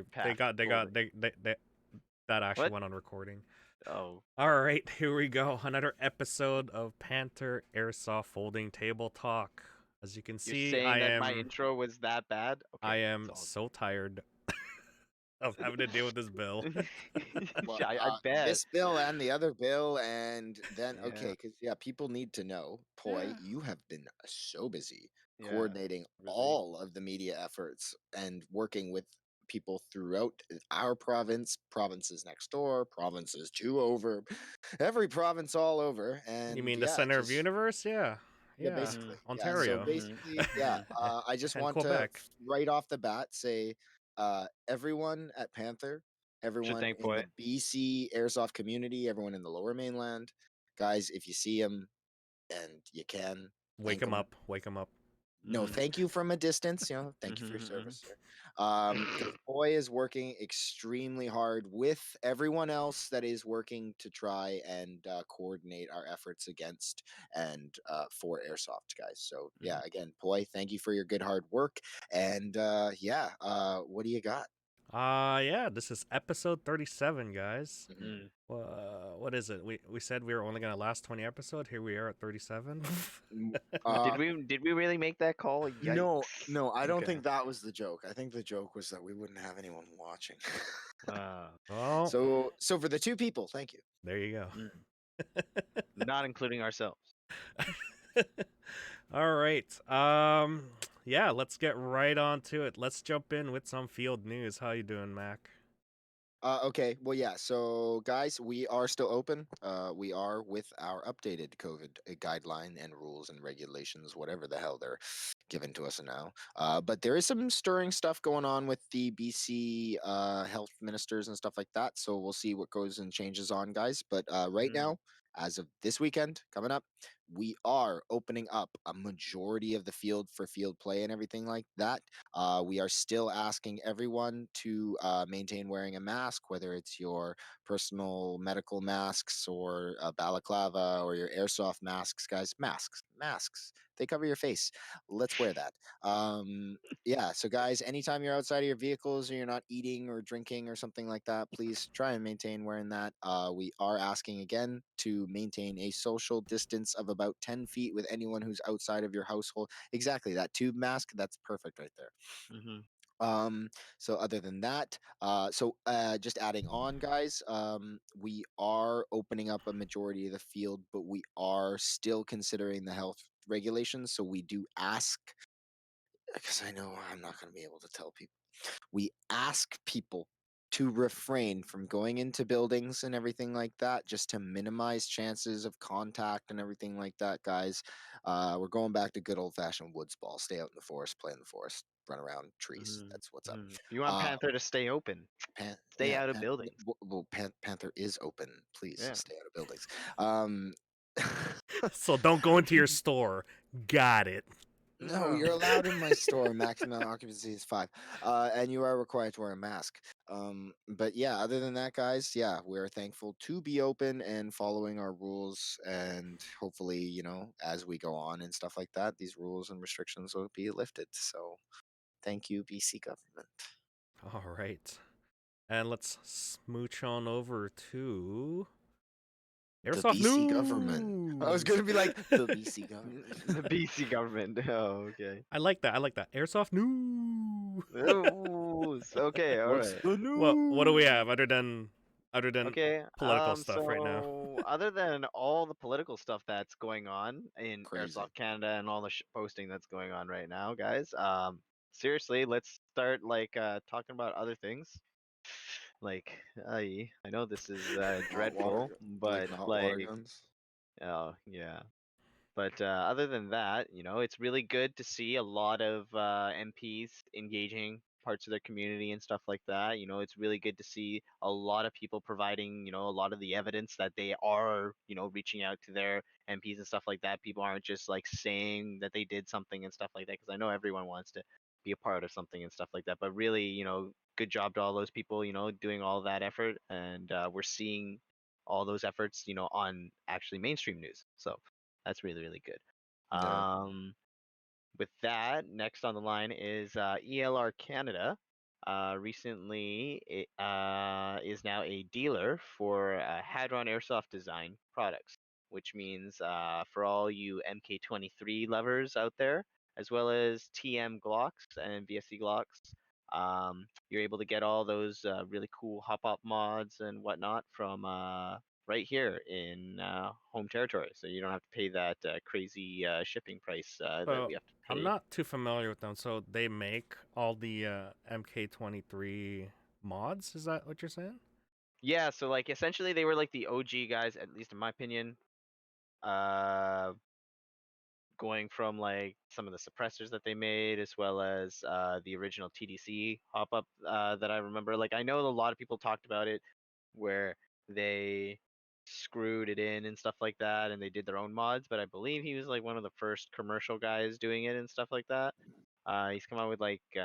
They Path got holding. they that actually What? went on recording. Oh, All right, here we go. Another episode of Panther Airsoft Folding Table Talk. As you can you're see, saying that my intro was that bad? I Okay, it's am all so tired of having to deal with this bill. good. Well, Yeah, I bet. this bill and the other bill, and then Yeah, because people need to know, Poi, yeah, you have been so busy yeah. coordinating Really. all of the media efforts and working with people throughout our province, provinces next door, provinces two over, every province all over, You and mean the center of just universe? Yeah, yeah, yeah, Mhm. basically. Yeah. So Ontario, Mhm. basically, yeah. Mhm. I just and want to Quebec. right off the bat say, everyone at Panther, Should everyone thank in the boy. BC airsoft community, everyone in the Lower Mainland, guys, if you see them and you can Wake thank him them. up! Wake him up! No, Mhm. thank you from a distance. Thank you for your Mhm. service, sir. Because Boy is working extremely hard with everyone else that is working to try and coordinate our efforts against and for airsoft, guys. So yeah, Mhm. again, Boy, thank you for your good hard work. And what do you got? Yeah, this is episode 37, guys. Mhm. Mhm. What is it? We said we were only gonna last 20 episodes. Here we are at 37. Mm, Did we really make that call? no, Yikes. no, I don't Okay. think that was the joke. I think the joke was that we wouldn't have anyone watching. Well, So for the two people, thank you. there you go. Mm. Not including ourselves. All right. Yeah, let's get right on to it. Let's jump in with some field news. How you doing, Mac? Okay. Well, yeah. So, guys, we are still open. We are with our updated COVID guideline and rules and regulations, whatever the hell they're given to us now. But there is some stirring stuff going on with the BC health ministers and stuff like that. So we'll see what goes and changes on, guys. But right Mm. now, as of this weekend coming up, we are opening up a majority of the field for field play and everything like that. We are still asking everyone to maintain wearing a mask, whether it's your personal medical masks or a balaclava or your airsoft masks, guys. Masks. They cover your face. Let's wear that. Yeah. So, guys, anytime you're outside of your vehicles or you're not eating or drinking or something like that, please try and maintain wearing that. We are asking again to maintain a social distance of about 10 feet with anyone who's outside of your household. Exactly. That tube mask, that's perfect right there. Mhm. So other than that, just adding on, guys, we are opening up a majority of the field, but we are still considering the health regulations. So we do ask, because I know I'm not going to be able to tell people, we ask people to refrain from going into buildings and everything like that, just to minimize chances of contact and everything like that, guys. We're going back to good old fashioned woods ball. Stay out in the forest, play in the forest, run around trees. Mhm. That's what's up. Mhm. You want Uh, Panther to stay open. Stay yeah, out of buildings. Panther is open. Please Yeah. stay out of buildings. Um, So don't go into your store. Got it. No, No. you're allowed in my store. Maximum occupancy is 5, and you are required to wear a mask. But yeah, other than that, guys, yeah, we're thankful to be open and following our rules, and hopefully, as we go on and stuff like that, these rules and restrictions will be lifted. So, thank you, BC government. All right. And let's smooch on over to The Airsoft BC government. I was News. gonna be like the BC government. The BC government. Oh, okay. I like that. I like that. Airsoft News. Ooh, okay, all What's right. the What do we news? have other than Okay. political stuff right now? So other than all the political stuff that's going on in Crazy. Airsoft Canada and all the posting that's going on right now, guys, seriously, let's start talking about other things. Like, I know this is Hot water, dreadful, like but the hot water guns. oh yeah. But other than that, it's really good to see a lot of MPs engaging parts of their community and stuff like that. It's really good to see a lot of people providing, a lot of the evidence that they are, reaching out to their MPs and stuff like that. People aren't just like saying that they did something and stuff like that, because I know everyone wants to be a part of something and stuff like that. But really, good job to all those people, doing all that effort. And we're seeing all those efforts, on actually mainstream news. So that's really, really good. Yeah. With that, next on the line is ELR Canada. recently is now a dealer for Hadron Airsoft Design products, which means for all you MK23 lovers out there, as well as TM Glocks and VSC Glocks, you're able to get all those really cool hop-up mods and whatnot from right here in home territory. So you don't have to pay that crazy shipping price that So we have to I'm pay. not too familiar with them. So they make all the MK23 mods. Is that what you're saying? Yeah, so like essentially they were like the OG guys, at least in my opinion. Uh, going from like some of the suppressors that they made, as well as the original TDC hop up that I remember. Like I know a lot of people talked about it, where they screwed it in and stuff like that, and they did their own mods. But I believe he was like one of the first commercial guys doing it and stuff like that. He's come out with like 3,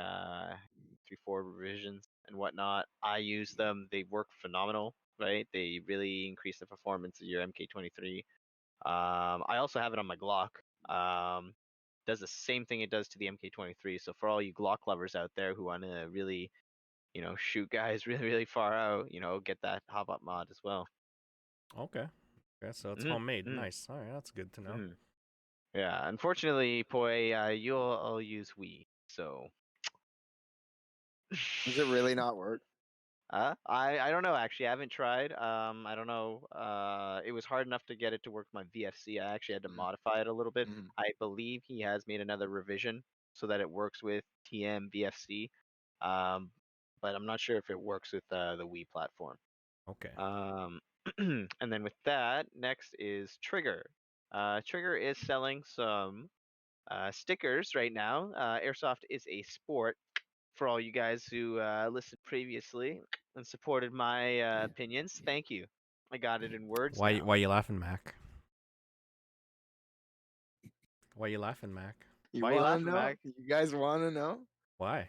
4 revisions and whatnot. I use them; they work phenomenal. Right? They really increase the performance of your MK23. I also have it on my Glock. Does the same thing it does to the MK23. So for all you Glock lovers out there who want to really, shoot guys really, really far out, get that hop up mod as well. Okay. Okay, so it's hmm homemade. hmm Nice. All right, that's good to know. hmm Yeah, unfortunately, Poi, you'll all use Wii, so. Does it really not work? I don't know actually. I haven't tried. I don't know. It was hard enough to get it to work with my VFC. I actually had to Mm, modify it a little bit. mhm. I believe he has made another revision so that it works with TM VFC. Um, but I'm not sure if it works with the Wii platform. Okay. Um, and then with that, next is Trigger. Trigger is selling some stickers right now. Airsoft is a sport for all you guys who listened previously and supported my opinions. Thank you. I got it in words Why now. why you laughing, Mac? Why you laughing, Mac? You Why are you want to laughing, know? Mac? You guys want to know? Why?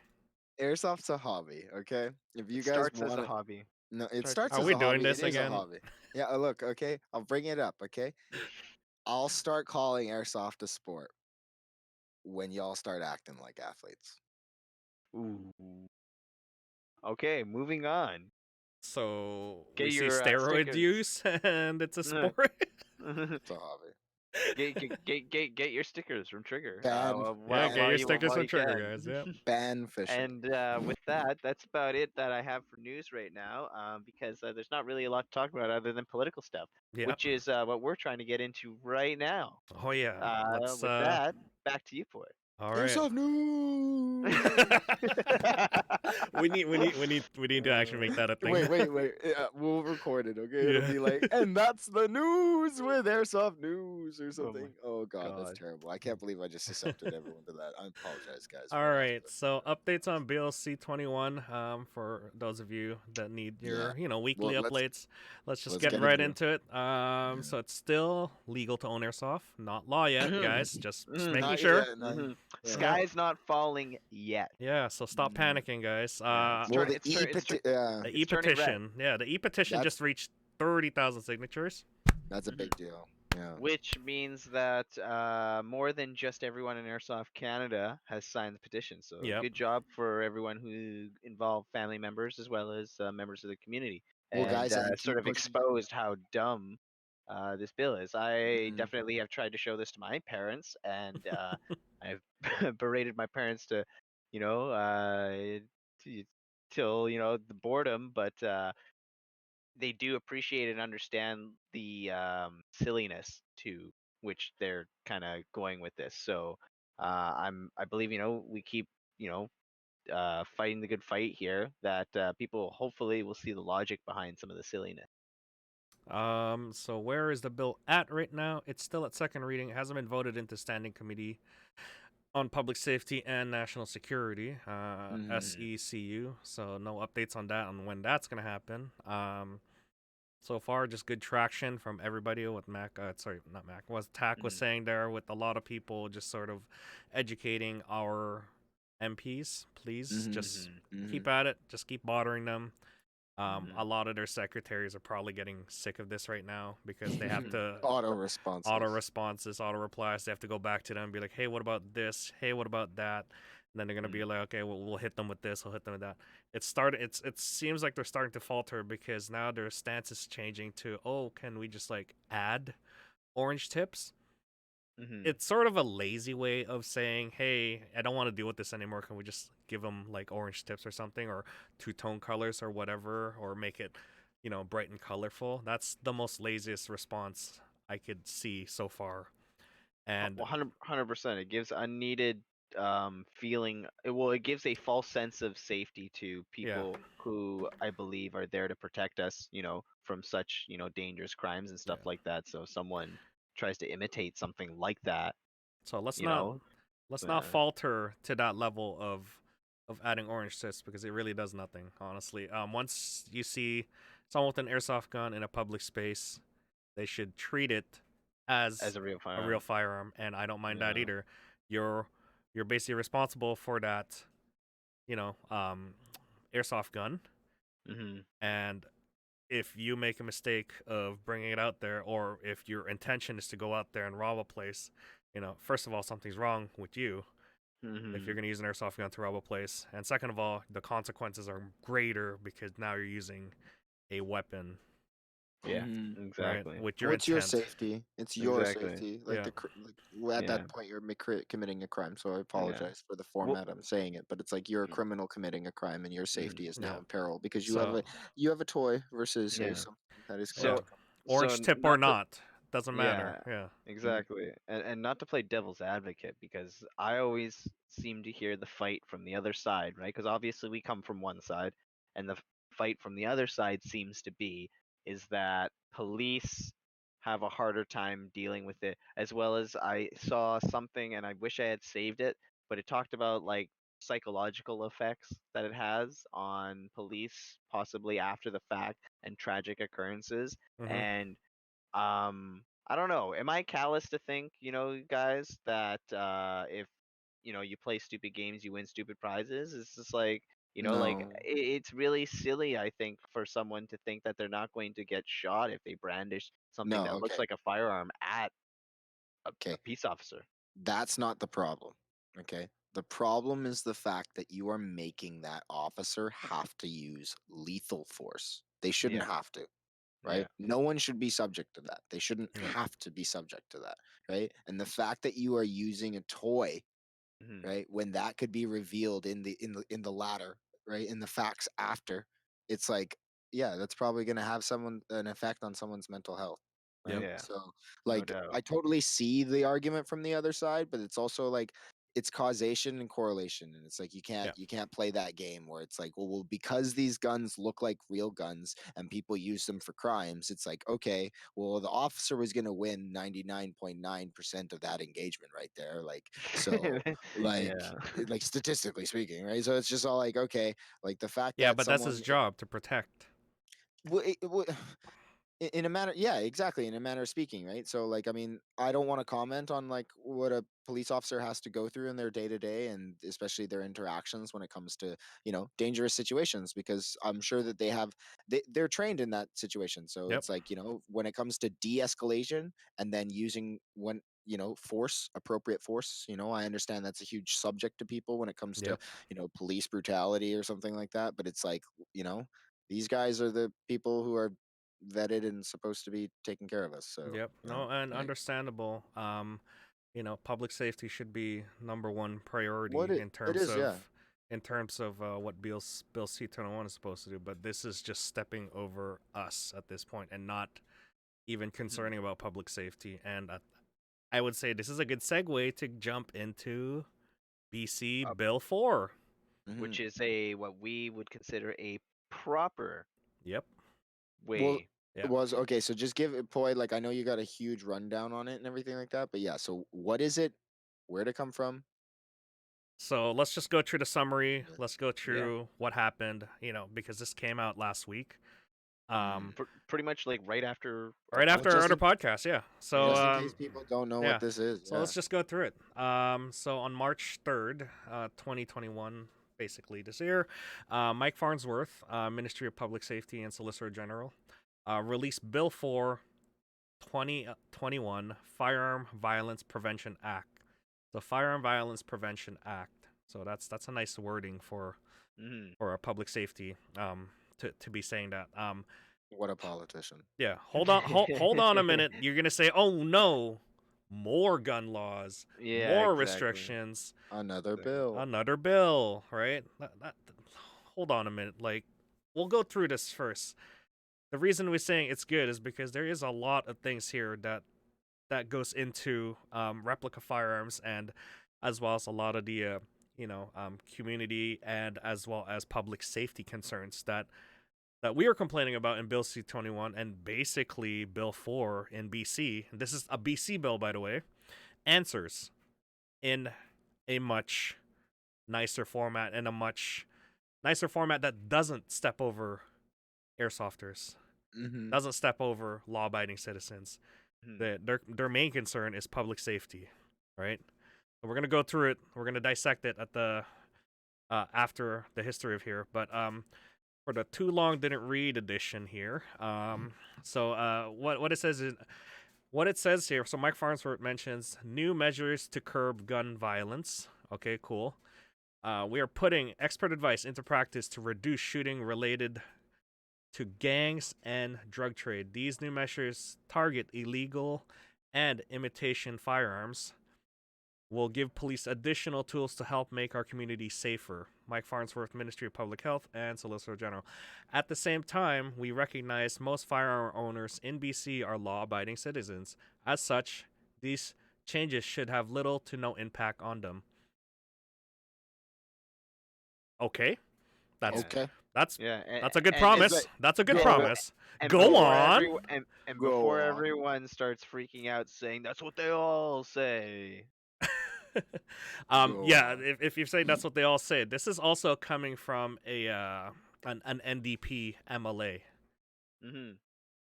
Airsoft's a hobby, okay? If you It guys starts as want a to, hobby. no, it Starts as starts Are a as we a hobby. doing hobby. It this is a again? hobby. Yeah, look, okay? I'll bring it up, okay? I'll start calling Airsoft a sport when y'all start acting like athletes. Ooh. Okay, moving on. So we Get see your steroid stickers. use and it's a sport. It's a hobby. get your stickers from Trigger. Ban, Yeah, get ban, your stickers While from you Trigger, can. guys. Yep. ban fishing. And with that, that's about it that I have for news right now. Because there's not really a lot to talk about other than political stuff, Yep. which is what we're trying to get into right now. Oh yeah. Let's With that, back to you, Poy. all right. Airsoft news. we need to actually make that a thing. Wait. We'll record it, okay? It'll Yeah. be like, and that's the news with Airsoft News or Oh my something. Oh God, that's god. terrible. I can't believe I just accepted everyone to that. I apologize, guys. All We'll have right. So updates on BLC 21. For those of you that need Yeah. your weekly Well, updates, let's just let's get get right into it. into it. So it's still legal to own airsoft, not law yet, Mhm, guys. Just mhm, making Not sure. yet. Not, mhm. yeah. Stop. Sky's not falling yet. Yeah. So stop Mm. panicking, guys. Yeah, it's Well, turn the it's turn it's turn The it's turning red. e-petition. Yeah, the e-petition that's just reached 30,000 signatures. that's a Mhm. big deal. Yeah. Which means that more than just everyone in Airsoft Canada has signed the petition. So Yep. good job for everyone who involved family members as well as members of the community, Well, and guys, and sort keep of pushing. exposed how dumb this bill is. I Mm. definitely have tried to show this to my parents, and I've berated my parents to, you know, t- till the boredom, but they do appreciate and understand the silliness to which they're kind of going with this. So I believe we keep fighting the good fight here. That people hopefully will see the logic behind some of the silliness. So where is the bill at right now? It's still at second reading. It hasn't been voted into standing committee on public safety and national security, Mhm. SECU. So no updates on that on when that's gonna happen. So far, just good traction from everybody. With Mac, sorry, not Mac. Was TAC was Mhm. saying there, with a lot of people just sort of educating our MPs. Please Mhm. just Mhm. keep Mhm. at it. Just keep bothering them. A Mhm. lot of their secretaries are probably getting sick of this right now because they have Mhm. to Auto responses. auto responses, auto replies. They have to go back to them and be like, hey, what about this? Hey, what about that? then they're gonna be like, okay, we'll hit them with this, we'll hit them with that. It seems like they're starting to falter because now their stance is changing to, oh, can we just like add orange tips? It's sort of a lazy way of saying, hey, I don't want to deal with this anymore. Can we just give them like orange tips or something, or two-tone colors or whatever, or make it, bright and colorful? That's the most laziest response I could see so far. And 100%. It gives unneeded feeling. It gives a false sense of safety to yeah, people who I believe are there to protect us, from such, dangerous crimes and stuff yeah. like that. So if someone tries to imitate something like that, So let's you not know, let's not uh, falter to that level of adding orange tips because it really does nothing, honestly. Once you see someone with an airsoft gun in a public space, they should treat it as as a real a real firearm. firearm, and I don't mind that Yeah. either. You're you're basically responsible for that, you know, um, airsoft gun, hmm and if you make a mistake of bringing it out there, or if your intention is to go out there and rob a place, first of all, something's wrong with you if you're hmm going to use an airsoft gun to rob a place, and second of all, the consequences are greater because now you're using a weapon, Yeah. Mhm. right, Exactly. with your Well, it's your intent. safety. It's your Exactly. safety. Like Yeah, at Yeah. that point, you're committing a crime. So I Yeah. apologize for the Well. format I'm saying it, but it's like you're a criminal committing a crime, and your mhm, safety is now yeah. in peril because So you have a toy versus say Yeah. something that is going yeah, So to come. orange tip or not to. not, doesn't matter. Yeah, Yeah. Mhm. exactly. And not to play devil's advocate, because I always seem to hear the fight from the other side, right? Because obviously we come from one side, and the fight from the other side seems to be is that police have a harder time dealing with it, as well as I saw something and I wish I had saved it, but it talked about like psychological effects that it has on police, possibly after the fact, and tragic occurrences. Mhm. And I don't know. Am I callous to think, guys, that if you play stupid games, you win stupid prizes? It's just like, like No, it's really silly, I think, for someone to think that they're not going to get shot if they brandish something no, that looks okay, like a firearm at a okay. peace officer. That's not the problem. Okay. The problem is the fact that you are making that officer have to use lethal force. They shouldn't Yeah, have to, yeah. right? No one should be subject to that. They shouldn't Yeah. have to be subject to that, right? And the fact that you are using a toy, hmm right, when that could be revealed in the latter, right, in the facts after, it's like, yeah, that's probably going to have an effect on someone's mental health, Yep. right? Yeah, So no like doubt. I totally see the argument from the other side, but it's also like it's causation and correlation, and it's like you can't Yeah. you can't play that game where it's like, well, because these guns look like real guns and people use them for crimes, it's like, okay, well, the officer was going to win 99.9% of that engagement right there, like, so Yeah. like statistically speaking, right? So it's just all like, okay, like the fact Yeah, that but that's his someone job to protect. in a manner, yeah, exactly, in a manner of speaking, right? So like, I mean, I don't want to comment on like what a police officer has to go through in their day to day, and especially their interactions when it comes to dangerous situations, because I'm sure that they're trained in that situation. So Yep. it's like, when it comes to de-escalation and then using when force, appropriate force, I understand that's a huge subject to people when it comes to Yep. police brutality or something like that, but it's like, you know these guys are the people who are vetted and supposed to be taking care of us. So, Yep. No, and like understandable. Public safety should be number one what priority it it is, yeah. in terms of what Bill C-21 is supposed to do. But this is just stepping over us at this point and not even Mhm. concerning about public safety. And I would say this is a good segue to jump into BC Uh, Bill 4. Hmm. which is what we would consider a proper Yep. Well, way. it Yep. was okay. So just give it, Poi. Like I know you got a huge rundown on it and everything like that, but yeah. So what is it? Where'd it come from? So let's just go through the summary. Yeah. Let's go Yeah. through what happened, because this came out last week. Mm. Pretty much like right after our Right Well, after our podcast. other podcast, yeah. So, just in case people don't know what yeah. this is, So yeah. let's just go through it. So on March 3rd, 2021, basically this year, Mike Farnsworth, Ministry of Public Safety and Solicitor General, released Bill 4 2021 Firearm Violence Prevention Act. The Firearm Violence Prevention Act So that's a nice wording for Mhm. a public safety to be saying that. What a politician. Yeah, hold on a minute. You're gonna say, "Oh no, more gun laws, Yeah, more exactly. restrictions, Another Exactly. bill. another bill," right? Hold on a minute. Like, we'll go through this first. The reason we're saying it's good is because there is a lot of things here that goes into replica firearms, and as well as a lot of the community and as well as public safety concerns that we are complaining about in Bill C-21 and basically Bill 4 in BC. This is a BC bill, by the way. Answers in a much nicer format, and a much nicer format that doesn't step over airsofters, Mm-hmm. doesn't step over law-abiding citizens. Mhm. Their main concern is public safety, right? So we're gonna go through it. We're gonna dissect it at the after the history of here, but for the too long didn't read edition here. So what it says is what it says here. So Mike Farnsworth mentions new measures to curb gun violence. Okay, cool. We are putting expert advice into practice to reduce shooting related to gangs and drug trade. These new measures target illegal and imitation firearms. Will give police additional tools to help make our community safer. Mike Farnsworth, Ministry of Public Health, and Solicitor General. At the same time, we recognize most firearm owners in BC are law abiding citizens. As such, these changes should have little to no impact on them. Okay, that's Yeah. Okay. that's Yeah, that's a good and It's promise. like That's a good go promise. and Go before on. everyone and go before on. everyone starts freaking out saying that's what they all say. Go Yeah, on. if you're saying that's what they all say, this is also coming from an NDP MLA, Mhm.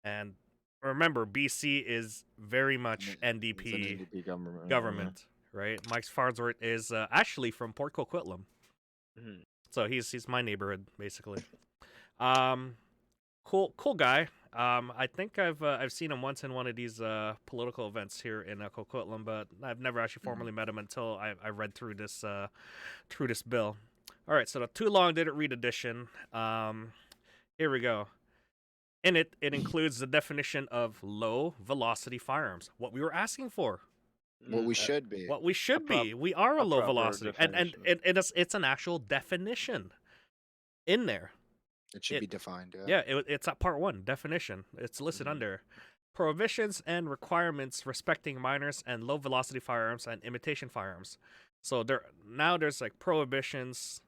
and remember BC is very much It's an NDP NDP government. government, right? Mike Farnsworth is actually from Port Coquitlam, Mhm. so he's my neighborhood basically. Um, cool guy. I think I've seen him once in one of these political events here in Coquitlam, but I've never actually formally met him until I read through this bill. All right, so the too long didn't read edition. Here we go. In it, it includes the definition of low velocity firearms. What we were asking for. What we Mm, should be. What we should be. We are a a low proper velocity, and definition. it's an actual definition in there. It should It be defined. Yeah. Yeah, it's at part 1 definition. It's listed Mhm. under prohibitions and requirements respecting minors and low velocity firearms and imitation firearms. So there's like prohibitions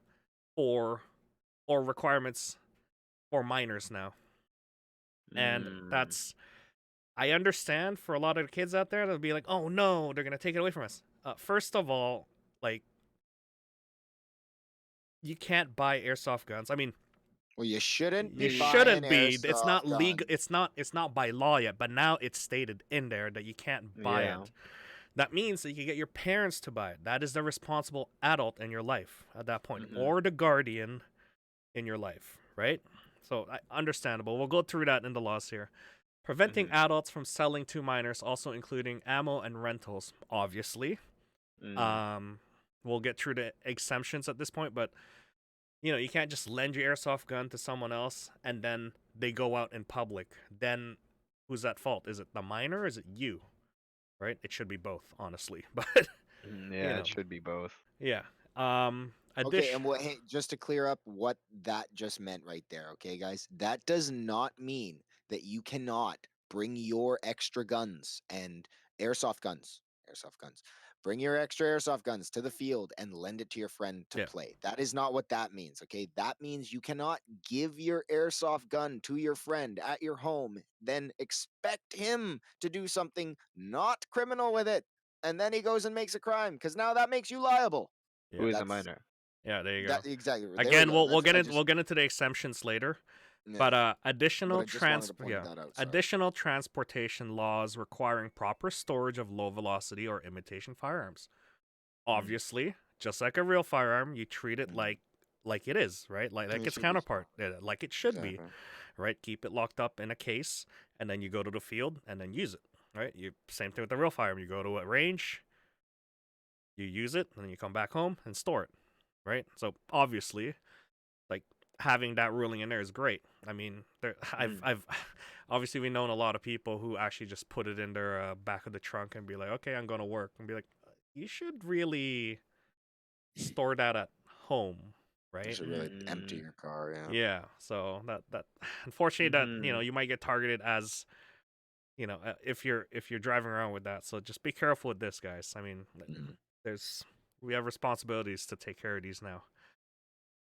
or requirements for minors now. And Mm. I understand for a lot of the kids out there, they'll be like, "Oh no, they're going to take it away from us." First of all, like, you can't buy airsoft guns. I mean, Well, you shouldn't be you buying shouldn't be. It's airsoft not legal. guns. It's not by law yet, but now it's stated in there that you can't buy Yeah. it. That means that you can get your parents to buy it. That is the responsible adult in your life at that point, Mhm. or the guardian in your life, right? So understandable. We'll go through that in the laws here. Preventing Mhm. adults from selling to minors, also including ammo and rentals, obviously. Mm. We'll get through the exemptions at this point, but you can't just lend your airsoft gun to someone else and then they go out in public. Then who's at fault? Is it the minor or is it you? Right? It should be both, honestly. But you Yeah, it know, should be both. yeah. Okay, Addition. and what? Hey, just to clear up what that just meant right there, okay, guys, that does not mean that you cannot bring your extra guns and airsoft guns, airsoft guns. Bring your extra airsoft guns to the field and lend it to your friend to Yeah. play. That is not what that means, okay? That means you cannot give your airsoft gun to your friend at your home, then expect him to do something not criminal with it, and then he goes and makes a crime because now that makes you liable. Yeah. Who is a That's minor? Yeah. There you go. that exactly. There we Again, go. we'll That's get I in, just we'll get into the exemptions later. yeah. But But I just wanted to point that out. Sorry. additional transportation laws requiring proper storage of low velocity or imitation firearms. Obviously, just like a real firearm, you treat it Mhm. like it is, right? Like It its should be counterpart, stored. like it should be, Exactly. right? Keep it locked up in a case, and then you go to the field and then use it, right? You same thing with the real firearm. You go to a range, you use it, and then you come back home and store it. right? So obviously, like having that ruling in there is great. I mean, I've obviously we known a lot of people who actually just put it in their back of the trunk and be like, okay, I'm going to work, and be like, you should really store that at home, You right? should really empty your car. Yeah. Yeah. So that unfortunately that you might get targeted as if you're driving around with that. So just be careful with this, guys. I mean, we have responsibilities to take care of these now.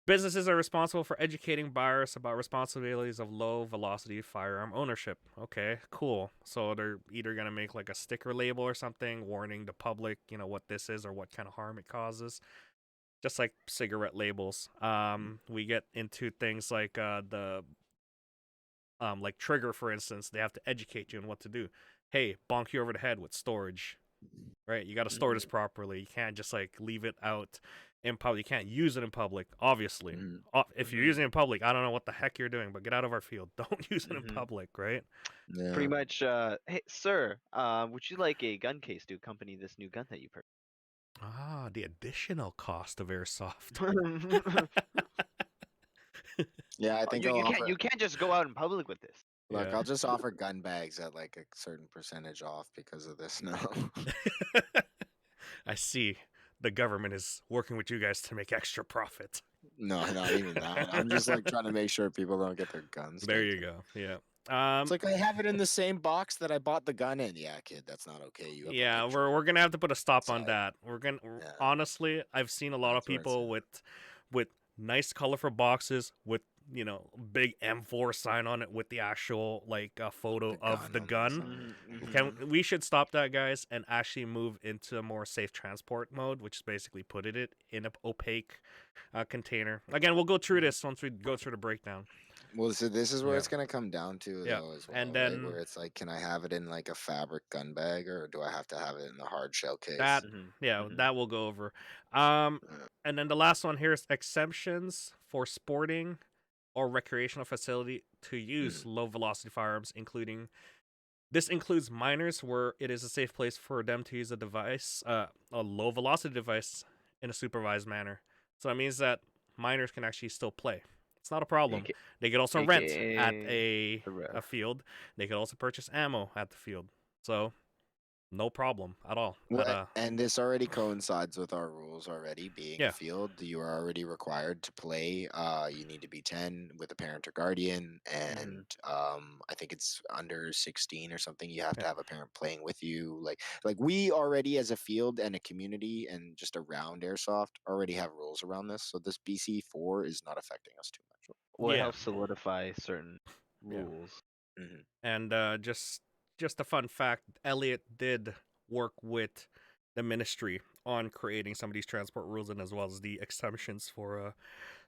Businesses are responsible for educating buyers about responsibilities of low velocity firearm ownership. Okay, cool. So they're either going to make like a sticker label or something warning the public, what this is or what kind of harm it causes. Just like cigarette labels. We get into things like the like trigger, for instance. They have to educate you on what to do. Hey, bonk you over the head with storage, right? You got to store this properly. You can't just like leave it out in public. You can't use it in public, obviously. If you're using it in public, I don't know what the heck you're doing, but get out of our field. Don't use it in public, right? Yeah. Pretty much, hey, sir, would you like a gun case to accompany this new gun that you purchased? Ah, the additional cost of airsoft. Yeah, I think I'll offer. You can't just go out in public with this. Look, Yeah. I'll just offer gun bags at like a certain percentage off because of this now. I see. The government is working with you guys to make extra profit. No, not even that. I'm just like trying to make sure people don't get their guns. There taken. you go. Yeah. It's like I have it in the same box that I bought the gun in. Yeah, kid, that's not okay. You have a Yeah, picture we're gonna have to put a stop on outside. that. We're gonna Yeah. honestly, I've seen a lot of That's where it's people with nice colorful boxes with big M4 sign on it with the actual like photo The of the gun on gun. the Can we should stop that, guys, and actually move into a more safe transport mode, which is basically putting it in an opaque container. Again, we'll go through this once we go through the breakdown. Well, so this is where Yeah. it's gonna come down to Yeah. though as well, And right? then Where it's like, can I have it in like a fabric gun bag or do I have to have it in the hard shell case? that that we'll go over. And then the last one here is exemptions for sporting or recreational facility to use low velocity firearms, this includes minors where it is a safe place for them to use a device, a low velocity device, in a supervised manner. So that means that minors can actually still play. It's not a problem. They could also rent at a field. They could also purchase ammo at the field. So no problem at all. Well, and this already coincides with our rules already. Being a field, you are already required to play. You need to be 10 with a parent or guardian, and I think it's under 16 or something. You have to have a parent playing with you. Like we already as a field and a community and just around airsoft already have rules around this. So this BC4 is not affecting us too much. Well, it helps solidify certain rules. And just a fun fact, Elliot did work with the ministry on creating some of these transport rules and as well as the exemptions for a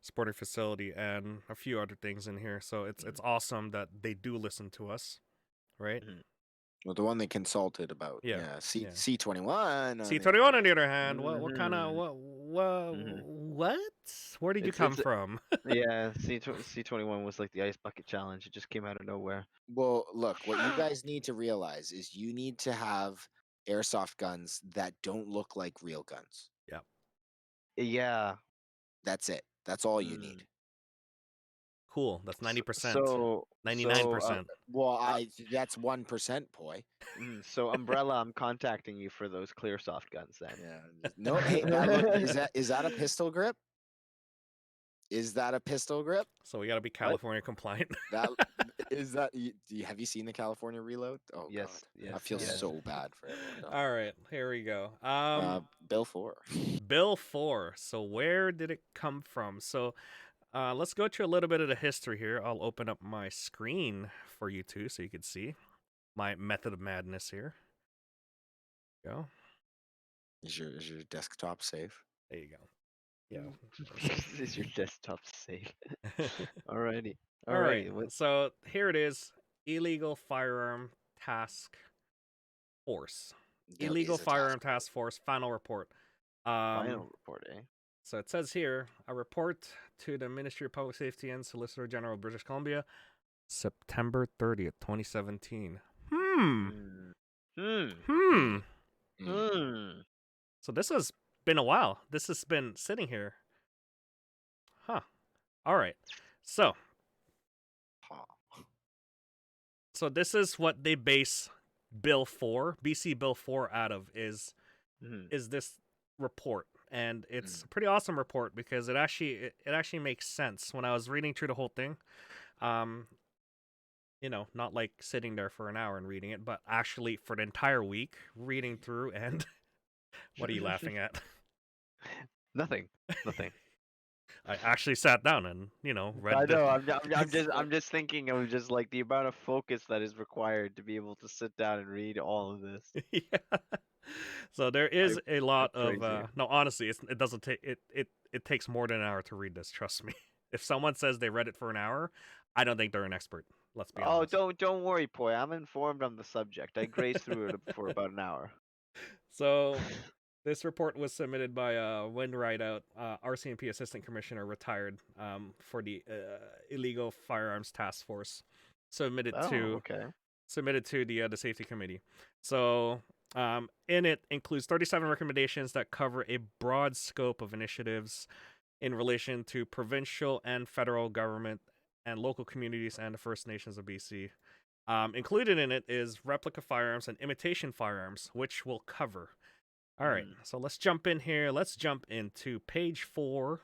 sporting facility and a few other things in here. So it's awesome that they do listen to us, right? Well, the one they consulted about, C21. C21, on the other hand, what kind of what? Where did you come from? Yeah, C21 was like the ice bucket challenge. It just came out of nowhere. Well, look, what you guys need to realize is you need to have airsoft guns that don't look like real guns. Yeah. Yeah. That's it. That's all you need. Cool. That's 90%. So 99%. That's 1%, boy. So Umbrella, I'm contacting you for those Clearsoft guns then. Yeah. No, hey, is that a pistol grip? Is that a pistol grip? So we got to be California compliant. Have you seen the California reload? Oh, yes, God. yes. I feel so bad for everyone. All right, here we go. Bill 4. Bill 4. So where did it come from? So let's go through a little bit of the history here. I'll open up my screen for you two so you can see my method of madness here. Go. Is your desktop safe? There you go. Yeah. Is your desktop safe? Alrighty. All right. So here it is. Illegal Firearm Task Force. Illegal Firearm Task Force final report. Final report, eh? So it says here, a report to the Ministry of Public Safety and Solicitor General of British Columbia, September 30th, 2017. So this has been a while. This has been sitting here. Huh. All right. So this is what they base Bill 4, BC Bill 4 out of is this report. And it's a pretty awesome report because it actually makes sense. When I was reading through the whole thing, not like sitting there for an hour and reading it, but actually for the entire week reading through. And what are you laughing at? Nothing. I actually sat down and read. I know. I'm just thinking of just like the amount of focus that is required to be able to sit down and read all of this. Yeah. So there is a lot that's of crazy. no, honestly, it doesn't take it takes more than an hour to read this. Trust me. If someone says they read it for an hour, I don't think they're an expert. Let's be honest. Don't worry, Poi. I'm informed on the subject. I grazed through it for about an hour. So this report was submitted by Win Rideout, RCMP Assistant Commissioner, retired, for the Illegal Firearms Task Force, submitted to the Safety Committee. So in it includes 37 recommendations that cover a broad scope of initiatives in relation to provincial and federal government and local communities and the First Nations of BC. Included in it is replica firearms and imitation firearms, which we'll cover. All right, so let's jump in here. Let's jump into page 4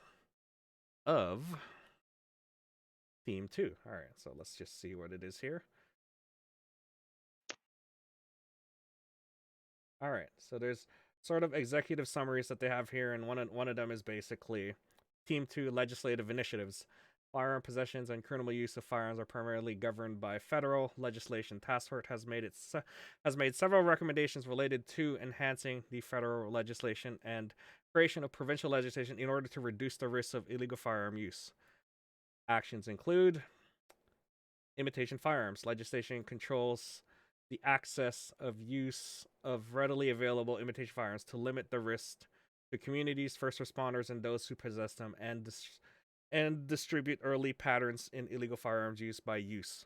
of theme 2. All right, so let's just see what it is here. All right, so there's sort of executive summaries that they have here, and one of them is basically Team 2 legislative initiatives. Firearm possessions and criminal use of firearms are primarily governed by federal legislation. Task Force has made several recommendations related to enhancing the federal legislation and creation of provincial legislation in order to reduce the risk of illegal firearm use. Actions include imitation firearms. Legislation controls the access of use of readily available imitation firearms to limit the risk to communities, first responders, and those who possess them, and distribute early patterns in illegal firearms use by youth.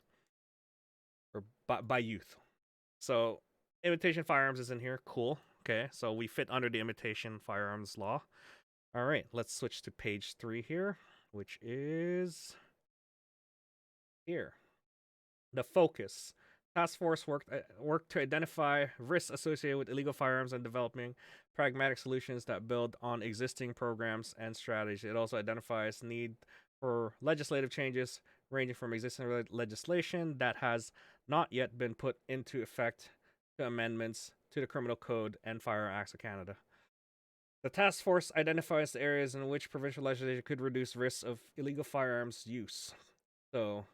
So imitation firearms is in here. Cool. Okay, so we fit under the imitation firearms law. All right, let's switch to page 3 here, which is here. The focus. Task Force worked to identify risks associated with illegal firearms and developing pragmatic solutions that build on existing programs and strategies. It also identifies need for legislative changes ranging from existing legislation that has not yet been put into effect to amendments to the Criminal Code and Firearm Acts of Canada. The task force identifies the areas in which provincial legislation could reduce risks of illegal firearms use. So,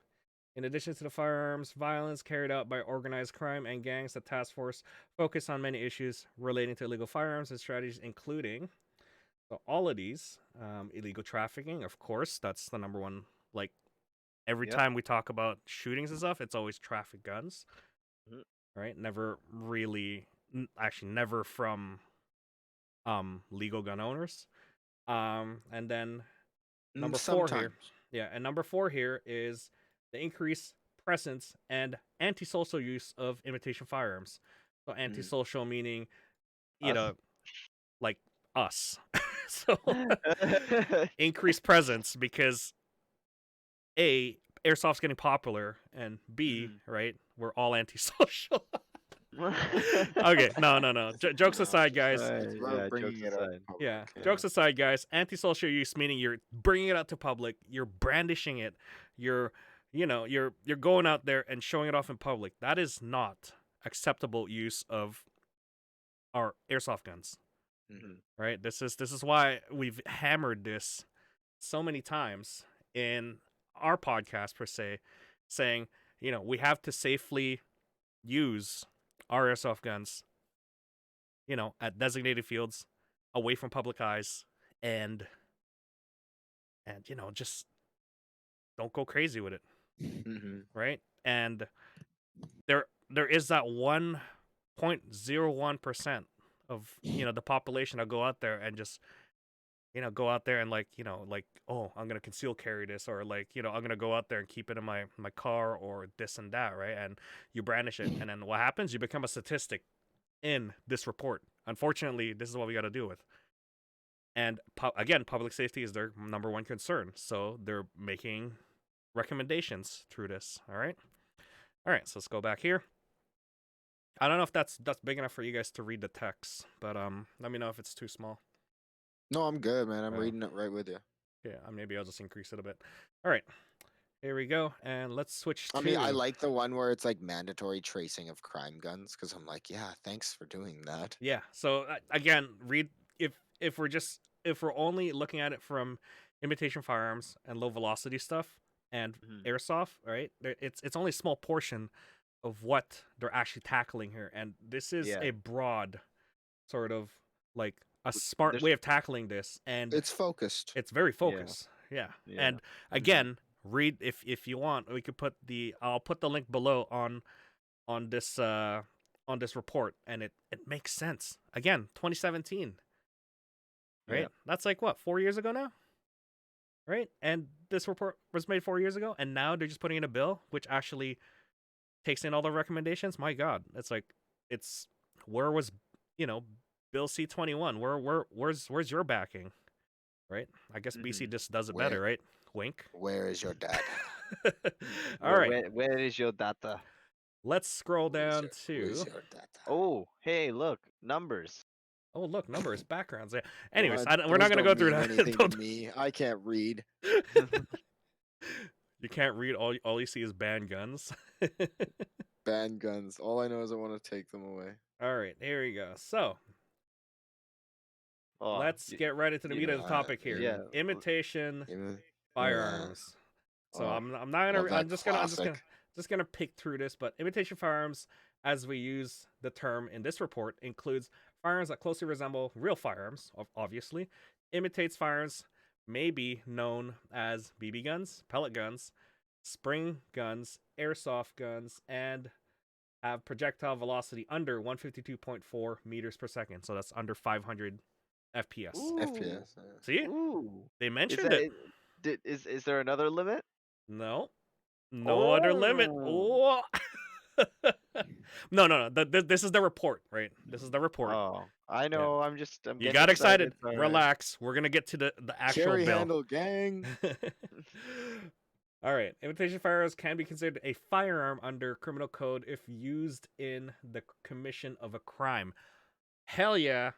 in addition to the firearms violence carried out by organized crime and gangs, the task force focused on many issues relating to illegal firearms and strategies, including all of these. Illegal trafficking, of course, that's the number one. Like, every time we talk about shootings and stuff, it's always traffic guns, right? Never really, actually, never from legal gun owners. And then number 4 here. Yeah, and number 4 here is the increased presence and antisocial use of imitation firearms. So antisocial meaning, like us. So increased presence because A, Airsoft's getting popular, and B, right, we're all antisocial. Okay, no. Jokes aside, guys. Jokes aside, guys. Antisocial use meaning you're bringing it out to public, you're brandishing it, you're going out there and showing it off in public. That is not acceptable use of our airsoft guns. Right? This is why we've hammered this so many times in our podcast per se, saying, we have to safely use our airsoft guns, at designated fields, away from public eyes, and just don't go crazy with it. Right? And there is that 1.01% of the population that go out there and just go out there and oh, I'm gonna conceal carry this, or I'm gonna go out there and keep it in my car, or this and that, right? And you brandish it, and then what happens? You become a statistic in this report. Unfortunately, this is what we got to deal with. And again, public safety is their number one concern, so they're making recommendations through this. All right, so let's go back here. I don't know if that's big enough for you guys to read the text, but let me know if it's too small. No, I'm good, man. I'm reading it right with you. Yeah, maybe I'll just increase it a bit. All right, here we go, and let's switch to. I mean, I like the one where it's like mandatory tracing of crime guns because I'm like, yeah, thanks for doing that. Yeah. So again, read if we're only looking at it from imitation firearms and low velocity stuff and airsoft, right? It's only a small portion of what they're actually tackling here, and this is a broad sort of like a smart way of tackling this, and it's focused. It's very focused. Yeah. And again, read if you want. We could I'll put the link below on this report, and it makes sense. Again, 2017. Right? Yeah. That's like what, 4 years ago now? Right? And this report was made 4 years ago, and now they're just putting in a bill which actually takes in all the recommendations. My God, it's where was Bill C-21? Where's your backing? Right? I guess BC just does it better, right? Wink. Where is your dad? All right. Where is your data? Let's scroll down Where's to. your data? Oh, hey, look, numbers. Oh, look, numbers, backgrounds. Yeah. Anyways, Well, we're not going to go through mean that. Anything to me. I can't read. You can't read. All you see is banned guns. Ban guns. All I know is I want to take them away. All right, here we go. So let's get right into the meat of the topic here. Yeah. Imitation firearms. So I'm not gonna. Love I'm that just gonna pick through this. But imitation firearms, as we use the term in this report, includes firearms that closely resemble real firearms. Obviously, imitates firearms may be known as BB guns, pellet guns, spring guns, airsoft guns, and have projectile velocity under 152.4 meters per second. So that's under 500 FPS. Ooh. FPS. See? Ooh. They mentioned it. Is there another limit? No. No other limit. Oh. No. This is the report, right? This is the report. Oh, I know. Yeah. I'm You getting got excited. Right. Relax. We're gonna get to the actual Carry bill. handle gang. All right. Imitation firearms can be considered a firearm under criminal code if used in the commission of a crime. Hell yeah.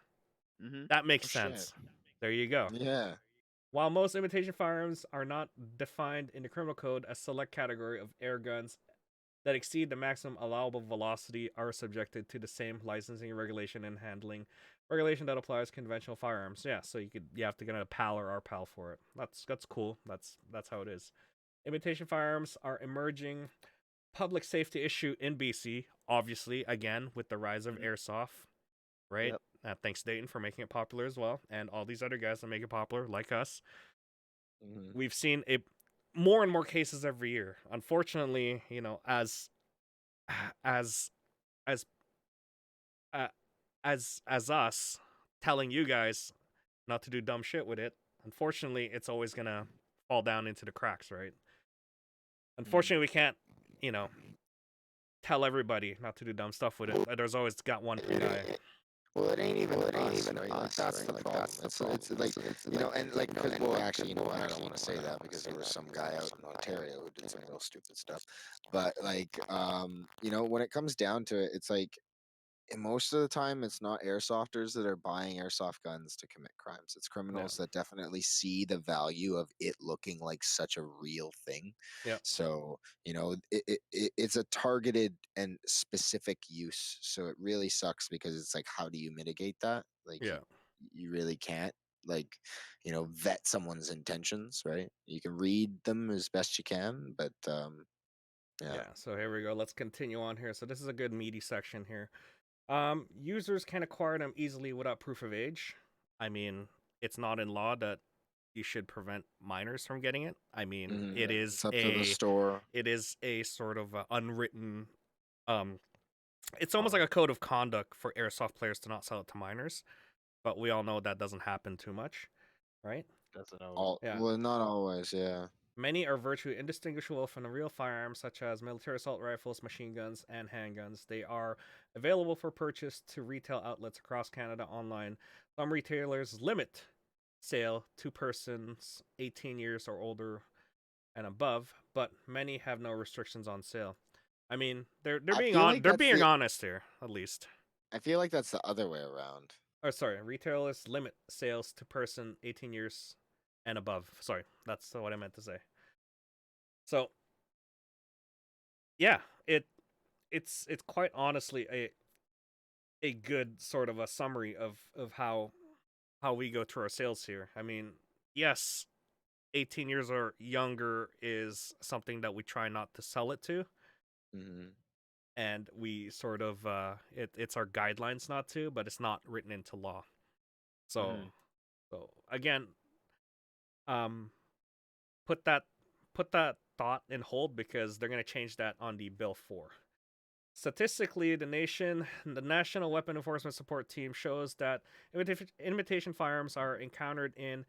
That makes sense. Shit. There you go. Yeah. While most imitation firearms are not defined in the criminal code, a select category of air guns that exceed the maximum allowable velocity are subjected to the same licensing regulation and handling regulation that applies to conventional firearms. Yeah, so you have to get a PAL or RPAL for it. That's cool. That's how it is. Imitation firearms are emerging public safety issue in BC, obviously, again, with the rise of airsoft, right? Yep. Thanks, Dayton, for making it popular as well, and all these other guys that make it popular, like us. We've seen more and more cases every year. Unfortunately, as us telling you guys not to do dumb shit with it, unfortunately, it's always gonna fall down into the cracks, right? Unfortunately, we can't, tell everybody not to do dumb stuff with it. There's always got one guy. Well, it ain't even us, right? Like, that's the problem. It's like, and like, because, well, actually, I don't want to say that because there was some guy out in Ontario who did some real stupid stuff. But like, when it comes down to it, it's like, and most of the time, it's not airsofters that are buying airsoft guns to commit crimes. It's criminals that definitely see the value of it looking like such a real thing. Yep. So, it's a targeted and specific use. So it really sucks because it's like, how do you mitigate that? Like, you really can't, like, vet someone's intentions, right? You can read them as best you can, but yeah. So here we go. Let's continue on here. So this is a good meaty section here. Users can acquire them easily without proof of age. I mean, it's not in law that you should prevent minors from getting it. I mean, it is it's up to the store. It is a sort of unwritten. It's almost like a code of conduct for airsoft players to not sell it to minors, but we all know that doesn't happen too much, right? Doesn't always. Well, not always. Yeah. Many are virtually indistinguishable from the real firearms, such as military assault rifles, machine guns, and handguns. They are available for purchase to retail outlets across Canada online. Some retailers limit sale to persons 18 years or older and above, but many have no restrictions on sale. I mean, they're I being feel like they're that's being the. honest here, at least. I feel like that's the other way around. Or sorry, retailers limit sales to person 18 years and above. Sorry, that's what I meant to say. So, yeah, it's quite honestly a good sort of a summary of how we go through our sales here. I mean, yes, 18 years or younger is something that we try not to sell it to, Hmm. and we sort of it's our guidelines not to, but it's not written into law. So Mhm. so again, um put that thought in hold, because they're going to change that on the bill 4. Statistically, the National Weapon Enforcement Support Team shows that imitation firearms are encountered in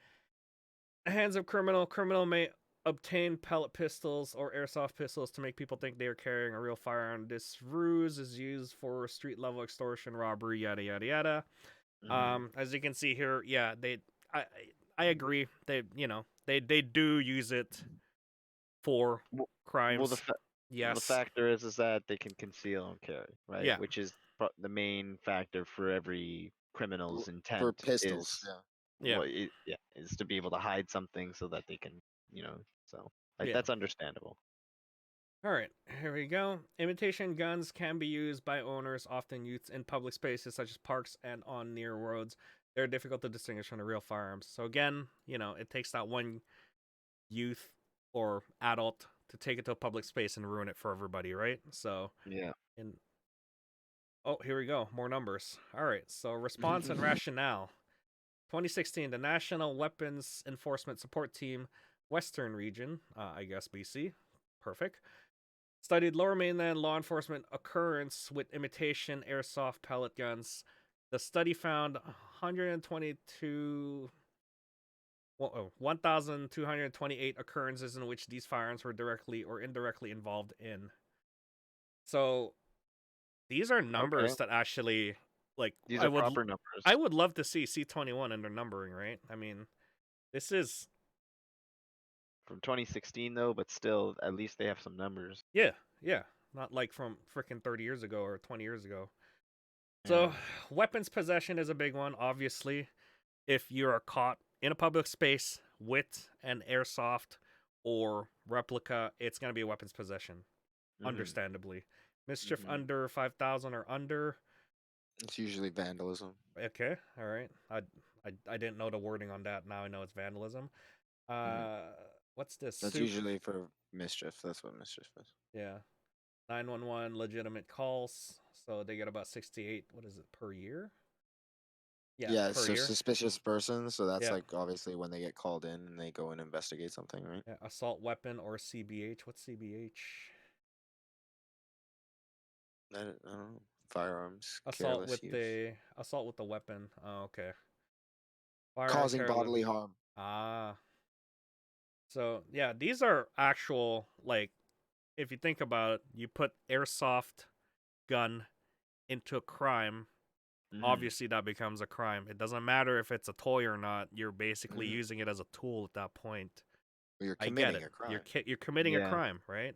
the hands of criminal may obtain pellet pistols or airsoft pistols to make people think they are carrying a real firearm. This ruse is used for street level extortion, robbery, yada yada yada. Mhm. As you can see here, yeah, I I agree. They do use it for Well, well, crimes. the Yes. factor is that they can conceal and carry, right? Yeah. Which is the main factor for every criminal's For intent pistols, is yeah. Yeah. is to be able to hide something so that they can, you know, so like Yeah. that's understandable. All right, here we go. Imitation guns can be used by owners, often youths, in public spaces such as parks and on near roads. They're difficult to distinguish from the real firearms. So again, it takes that one youth or adult to take it to a public space and ruin it for everybody, right? So, Yeah. in oh, here we go, more numbers. All right, so response and rationale. 2016, the National Weapons Enforcement Support Team, Western Region, I guess BC, perfect, studied Lower Mainland law enforcement occurrence with imitation airsoft pellet guns. The study found 1,228 occurrences in which these firearms were directly or indirectly involved in. So these are Okay. numbers that actually, like, These are proper numbers. I would love to see C21 in their numbering, right? I mean, this is From 2016 though, but still, at least they have some numbers. yeah, not like from freaking 30 years ago or 20 years ago. Yeah. So, weapons possession is a big one, obviously. If you are caught in a public space with an airsoft or replica, it's going to be a weapons possession, Mhm. understandably. Mischief Mhm. under 5,000 or under. It's usually vandalism. Okay, all right. I didn't know the wording on that. Now I know it's vandalism. Mhm. Uh, what's this? That's usually for mischief. That's what mischief is. Yeah. 911 legitimate calls. So they get about 68, what is it, per year? Yeah, Yeah, per so year. suspicious person. So that's Yeah. like obviously when they get called in and they go and investigate something, right? Yeah, assault weapon or CBH. What's CBH? I don't know. Firearms, Assault careless with use, the weapon. Oh, okay. Firearm causing careless. bodily harm. Ah. So, yeah, these are actual, like, if you think about it, you put airsoft gun into a crime, Mhm. obviously that becomes a crime. It doesn't matter if it's a toy or not. You're basically Hmm. using it as a tool at that point. You're I get committing it. a crime. You're committing a Yeah. crime, right?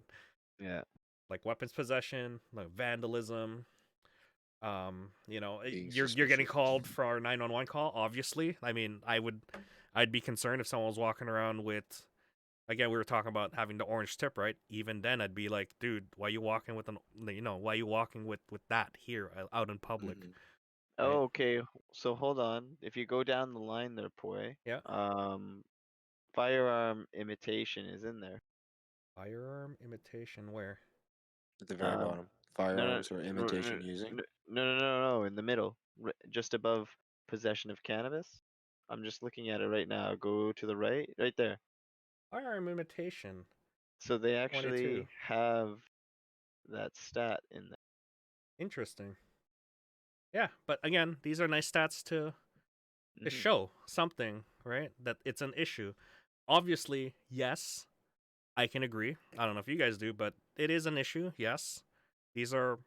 Yeah. Like weapons possession, like vandalism. Being You're getting suspicious. called for our 911 call. Obviously, I mean, I'd be concerned if someone was walking around with. Again, we were talking about having the orange tip, right? Even then, I'd be like, dude, why you walking with why you walking with that here out in public, Hmm. right? Oh, okay. So hold on. If you go down the line there, Poi, Yeah. firearm imitation is in there. Firearm imitation, where? At the very Um, bottom, no, no, firearms or no, imitation using. no, in the middle, just above possession of cannabis. I'm just looking at it right now. Go to the right, right there. Firearm imitation, So they 22. actually have that stat in there. Interesting. Yeah, but again, these are nice stats to Hmm. show something, right? That it's an issue. Obviously, yes, I can agree. I don't know if you guys do, but it is an issue. Yes, these are Well,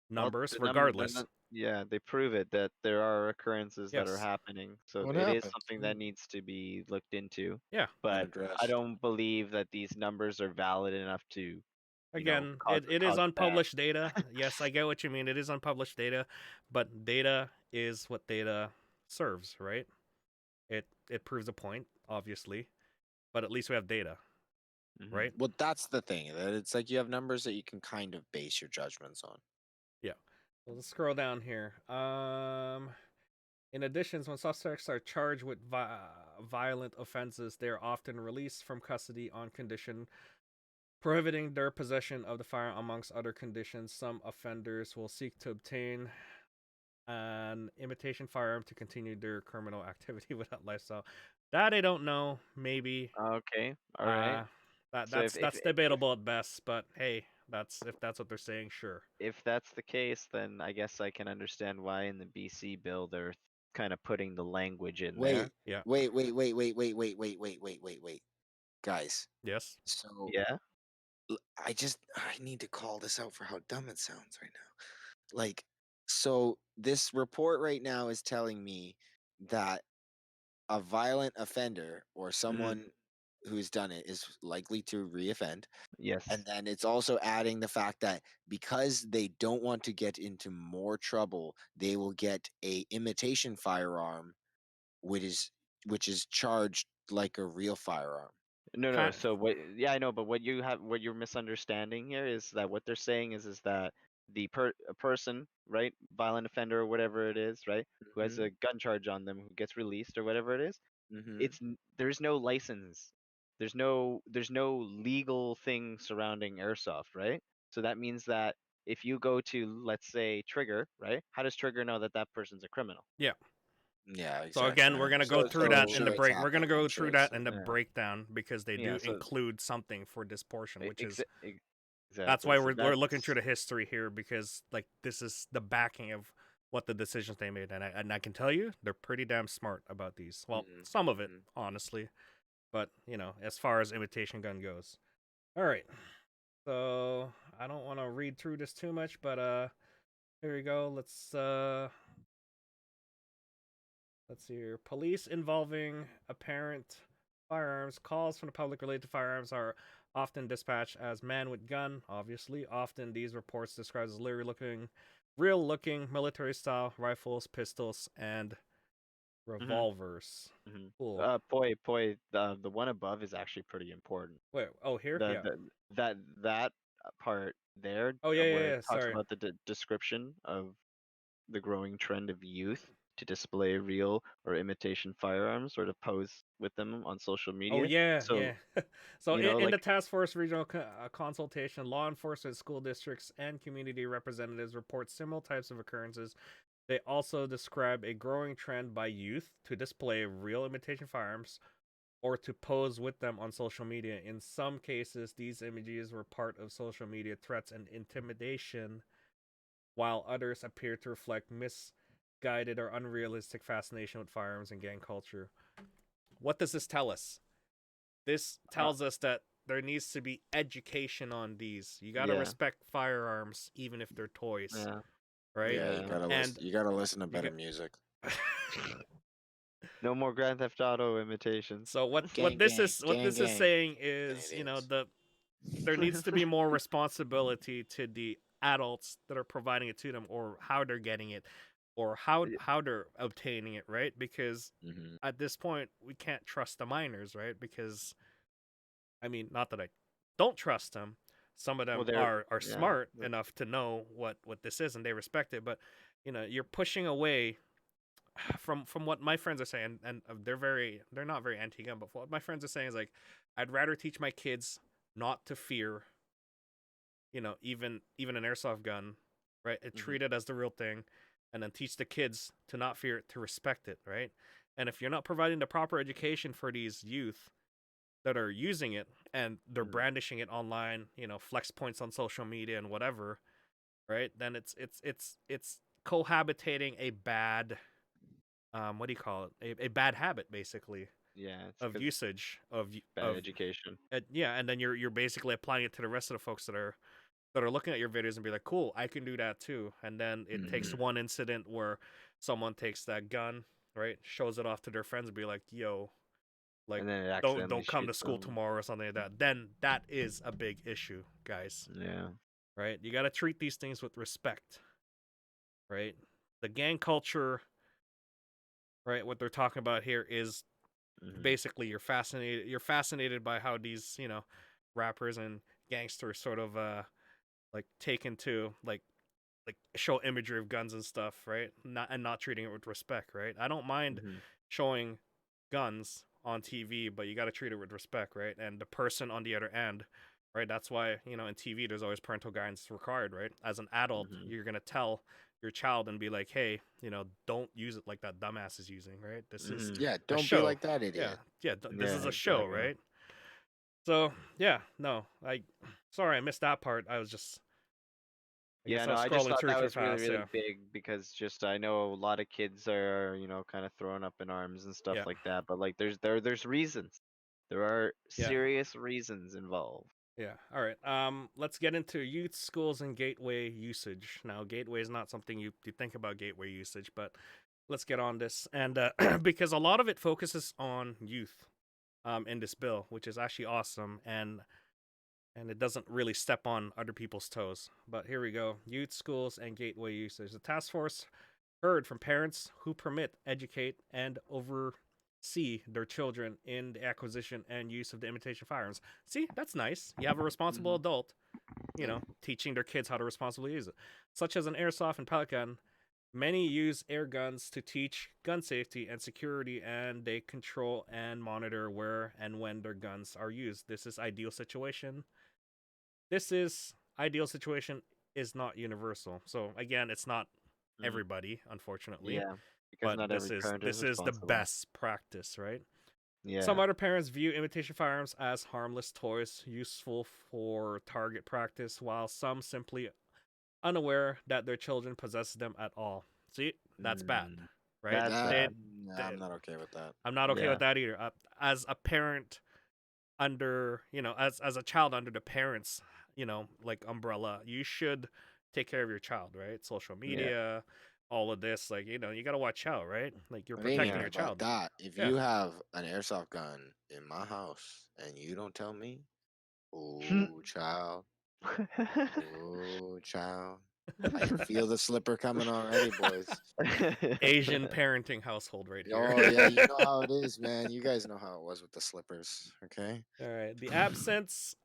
numbers, the regardless. Yeah, they prove it that there are occurrences that are Yes. happening. So What it is happened? something that needs to be looked into. Yeah. But I Addressed. don't believe that these numbers are valid enough to, Again, cause it is a ban. unpublished data. Yes, I get what you mean. It is unpublished data, but data is what data serves, right? It proves a point, obviously, but at least we have data, Hmm. right? Well, that's the thing. That it's like you have numbers that you can kind of base your judgments on. Yeah. So let's scroll down here. In addition, when suspects are charged with violent offenses, they are often released from custody on condition prohibiting their possession of the firearm, amongst other conditions. Some offenders will seek to obtain an imitation firearm to continue their criminal activity without lifestyle. That I don't know. Maybe Okay, all right. uh, that So that's debatable at best. But hey, that's if that's what they're saying. Sure. if that's the case, then I guess I can understand why in the BC bill they're kind of putting the language in there. Wait, Yeah. wait, guys. Yes. So Yeah. I need to call this out for how dumb it sounds right now. Like, so this report right now is telling me that a violent offender or Hmm. someone who's done it is likely to reoffend. Yes. And then it's also adding the fact that because they don't want to get into more trouble, they will get a imitation firearm, which is charged like a real firearm. No, no. Kind. So what? Yeah, I know, but what you're misunderstanding here is that what they're saying is that a person, right, violent offender or whatever it is, right, who has Mm-hmm. a gun charge on them, who gets released or whatever it is, Mm-hmm. there's no license, there's no legal thing surrounding airsoft, right? So that means that if you go to, let's say, Trigger, right, how does Trigger know that that person's a criminal? Yeah. Yeah, So exactly. again, we're gonna go So through I'm that in sure the it's break. We're gonna happening. I'm go sure through it's that in the Yeah, breakdown because they yeah. do So include something for this portion, which is that's exactly. why So we're looking through that's the history here because like this is the backing of what the decisions they made, and I can tell you they're pretty damn smart about these. Well, Mhm, some of it, mhm. honestly, but as far as imitation gun goes. All right, so I don't want to read through this too much, but here we go. Let's see here. Police involving apparent firearms. Calls from the public related to firearms are often dispatched as man with gun, obviously. Often these reports described as real looking military style rifles, pistols, and hmm revolvers. hmm Cool. poi, the one above is actually pretty important. Wait, oh, here? The Yeah. the that part there, Oh, yeah, where yeah, it yeah. talks Sorry. about the description of the growing trend of youth to display real or imitation firearms or to pose with them on social Oh, media. yeah, So, yeah. So in like, the task force regional consultation, law enforcement, school districts, and community representatives report similar types of occurrences. They also describe a growing trend by youth to display real imitation firearms or to pose with them on social media. In some cases, these images were part of social media threats and intimidation, while others appear to reflect misguided or unrealistic fascination with firearms and gang culture. What does this tell us? This uh, tells us that there needs to be education on these. You got to yeah, respect firearms even if they're toys, yeah, right? Yeah, you yeah. gotta And listen. You gotta listen to you better got music. No more Grand Theft Auto imitations. so what Gang, this gang, is what gang, this is gang. saying is, Canadians. there needs to be more responsibility to the adults that are providing it to them, or how they're getting it, or how they're obtaining it, right? Because Hmm. at this point we can't trust the minors, right? Because I mean, not that I don't trust them. Some of Well, them they're are yeah, smart enough to know what this is and they respect it, but you're pushing away from what my friends are saying, and they're not very anti-gun, but what my friends are saying is like, I'd rather teach my kids not to fear, even an airsoft gun, right? And hmm treat it as the real thing, and then teach the kids to not fear it, to respect it, right? And if you're not providing the proper education for these youth that are using it and they're hmm brandishing it online, flex points on social media and whatever, right? Then it's cohabitating a bad, what do you call it? A bad habit, basically, yeah. It's of because usage of bad education. yeah, and then you're basically applying it to the rest of the folks that are that are looking at your videos and be like, cool, I can do that too. And then it takes one incident where someone takes that gun, right, shows it off to their friends and be like, yo, like, And then it don't accidentally come to shoots school them. tomorrow or something like that. Then that is a big issue, guys. Yeah. Right? You got to treat these things with respect. Right? The gang culture, right, what they're talking about here is basically you're fascinated by how these, rappers and gangsters sort of like take into like show imagery of guns and stuff, right? Not treating it with respect, right? I don't mind showing guns on TV, but you got to treat it with respect, right? And the person on the other end, right? That's why, in TV there's always parental guidance required, right? As an adult, you're going to tell your child and be like, "Hey, don't use it like that dumbass is using, right? This is Yeah, a don't be show." like that idiot. This is Yeah, a show, exactly. right? So, yeah, no. Sorry I missed that part. I was just I guess Yeah, I no, was I just scrolling thought through that too was really, fast, really yeah. big because just I know a lot of kids are, kind of throwing up in arms and stuff Yeah. like that, but like there's reasons. There are Yeah. serious reasons involved. Yeah. All right. Let's get into youth, schools, and gateway usage. Now, gateway is not something you think about gateway usage, but let's get on this. And because a lot of it focuses on youth, in this bill, which is actually awesome, and it doesn't really step on other people's toes. But here we go: youth, schools, and gateway usage. The task force heard from parents who permit, educate, and oversee their children in the acquisition and use of the imitation firearms. See, that's nice. You have a responsible adult, teaching their kids how to responsibly use it. Such as an airsoft and pellet gun, many use air guns to teach gun safety and security, and they control and monitor where and when their guns are used. This is ideal situation. Is not universal. So again, it's not everybody, unfortunately. Yeah, because But not every parent is this is the responsible. best practice, right? Yeah. Some other parents view imitation firearms as harmless toys, useful for target practice, while some simply unaware that their children possess them at all. See, that's bad, right? That's That, bad. I'm not okay with that. I'm not okay Yeah. with that either. As a parent under, as a child under the parents, like umbrella, you should take care of your child, right? Social media, all of this, like, you got to watch out, right? Like, you're It ain't protecting even your about child. that. If Yeah. you have an airsoft gun in my house and you don't tell me, oh child, oh child, I feel the slipper coming already, boys. Asian parenting household right here. Oh yeah, you know how it is, man. You guys know how it was with the slippers, okay? All right. The absence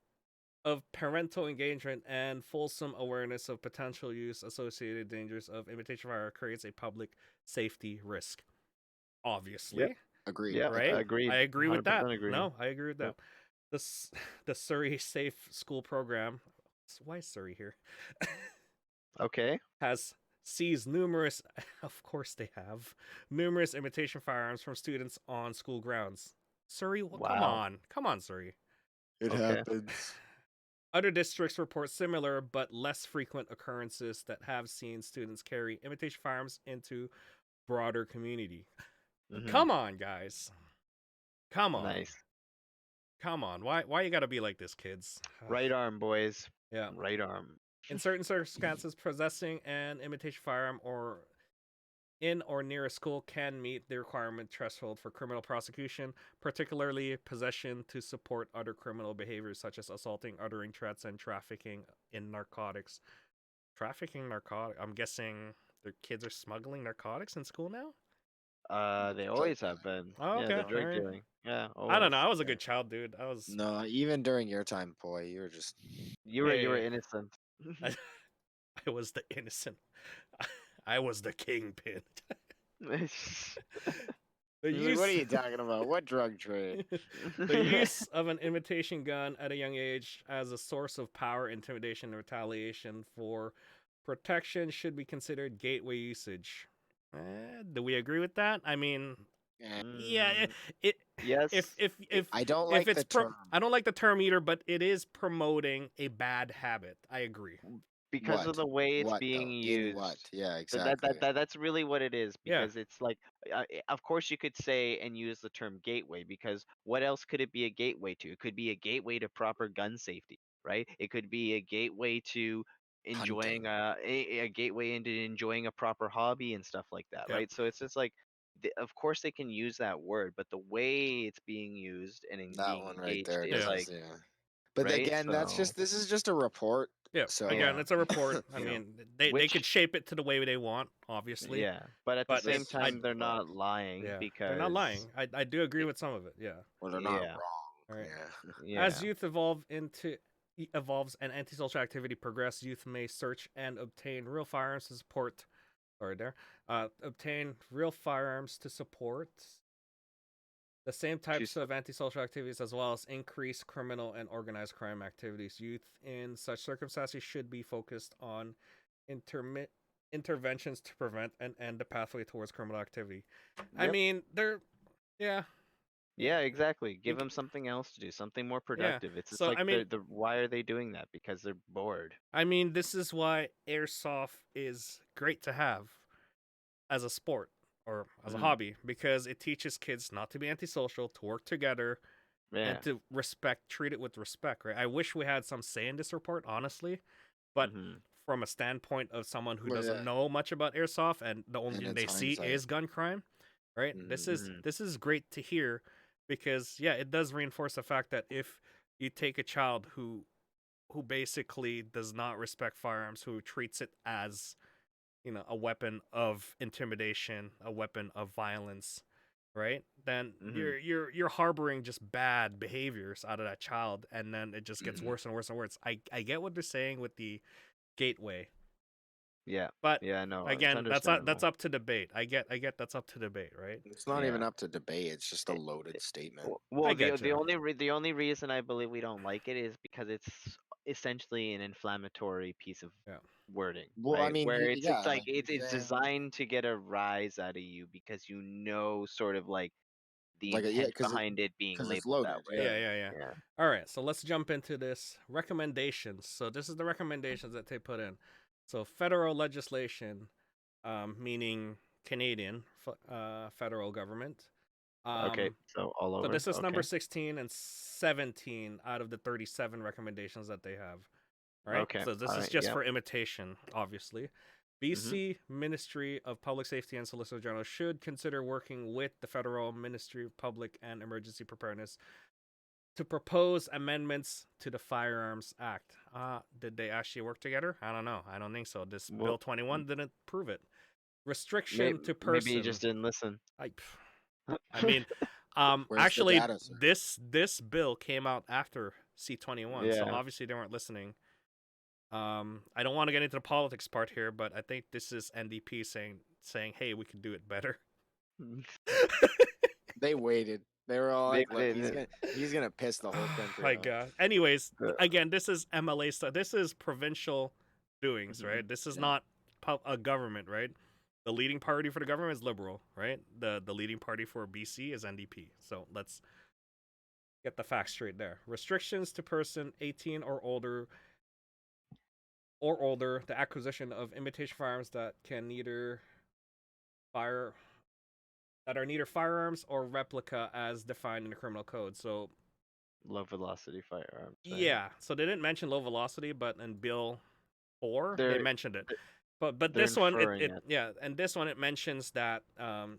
of parental engagement and fulsome awareness of potential use associated dangers of imitation fire creates a public safety risk. Obviously. Yep. Agreed. Yeah, Right? agreed. I agree with that. 100% agree. No, I agree with that. Yep. The Surrey Safe School Program, why is Surrey here? Okay. Has seized numerous, of course they have, numerous imitation firearms from students on school grounds. Surrey, Wow. come on, Surrey. It Okay. happens. Other districts report similar but less frequent occurrences that have seen students carry imitation firearms into broader community. Come on, guys. Come on. Nice. Come on. Why you gotta be like this, kids? Right arm, boys. Yeah. Right arm. In certain circumstances, possessing an imitation firearm or in or near a school can meet the requirement threshold for criminal prosecution, particularly possession to support other criminal behaviors such as assaulting, uttering threats, and trafficking in narcotics. Trafficking narcotics? I'm guessing their kids are smuggling narcotics in school now? They always have been. Oh, Yeah, okay. the drug Alright. dealing. Yeah, I don't know. always. I was a good child, dude. I was. No, even during your time, boy, you were just You were Hey, innocent. I, I was the innocent. I was the kingpin. The He's like, what are use you talking about? What drug trade? the use of an imitation gun at a young age as a source of power, intimidation, and retaliation for protection should be considered gateway usage. Do we agree with that? I mean, yeah. It Yes. if I don't if like it's the term. I don't like the term either, but it is promoting a bad habit. I agree. Because of What? the way it's What being though? In used. what? Yeah, That, exactly. that's really what it is. Yeah. Because it's like, of course you could say and use the term gateway, because what else could it be a gateway to? It could be a gateway to proper gun safety, right? It could be a gateway to enjoying Hunting. a gateway into enjoying a proper hobby and stuff like that, Yep. right? So it's just like, of course they can use that word, but the way it's being used and That being one right engaged there is Yeah. like, doesn't. Yeah. But right? again, So this is just a report. Yeah. Again, So it's a report. I you know, mean, they could which shape it to the way they want, obviously, yeah, but at the but same this I is time, they're not lying yeah, they're not because lying. I do agree with some of it. Yeah. well, they're not yeah, wrong. All right. Yeah. As yeah, youth evolves and antisocial activity progress, youth may search and obtain real firearms to support. Sorry, there. Obtain real firearms to support the same types Choose- of antisocial activities as well as increased criminal and organized crime activities. Youth in such circumstances should be focused on interventions to prevent and end the pathway towards criminal activity. I yep. mean, they're yeah, yeah. Yeah, exactly. Give Think- them something else to do, something more yeah. productive. It's So like I mean, the why are they doing that? Because they're bored. this is why airsoft is great to have as a sport or as a Hmm. hobby because it teaches kids not to be antisocial, to work together, Yeah. and to treat it with respect, right? I wish we had some say in this report, honestly, but Hmm. from a standpoint of someone who Well, doesn't yeah. know much about airsoft and the only And thing it's they see hindsight. is gun crime, right? Mhm. This is great to hear because yeah, it does reinforce the fact that if you take a child who basically does not respect firearms, who treats it as a weapon of intimidation, a weapon of violence, right? Then Hmm. you're harboring just bad behaviors out of that child, and then it just gets Mhm. worse and worse and worse. I get what they're saying with the gateway, Yeah. but Yeah. No, it's again, that's understandable. up to debate. I get that's up to debate, right? It's not even Yeah. up to debate. It's just a loaded statement. I Well, get you. the only reason I believe we don't like it is because it's essentially an inflammatory piece of Yeah, wording, Well, I right? mean, Where it's yeah, like it's yeah, designed to get a rise out of you because you know sort of like the like yeah, intent behind it being because it's labeled that loaded. way. Yeah. yeah. Yeah. All right, so let's jump into this recommendations. So this is the recommendations that they put in. So federal legislation, meaning Canadian federal government. Okay. So all So over. this is number Okay. 16 and 17 out of the 37 recommendations that they have. Right. Okay. So this All is right. just Yep. for imitation, obviously. Mhm. BC Ministry of Public Safety and Solicitor General should consider working with the Federal Ministry of Public and Emergency Preparedness to propose amendments to the Firearms Act. Did they actually work together? I don't know. I don't think so. This Bill Well, 21 didn't prove it. Restriction maybe to maybe you person. just didn't listen. I mean, Where's the actually, data, sir? this bill came out after C21, so Yeah. obviously they weren't listening. I don't want to get into the politics part here, but I think this is NDP saying, "Hey, we can do it better." They waited. They were all They, like, "Look, they, they, he's gonna piss the whole Oh country my off." god. Anyways, uh, again, this is MLA stuff. This is provincial doings, mhm. right? This is Yeah. not a government, right? The leading party for the government is Liberal, right? The leading party for BC is NDP. So let's get the facts straight there. Restrictions to person 18 or older, the acquisition of imitation firearms that can neither fire that are neither firearms or replica as defined in the criminal code. So Low velocity firearms, right? yeah, so they didn't mention low velocity, but in Bill 4 they They're mentioned it. they're But they're this one inferring it. and this one it mentions that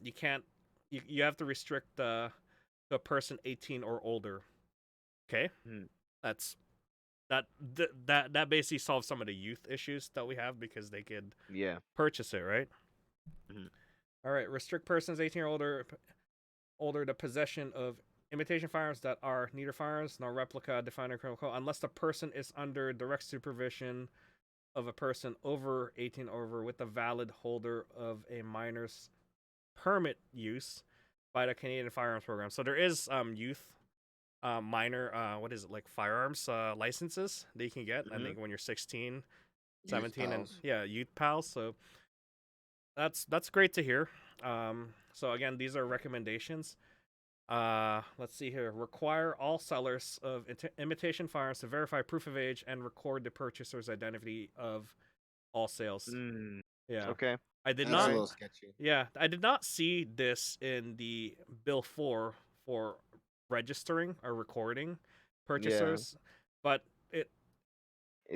you can't you have to restrict the person 18 or older. Okay? Hmm. That's that basically solves some of the youth issues that we have because they could Yeah. purchase it, right? Mhm. All right, restrict persons 18 or older the possession of imitation firearms that are neither firearms nor replica defined in criminal code unless the person is under direct supervision of a person over 18 or over with a valid holder of a minor's permit use by the Canadian Firearms Program. So there is youth minor what is it like firearms licenses that you can get. I Mhm. think when you're 16, Youth 17 and pals. yeah, youth pals. So that's great to hear. So again, these are recommendations. Let's see here. Require all sellers of imitation firearms to verify proof of age and record the purchaser's identity of all sales. Mm. Yeah. Okay. I did That's a not Alright. little sketchy. yeah, I did not see this in the Bill 4 for registering or recording Yeah. purchasers, but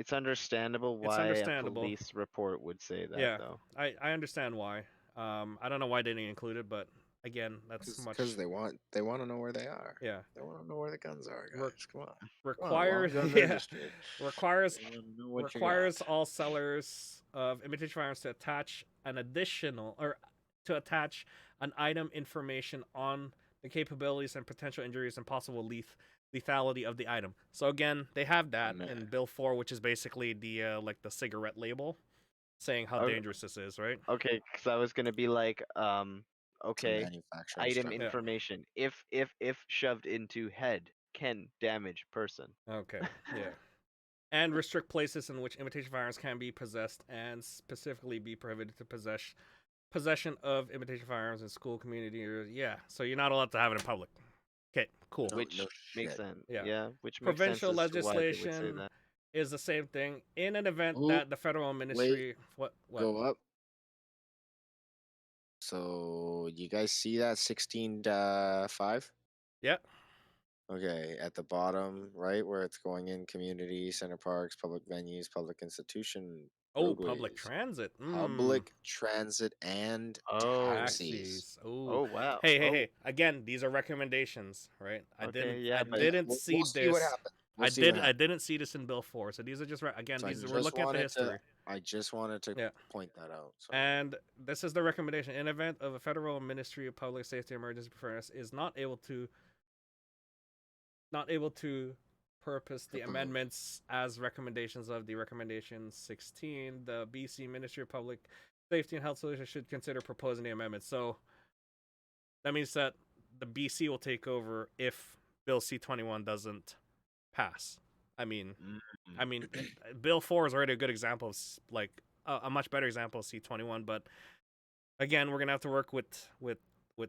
It's understandable It's why a understandable. police report would say that, Yeah, though. I understand why. I don't know why they didn't include it, but again, that's much. Because they want to know where they are. Yeah. They want to know where the guns are, Re- guys. Come on. requires Long gun yeah registry. requires They wanna know what you requires got. all sellers of imitation firearms to attach an additional or to attach an item information on the capabilities and potential injuries and possible lethality of the item. So again, they have that Nah. in Bill 4, which is basically the like the cigarette label saying how Oh, dangerous this is, right? okay, because I was gonna be like, It's a okay, manufacturing item stuff. Yeah. information. If shoved into head, can damage person. Okay. Yeah. And restrict places in which imitation firearms can be possessed and specifically be prohibited to possession of imitation firearms in school, community, or yeah. So you're not allowed to have it in public. Okay, cool. No, Which no makes shit. sense. Yeah. Yeah, which makes sense Provincial as to why they would say legislation that. is the same thing. In an event Ooh, that the federal ministry what Go up. So you guys see that 16.5? Yeah. Okay, at the bottom, right where it's going in community, center parks, public venues, public institution, Oh, public roadways, transit. public transit and Oh, taxis. Taxis. Oh. oh wow. Hey. Oh, Again, these are recommendations, right? okay, yeah, I but didn't see We'll see what this. happens. We'll see what I happens. didn't see this in Bill 4. So these are just again, So these we're looking at the history. I just wanted to Yeah. point that out. So And this is the recommendation. In event of a federal ministry of public safety emergency preparedness is not able to purpose the Propose. amendments as recommendations of the recommendation 16, the BC Ministry of Public Safety and Health Solutions should consider proposing the amendment. So that means that the BC will take over if Bill C-21 doesn't pass. I mean, Bill 4 is already a good example of like a much better example of C-21, but again, we're gonna have to work with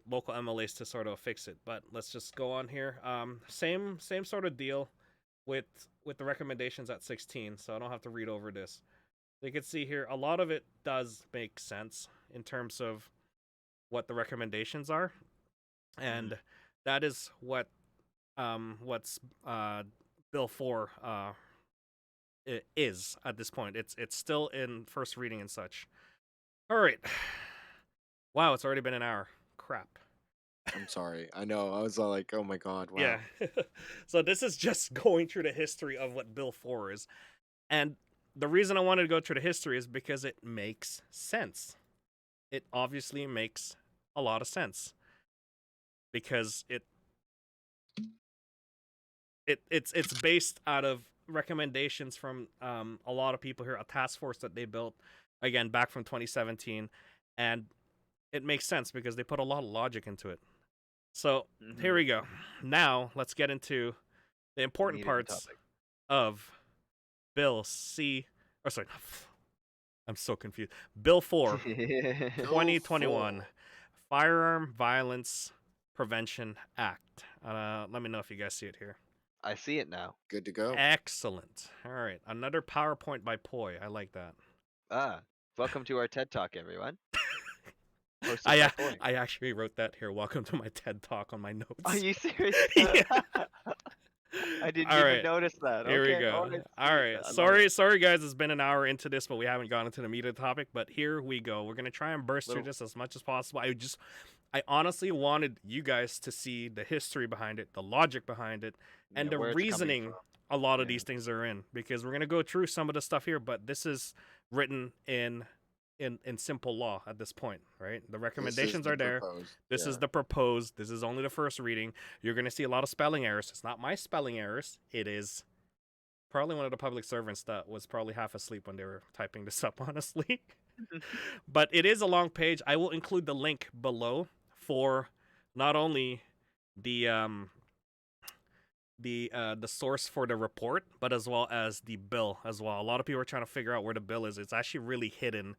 local MLAs to sort of fix it. But let's just go on here. Same sort of deal with the recommendations at 16, so I don't have to read over this. You can see here a lot of it does make sense in terms of what the recommendations are, and that is what's Bill 4 it is at this point. It's still in first reading and such. All right. Wow, it's already been an hour. Crap. I'm sorry. I know. I was all like, oh my god, wow. Yeah. So this is just going through the history of what Bill 4 is. And the reason I wanted to go through the history is because it makes sense. It obviously makes a lot of sense. Because it's based out of recommendations from a lot of people here, a task force that they built again back from 2017, and it makes sense because they put a lot of logic into it. So here we go. Now let's get into the important parts of Bill C. Or sorry, I'm so confused. Bill 4, 2021, Firearm Violence Prevention Act. Let me know if you guys see it here. I see it now. Good to go. Excellent. All right, another PowerPoint by Poi. I like that. Welcome to our TED Talk, everyone. I actually wrote that here. Welcome to my TED Talk on my notes. Are you serious? Yeah. I didn't even notice that. Here okay. we go. All right. Sorry, guys. It's been an hour into this, but we haven't gone into the meat of the topic. But here we go. We're gonna try and burst through this as much as possible. I honestly wanted you guys to see the history behind it, the logic behind it, and the reasoning a lot of these things are in. Because we're gonna go through some of the stuff here, but this is written in simple law at this point, right? The recommendations are there. This is the proposed. This is only the first reading. You're going to see a lot of spelling errors. It's not my spelling errors. It is probably one of the public servants that was probably half asleep when they were typing this up, honestly. But it is a long page. I will include the link below for not only the source for the report, but as well as the bill as well. A lot of people are trying to figure out where the bill is. It's actually really hidden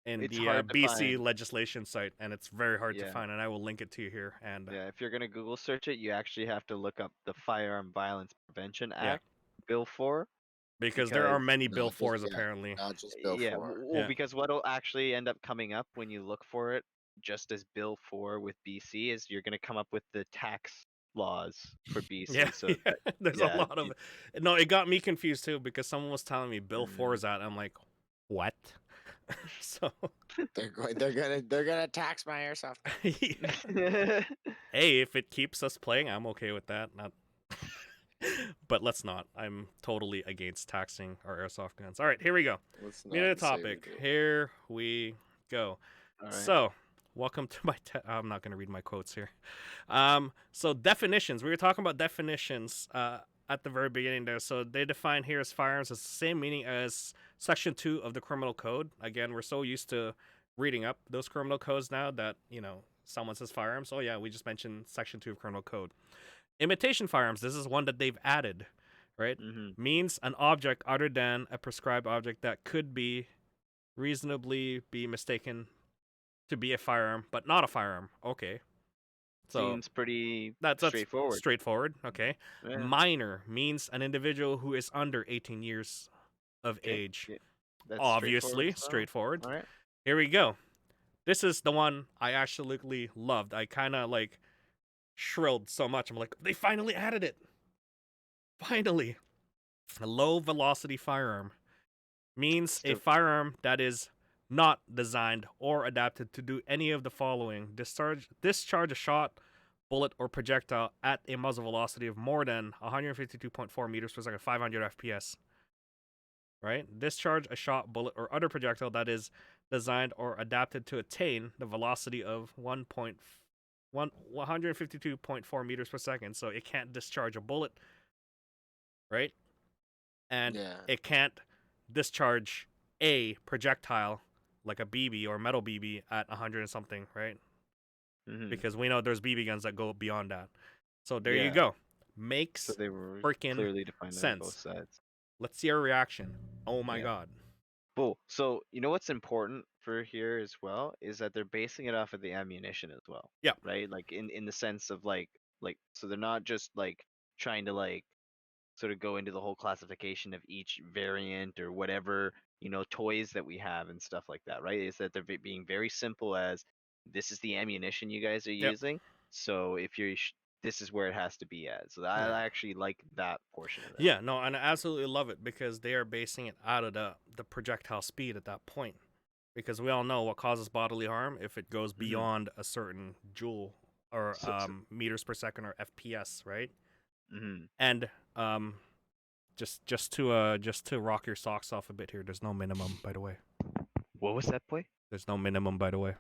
in the BC legislation site, and it's very hard to find, and I will link it to you here. And if you're gonna Google search it, you actually have to look up the Firearm Violence Prevention Act, Bill 4, because there are many Bill 4s apparently. Not just Bill 4. Well, because what'll actually end up coming up when you look for it, just as Bill 4 with BC, is you're gonna come up with the tax laws for BC. Yeah, So yeah. There's a yeah, lot of. No, it got me confused too because someone was telling me Bill 4 mm. is out. I'm like, what? So, They're gonna tax my airsoft gun. yeah. Hey, if it keeps us playing, I'm okay with that. Not, but let's not. I'm totally against taxing our airsoft guns. All right, here we go. Let's New not to say we topic. do. Here we go. All right. So, welcome to my. I'm not going to read my quotes here. So definitions. We were talking about definitions at the very beginning there. So they define here as firearms as the same meaning as Section 2 of the Criminal Code. Again, we're so used to reading up those criminal codes now that, someone says firearms. Oh, yeah, we just mentioned Section 2 of Criminal Code. Imitation firearms. This is one that they've added, right? Mm-hmm. Means an object other than a prescribed object that could be reasonably be mistaken to be a firearm, but not a firearm. Okay. So Seems pretty that's straightforward. straightforward. Okay. Yeah. Minor means an individual who is under 18 years of Okay. age. Yeah. That's Obviously, straightforward. as well. straightforward. All right. Here we go. This is the one I absolutely loved. I kind of like shrilled so much. I'm like, they finally added it. Finally. A low velocity firearm means a Still, firearm that is not designed or adapted to do any of the following: discharge a shot, bullet, or projectile at a muzzle velocity of more than 152.4 meters per second, 500 FPS. Right? Discharge a shot, bullet, or other projectile that is designed or adapted to attain the velocity of 152.4 meters per second. So it can't discharge a bullet, right? And Yeah. it can't discharge a projectile like a BB or metal BB at 100 and something, right? mm-hmm. Because we know there's BB guns that go beyond that. So there you Yeah. go. Makes So they were freaking clearly defined on both sense. sides. Let's see our reaction. Oh my Yeah. god. Cool. So you know what's important for here as well is that they're basing it off of the ammunition as well. Yeah. Right. Like in the sense of like so they're not just like trying to like sort of go into the whole classification of each variant or whatever toys that we have and stuff like that. Right. Is that they're being very simple as this is the ammunition you guys are Yep. using. So if you're this is where it has to be at. So I actually like that portion of it. Yeah, no, and I absolutely love it because they are basing it out of the projectile speed at that point. Because we all know what causes bodily harm if it goes beyond a certain joule or meters per second or FPS, right? Mm-hmm. And just to rock your socks off a bit here, there's no minimum, by the way. What was that, boy? There's no minimum, by the way.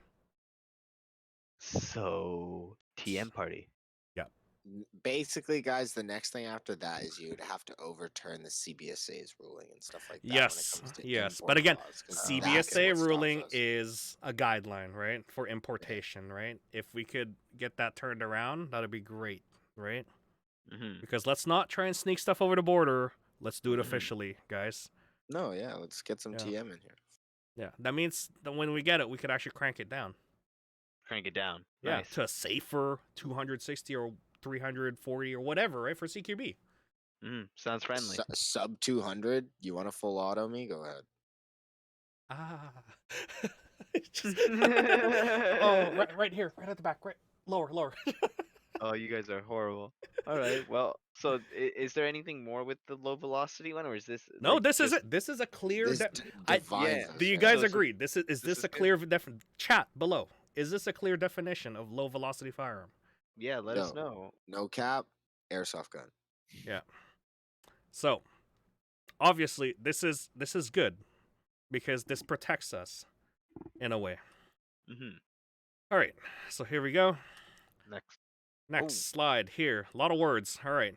So TM party. Basically, guys, the next thing after that is you'd have to overturn the CBSA's ruling and stuff like that. Yes, when it comes to yes, import but again, laws, 'cause that is CBSA what stops ruling us. is a guideline, right, for importation, right? If we could get that turned around, that'd be great, right? Mm-hmm. Because let's not try and sneak stuff over the border. Let's do it officially, guys. No, yeah, let's get some Yeah. TM in here. Yeah, that means that when we get it, we could actually crank it down. Crank it down. Yeah, Nice. to a safer 260 or 340 or whatever, right, for CQB. Sounds friendly. Sub 200. You want a full auto me? Go ahead. Ah. Oh, right here, right at the back, right lower. Oh, you guys are horrible. All right. Well, so is there anything more with the low velocity one, or is this? No, like, this is just- it. This is a clear. This divides us, Do you yeah. guys So- agree? Is this this is a good. clear chat below? Is this a clear definition of low velocity firearm? Yeah, let us No. know. No cap, airsoft gun. Yeah. So, obviously, this is good because this protects us in a way. Mm-hmm. All right. So here we go. Next. Slide here. A lot of words. All right.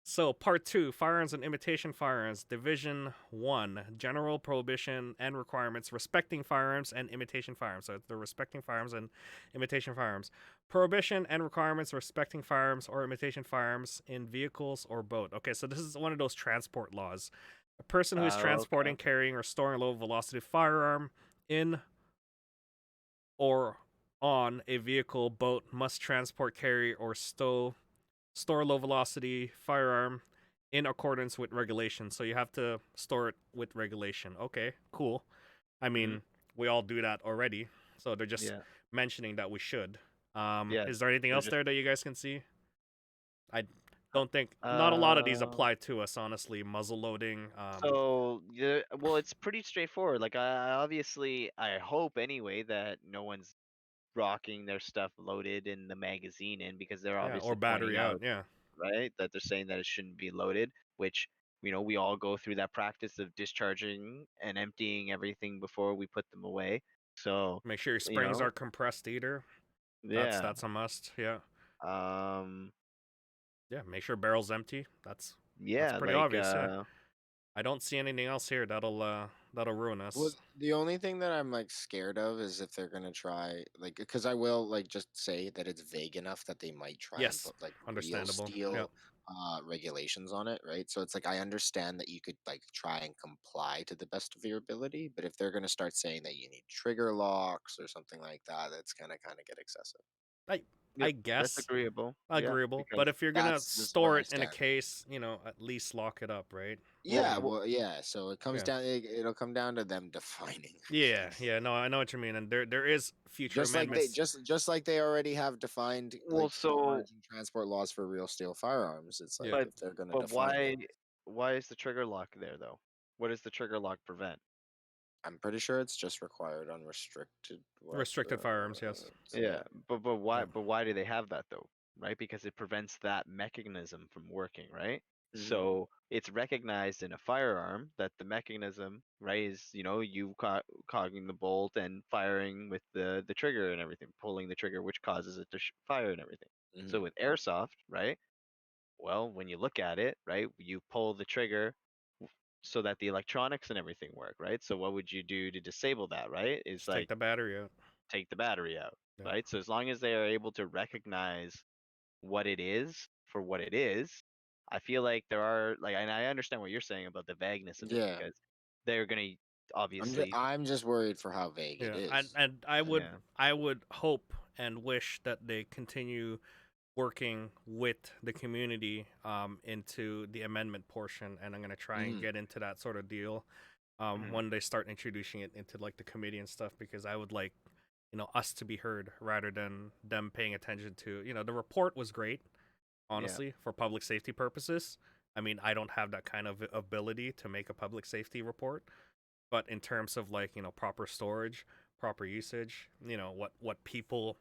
So, part 2, Firearms and Imitation Firearms, Division 1, General Prohibition and Requirements Respecting Firearms and Imitation Firearms. So, they're respecting firearms and imitation firearms. Prohibition and Requirements Respecting Firearms or Imitation Firearms in Vehicles or Boat. Okay, so this is one of those transport laws. A person who is transporting, Okay. carrying, or storing a low velocity firearm in or on a vehicle, boat, must transport, carry, or store low velocity firearm in accordance with regulation. So you have to store it with regulation. Okay, cool. I mean, we all do that already. So they're just mentioning that we should. Yeah. Is there anything They're else just there that you guys can see? I don't think not a lot of these uh apply to us, honestly. Muzzle loading. so yeah, well, it's pretty straightforward. Like I hope anyway that no one's rocking their stuff loaded in the magazine in, because they're Yeah, or obviously pointing battery out. out, Yeah, right, that they're saying that it shouldn't be loaded, which we all go through that practice of discharging and emptying everything before we put them away. So, make sure your you springs are know, compressed either. yeah. That's a must. Yeah, Um yeah. Make sure barrel's empty. That's yeah, pretty like obvious. Yeah, I don't see anything else here that'll ruin Well, us. the only thing that I'm like scared of is if they're gonna try like because I will like just say that it's vague enough that they might try and Yes, put like real understandable. Yeah, steel regulations on it, right? So it's like I understand that you could like try and comply to the best of your ability, but if they're gonna start saying that you need trigger locks or something like that, that's gonna kind of get excessive. I I yep, that's guess agreeable. Yeah, agreeable. But because if you're gonna That's just where store I it in a stand. case, at least lock it up, right? Yeah, well, well, yeah. So it comes Yeah. down. It'll come down to them defining Yeah, things. yeah, no, I know what you mean, and there is future amendments. Just like they already have defined well, like so storage and transport laws for real steel firearms. It's like Yeah, but if they're gonna but define it, why is the trigger lock there though? What does the trigger lock prevent? I'm pretty sure it's just required on restricted restricted firearms, yes. weapons. Yeah, Yeah. Yeah, but why do they have that though? Right? Because it prevents that mechanism from working, right? Hmm. So it's recognized in a firearm that the mechanism, right, is you cocking the bolt and firing with the trigger and everything, pulling the trigger, which causes it to fire and everything. Hmm. So with airsoft, right? Well, when you look at it, right, you pull the trigger so that the electronics and everything work, right? So what would you do to disable that, right? Is just take like the battery out. take the battery out, Yeah, right? So as long as they are able to recognize what it is for what it is, I feel like there are like, and I understand what you're saying about the vagueness of it, Yeah. because they're gonna obviously, I'm just worried for how vague it yeah, and is. and I would yeah, I would hope and wish that they continue working with the community into the amendment portion, and I'm gonna try and Hmm. get into that sort of deal mhm, when they start introducing it into like the committee and stuff, because I would like us to be heard rather than them paying attention to the report was great, yeah, honestly, for public safety purposes. I mean, I don't have that kind of ability to make a public safety report, but in terms of like proper storage, proper usage, what people,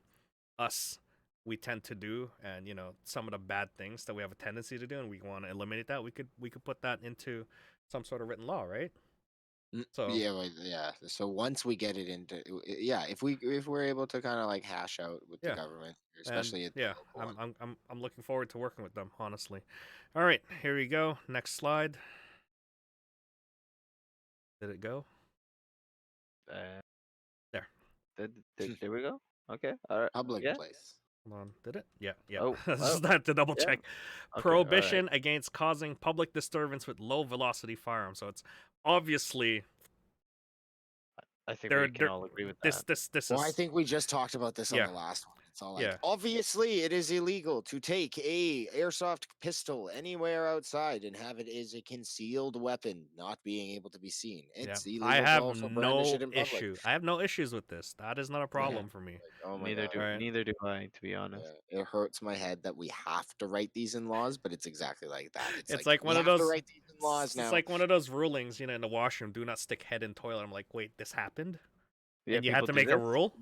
us, we tend to do, and some of the bad things that we have a tendency to do, and we want to eliminate that, we could put that into some sort of written law, right? So Yeah, well, yeah. So once we get it into, yeah, if we're able to kind of like hash out with the yeah, government, and especially at the yeah, local I'm one. I'm I'm I'm looking forward to working with them, honestly. All right, here we go. Next slide. Did it go? uh, There. there we go. Okay, all right, Public yeah. place. Hold on. Did it? Yeah, yeah. Oh, oh, Just have to double yeah. check. Okay, all right. Prohibition against causing public disturbance with low velocity firearms. So it's obviously I think we can they're all agree with this that. this this Well, I is think we just talked about this on yeah, the last one. It's all like, yeah, obviously, it is illegal to take a airsoft pistol anywhere outside and have it as a concealed weapon, not being able to be seen. yeah. It's I illegal to have also brandish no it in public. issue. I have no issues with this. That is not a Yeah, problem for me. like, oh my Neither god. All do right. neither do I, to be honest. Yeah, it hurts my head that we have to write these in laws, but it's exactly like that. It's It's like like we one of have to those. write these in laws It's now. like one of those rulings, in the washroom. Do not stick head in toilet. I'm like, wait, this happened, Yeah, and you had people to do make a this. rule.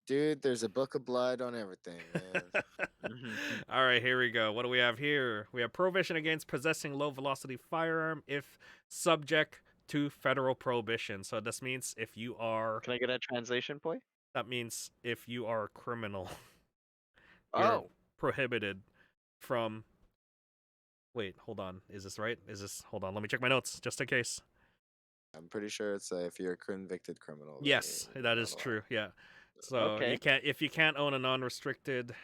Dude, there's a book of blood on everything, man. Mhm. All right, here we go. What do we have here? We have prohibition against possessing low velocity firearm if subject to federal prohibition. So this means if you are Can I get a translation point? that means if you are a criminal, you're Oh, prohibited from wait, hold on. Is this right? Is this hold on, let me check my notes just in case. I'm pretty sure it's if you're a convicted criminal, then Yes, you're that not is allowed. true. Yeah. So okay. you can't own a non-restricted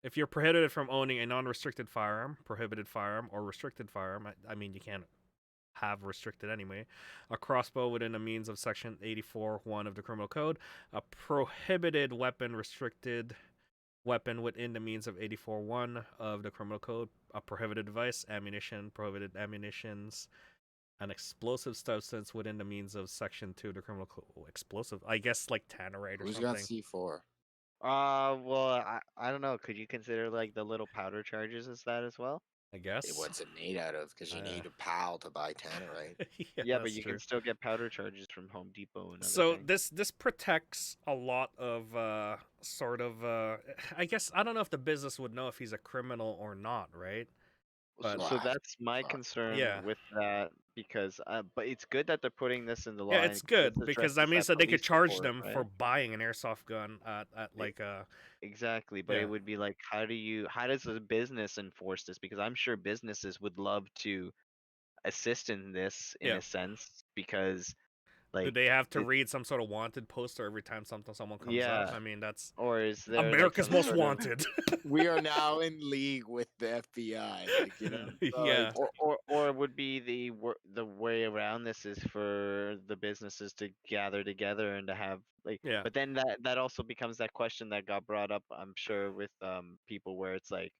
if you're prohibited from owning a non-restricted firearm, prohibited firearm, or restricted firearm, I mean, you can't have restricted anyway. A crossbow within the means of Section 84(1) of the Criminal Code. A prohibited weapon, restricted weapon within the means of 84(1) of the Criminal Code. A prohibited device, ammunition, prohibited ammunitions. An explosive substance within the means of Section 2 of the Criminal Code. Explosive, I guess, like tannerite or Who's got something. C4? Well, I don't know. Could you consider like the little powder charges as that as well? I guess. What's it made out of? Because you need a PAL to buy tannerite. Yeah, Yeah, but that's you can true. still get powder charges from Home Depot and other So things. this protects a lot of sort of I guess I don't know if the business would know if he's a criminal or not, right? But So Why? that's my Fuck. concern yeah. with that because, but it's good that they're putting this in the Yeah, law and it's this good because that addresses means that that they could police charge report, them for right? buying an airsoft gun at E- like Exactly, but it yeah. would be like, how does a business enforce this? Because I'm sure businesses would love to assist in this in Yeah. a sense because, Do like, they have to it, read some sort of wanted poster every time someone comes up? yeah, I mean, that's or is there like America's some most sort of wanted. We are now in league with the FBI. Like, so like, Yeah. or would be the way around this is for the businesses to gather together and to have like, Yeah. but then that also becomes that question that got brought up, I'm sure, with people where it's like,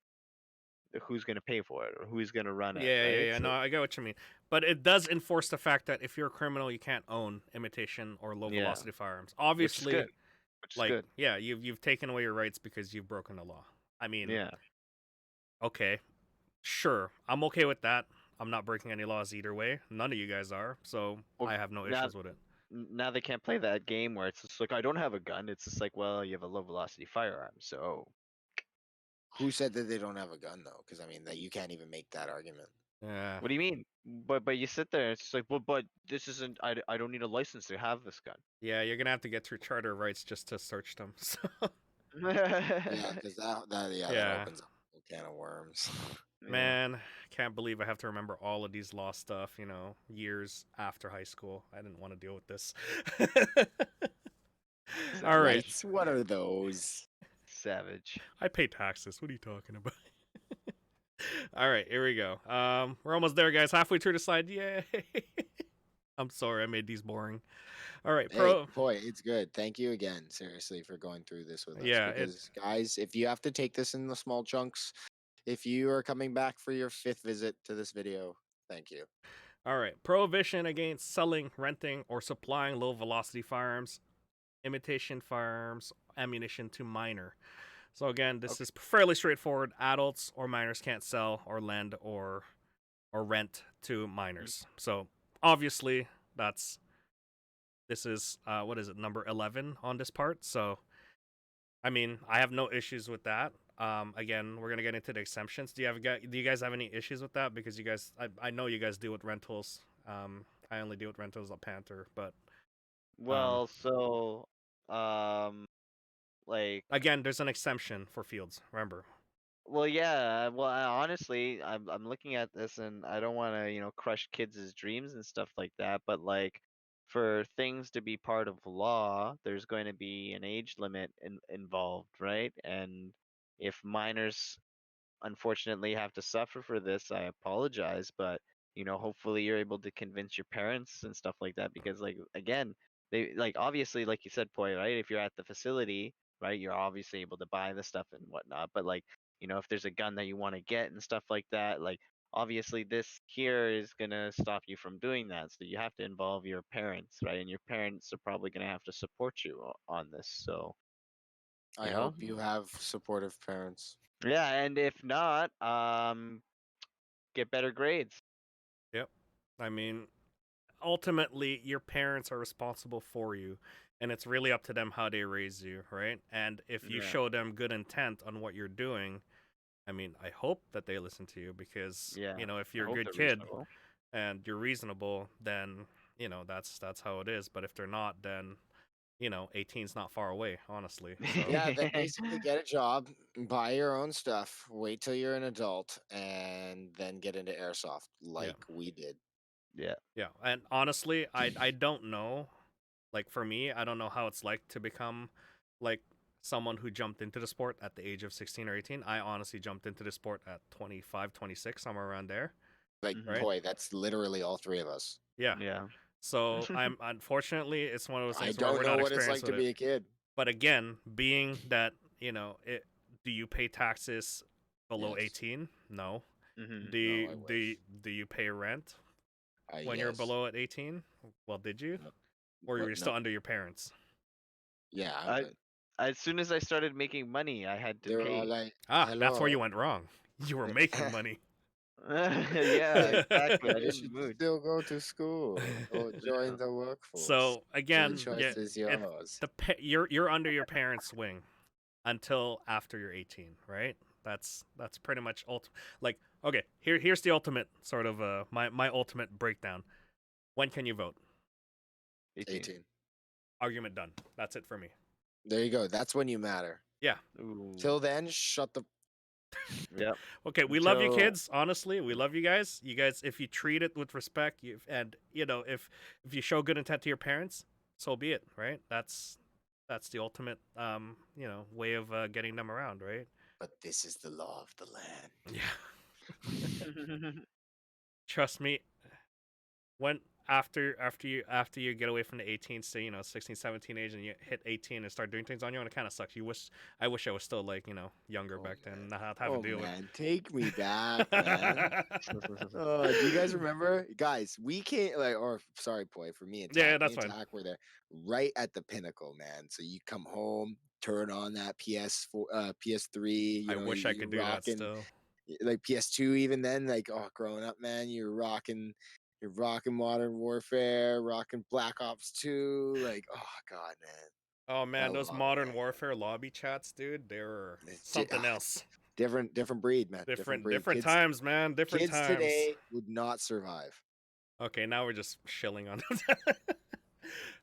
who's gonna pay for it or who's gonna run it, right? Yeah. No, So I get what you mean. But it does enforce the fact that if you're a criminal, you can't own imitation or low yeah, velocity firearms. which is Obviously, good, which is like, good. yeah, you've taken away your rights because you've broken the law. I mean, Yeah. okay, sure, I'm okay with that. I'm not breaking any laws either way. None of you guys are, so Well, I have no now issues with it. now they can't play that game where it's just like, I don't have a gun. It's just like, well, you have a low velocity firearm, so who said that they don't have a gun though? Because I mean, that you can't even make that argument. Yeah. what do you mean? But you sit there, it's just like, well, but this isn't. I don't need a license to have this gun. Yeah, you're gonna have to get through charter rights just to search them. So Yeah, because that yeah, opens up a whole can of worms. Yeah. man, can't believe I have to remember all of these law stuff. Years after high school, I didn't want to deal with this. All right, Rights? What are those? Savage. I pay taxes. What are you talking about? All right, here we go. We're almost there, guys. Halfway through the slide. Yay! I'm sorry, I made these boring. All right, Hey, pro. boy, it's good. Thank you again, seriously, for going through this with us. Yeah, it. Because, guys, if you have to take this in the small chunks, if you are coming back for your 5th visit to this video, thank you. All right, prohibition against selling, renting, or supplying low velocity firearms, imitation firearms, ammunition to minor. So again, this Okay. is fairly straightforward. Adults or minors can't sell or lend or rent to minors. So obviously, this is what is it, number 11 on this part. So I mean, I have no issues with that. Again, we're gonna get into the exemptions. Do you guys have any issues with that? Because you guys, I know you guys deal with rentals. I only deal with rentals at Panther, but um, Well, so, um, like, again, there's an exemption for fields. Remember? well, yeah. Well, honestly, I'm looking at this and I don't want to, crush kids' dreams and stuff like that. But like, for things to be part of law, there's going to be an age limit involved, right? And if minors unfortunately have to suffer for this, I apologize, but hopefully you're able to convince your parents and stuff like that because, like, again, they, like, obviously, like you said, Poi, right? If you're at the facility, right, you're obviously able to buy the stuff and whatnot. But like, if there's a gun that you want to get and stuff like that, like, obviously this here is gonna stop you from doing that. So you have to involve your parents, right? And your parents are probably gonna have to support you on this. So, I you know, hope you have supportive parents. yeah. And if not, get better grades. Yep. I mean, ultimately, your parents are responsible for you, and it's really up to them how they raise you, right? And if you Yeah, show them good intent on what you're doing, I mean, I hope that they listen to you because yeah. if I you're a hope good they're kid reasonable. and you're reasonable, then that's how it is. But if they're not, then 18's not far away, honestly. So Yeah, then basically get a job, buy your own stuff, wait till you're an adult, and then get into airsoft yeah, like we did. Yeah. yeah. And honestly, I don't know. Like for me, I don't know how it's like to become like someone who jumped into the sport at the age of 16 or 18. I honestly jumped into the sport at 25, 26, somewhere around there, Like, Hmm. right? boy, that's literally all three of us. Yeah. Yeah. So I'm unfortunately it's one of those I things where don't we're know not what it's experienced like with to it. be a kid. But again, being that, do you pay taxes below Yes. 18? No. Hmm. No, I wish. Do you pay rent when you're Yes. below at 18? Well, did you? No. Or you What? were still No. under your parents? Yeah, I but as soon as I started making money, I had to They were all pay. like, That's where you "Hello." went wrong. You were making money. Yeah, exactly. I You didn't should mood. still go to school or join the workforce. So The again, choice is it yours. you're under your parents' wing until after you're 18, right? That's pretty much like okay, here's the ultimate sort of my ultimate breakdown. When can you vote? 18. 18. Argument done. That's it for me. There you go. That's when you matter. Yeah. Ooh. Till then, shut the. Yep. Okay, we love you Until kids. Honestly, we love you guys. You guys, if you treat it with respect, and if you show good intent to your parents, so be it, right? That's the ultimate way of getting them around, right? But this is the law of the land. Yeah. Trust me, when after you get away from the 18 to 16 17 age and you hit 18 and start doing things on your own, it kind of sucks. I wish I was still like younger back then and not have to deal Man, take me back, with man. Do you guys remember, guys? We can't sorry, Poi, for me and Yeah, Tack. that's Me and fine. Tack were there, right at the pinnacle, man. So you come home, turn on that PS4, PS3. I wish I you're could do that rocking still. like PS2. Even then, like growing up, man, you're rocking Modern Warfare, rocking Black Ops 2. Like, oh god, man, Oh I man, those love it, Modern man. Warfare lobby chats, dude, they were It's something else. different breed, man. Different breed. Different times, man. Different Kids times. today would not survive. Okay, now we're just shilling on them.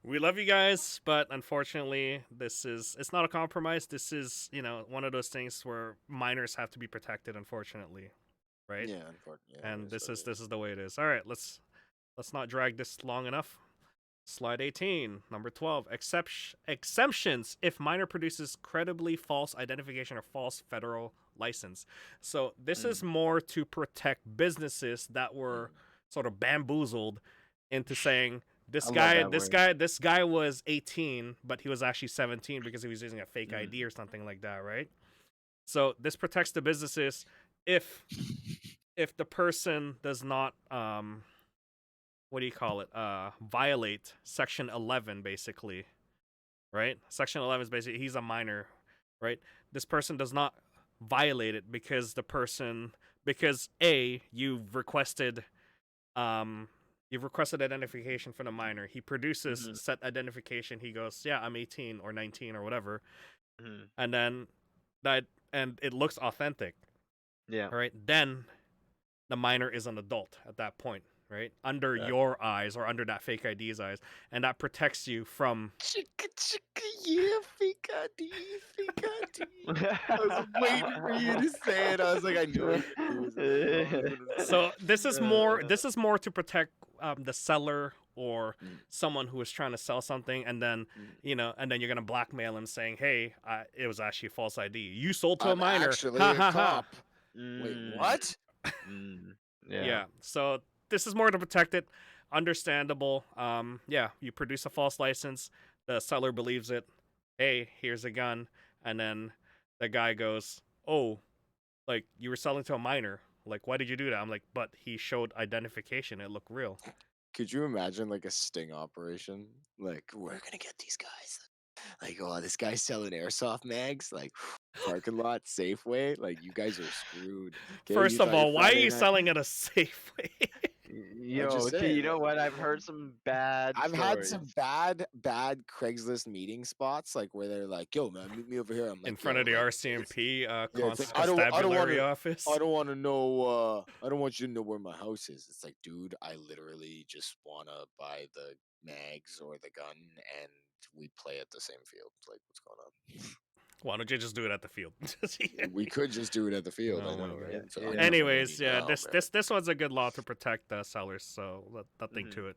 We love you guys, but unfortunately, it's not a compromise. This is, one of those things where minors have to be protected, unfortunately, right? Yeah, unfortunately. And this is the way it is. All right, let's not drag this long enough. Slide 18, number 12, exemptions if minor produces credibly false identification or false federal license. So this is more to protect businesses that were sort of bamboozled into saying I love that word. this guy was 18, but he was actually 17 because he was using a fake ID or something like that, right? So this protects the businesses if the person does not what do you call it? Violate Section 11, basically, right? Section 11 is basically he's a minor, right? This person does not violate it because you've requested identification from the minor. He produces set identification. He goes, yeah, I'm 18 or 19 or whatever, and then and it looks authentic. Yeah. All right, then the minor is an adult at that point, right? Under your eyes or under that fake ID's eyes, and that protects you from. Chicka chicka, yeah, fake ID, fake ID. I was waiting for you to say it. I was like, I know you're gonna use it. So this is more to protect the seller or someone who is trying to sell something, and then and then you're gonna blackmail him saying, "Hey, it was actually a false ID. You sold to a minor." Actually Ha a ha cop. ha. Wait, what? Yeah. So this is more to protect it. Understandable. Yeah, you produce a false license. The seller believes it. Hey, here's a gun, and then the guy goes, "Oh, like you were selling to a minor. Like, why did you do that?" I'm like, "But he showed identification. It looked real." Could you imagine like a sting operation? Like, we're gonna get these guys. Like, oh, this guy's selling airsoft mags. Like, parking lot, Safeway. Like, you guys are screwed. Okay, you First of thought your all, why are Friday you night. selling at a Safeway? I'm just Yo, saying, you know like, what? I've heard some bad I've had stories. some bad Craigslist meeting spots, like where they're like, "Yo, man, meet me over here." I'm like, In front "Yo, of the like, RCMP it's like constabulary office. I don't want to know. I don't want you to know where my house is." It's like, dude, I literally just wanna buy the mags or the gun, and we play at the same field. Like, what's going on? Why don't you just do it at the field? We could just do it at the field. Oh I my know, God. right? So Yeah. Anyways, yeah, now, this man. this this one's a good law to protect sellers, so nothing to it.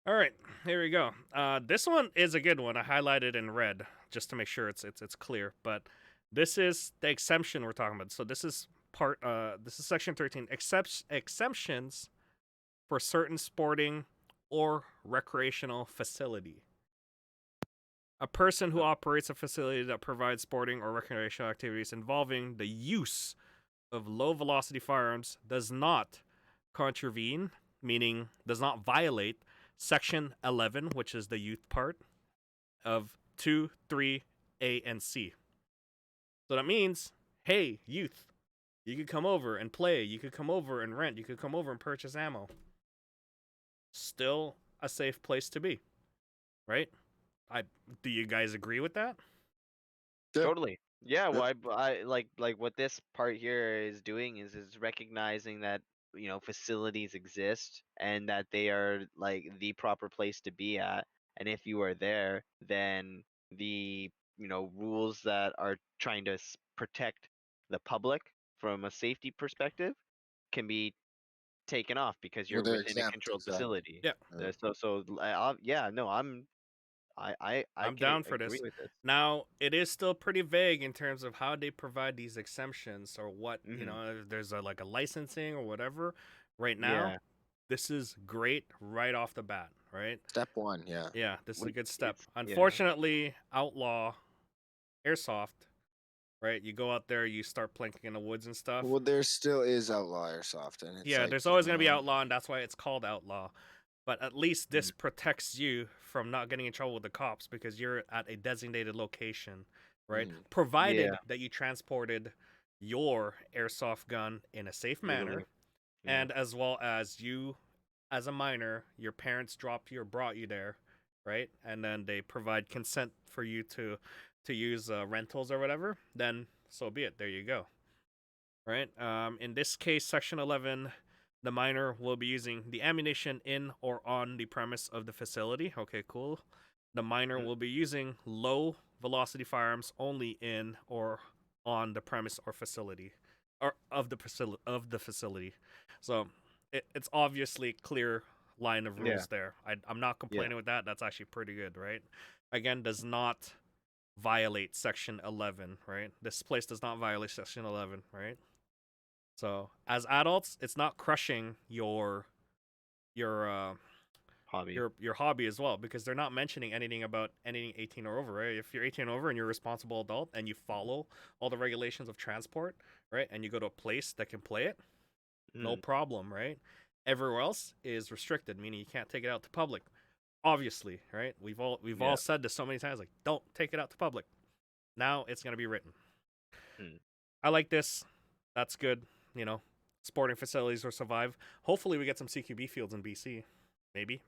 All right, here we go. This one is a good one. I highlighted in red just to make sure it's clear. But this is the exemption we're talking about. So this is this is section 13. Exemptions for certain sporting or recreational facility. A person who operates a facility that provides sporting or recreational activities involving the use of low velocity firearms does not contravene, meaning does not violate Section 11, which is the youth part, of 2, 3, A, and C. So that means, hey, youth, you could come over and play. You could come over and rent. You could come over and purchase ammo. Still a safe place to be, right? Do you guys agree with that? Yeah. Totally. Yeah, Yeah. well, I like what this part here is doing is recognizing that facilities exist and that they are like the proper place to be at. And if you are there, then the rules that are trying to protect the public from a safety perspective can be taken off because Well, you're they're within a exempt, controlled exactly. facility. Yeah, Yeah, no, I I'm can down for agree this. with this. Now, it is still pretty vague in terms of how they provide these exemptions or what, Hmm. if there's like a licensing or whatever. Right now, Yeah. this is great right off the bat, right? Step one, yeah. Yeah, this is a good step. Yeah. Unfortunately, outlaw airsoft, right? You go out there, you start plinking in the woods and stuff. Well, there still is outlaw airsoft, and it's Yeah, like, there's always going to be outlaw, and that's why it's called outlaw. But at least this protects you from not getting in trouble with the cops because you're at a designated location, right? Mhm. Provided Yeah. that you transported your airsoft gun in a safe manner, Legally. Yeah. and as well as you, as a minor, your parents dropped you or brought you there, right? And then they provide consent for you to use rentals or whatever. Then so be it. There you go, right? In this case, Section 11, the minor will be using the ammunition in or on the premise of the facility. Okay, cool. The minor Mhm. will be using low velocity firearms only in or on the premise or facility, or of the facility. So it's obviously clear line of Yeah. rules there. I'm not Yeah. complaining with that. That's actually pretty good, right? Again, does not violate Section 11, right? This place does not violate Section 11, right? So as adults, it's not crushing your Hobby. your hobby as well because they're not mentioning anything about anything 18 or over, right? If you're 18 or over and you're a responsible adult and you follow all the regulations of transport, right, and you go to a place that can play it, no Mhm. problem, right? Everywhere else is restricted, meaning you can't take it out to public. Obviously, right? We've all Yeah. said this so many times, like don't take it out to public. Now it's gonna be written. Mm. I like this. That's good. Sporting facilities will survive. Hopefully, we get some CQB fields in BC. Maybe.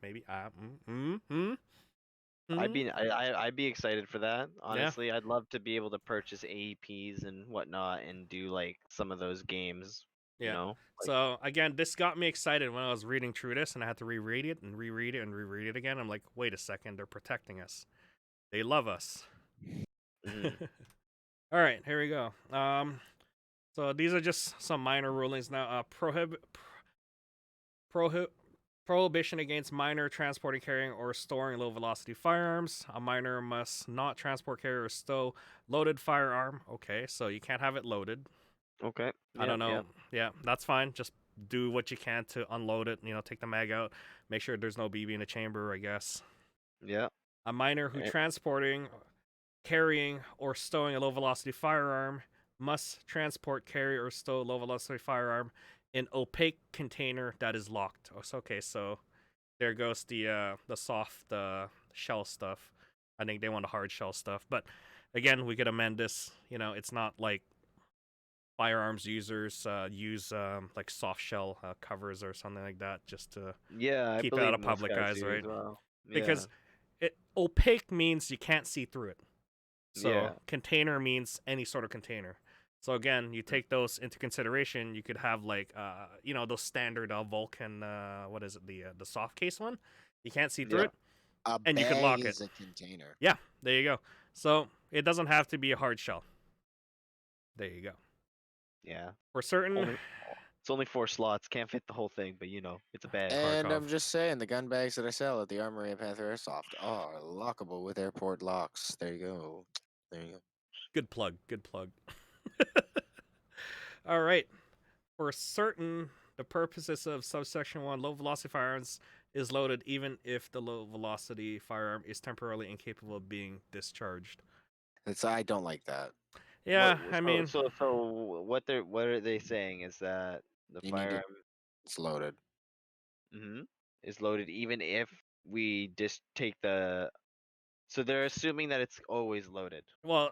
I'd be excited for that. Yeah, Honestly, I'd love to be able to purchase AEPs and whatnot and do like some of those games. yeah. Like So again, this got me excited when I was reading through this, and I had to reread it and reread it and reread it again. I'm like, wait a second, they're protecting us. They love us. mhm. All right, here we go. So these are just some minor rulings now. Prohibition against minor transporting, carrying, or storing low velocity firearms. A minor must not transport, carry, or stow loaded firearm. Okay, so you can't have it loaded. Okay. I don't Yep. know. Yep. Yeah, that's fine. Just do what you can to unload it. Take the mag out. Make sure there's no BB in the chamber, I guess. Yep. A minor who Eh, transporting, carrying, or stowing a low velocity firearm must transport, carry, or stow a low velocity firearm in opaque container that is locked. Okay, so there goes the soft shell stuff. I think they want the hard shell stuff, but again, we could amend this. It's not like firearms users use like soft shell covers or something like that just to Yeah, I keep it out believe of most public guys eyes, do as right? well. Yeah. Because opaque means you can't see through it. So Yeah. container means any sort of container. So again, you Mm. take those into consideration. You could have like those standard Vulcan what is it, the soft case one. You can't see through Yeah. it, A and you could bag lock it. is a container. Yeah, there you go. So it doesn't have to be a hard shell. There you go. Yeah. For certain, Only it's only 4 slots. Can't fit the whole thing, but it's a bag. And Kharkov. I'm just saying, the gun bags that I sell at the Armory at Panther Airsoft are lockable with airport locks. There you go. There you go. Good plug. Good plug. All right. For certain, the purposes of subsection 1, low velocity firearms is loaded even if the low velocity firearm is temporarily incapable of being discharged. I don't like that. Yeah, I mean, What are they saying is that the You need it. firearm It's loaded. is loaded even if we just take the So they're assuming that it's always loaded. Well,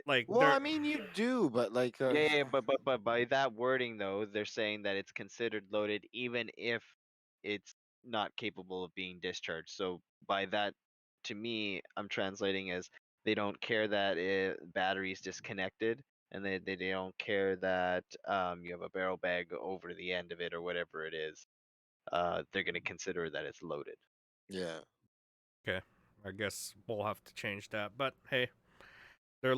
like Well, they're I mean, you do, but like, Yeah, but by that wording though, they're saying that it's considered loaded even if it's not capable of being discharged. So by that, to me, I'm translating as they don't care that battery's disconnected, and they don't care that you have a barrel bag over the end of it or whatever it is. They're gonna consider that it's loaded. yeah, okay. I guess we'll have to change that. But hey, they're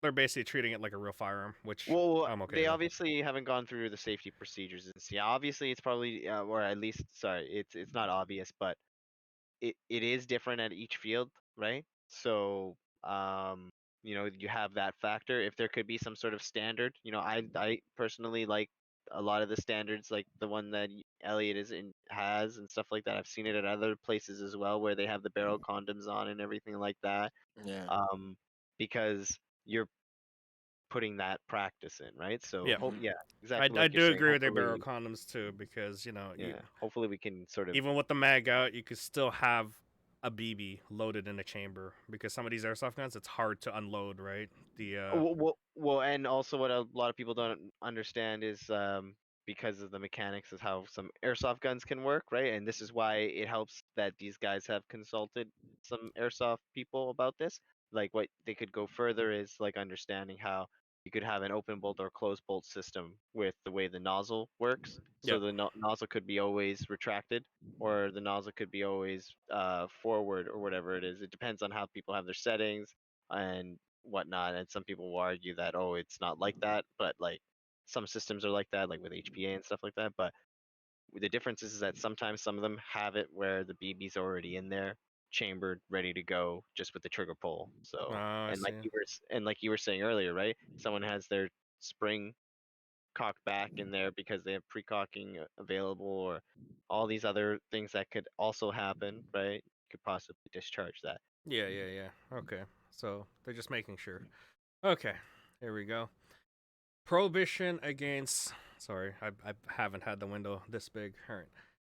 they're basically treating it like a real firearm, which Well, I'm okay they with. obviously haven't gone through the safety procedures and see. Obviously, it's probably, or at least, sorry, it's not obvious, but it is different at each field, right? So, you have that factor. If there could be some sort of standard, I personally like a lot of the standards, like the one that Elliot has and stuff like that. I've seen it at other places as well, where they have the barrel condoms on and everything like that. yeah. Um, because you're putting that practice in, right? So, Yeah, yeah, I exactly I like you're do saying. agree with the barrel Hopefully, condoms too, because yeah, hopefully we can sort of. even with the mag out, you could still have a BB loaded in a chamber because some of these airsoft guns, it's hard to unload, right? The Well, and also what a lot of people don't understand is because of the mechanics of how some airsoft guns can work, right? And this is why it helps that these guys have consulted some airsoft people about this. Like what they could go further is like understanding how you could have an open bolt or closed bolt system with the way the nozzle works. yeah, So the nozzle could be always retracted, or the nozzle could be always forward, or whatever it is. It depends on how people have their settings and whatnot. And some people will argue that, oh, it's not like that, but like some systems are like that, like with HPA and stuff like that. But the difference is that sometimes some of them have it where the BB's already in there, chambered, ready to go, just with the trigger pull. oh, So, I and see. like you were saying earlier, right? Someone has their spring cocked back in there because they have pre-cocking available, or all these other things that could also happen, right? Could possibly discharge that. Yeah. Okay, so they're just making sure. Okay, here we go. Prohibition against. Sorry, I haven't had the window this big. All right.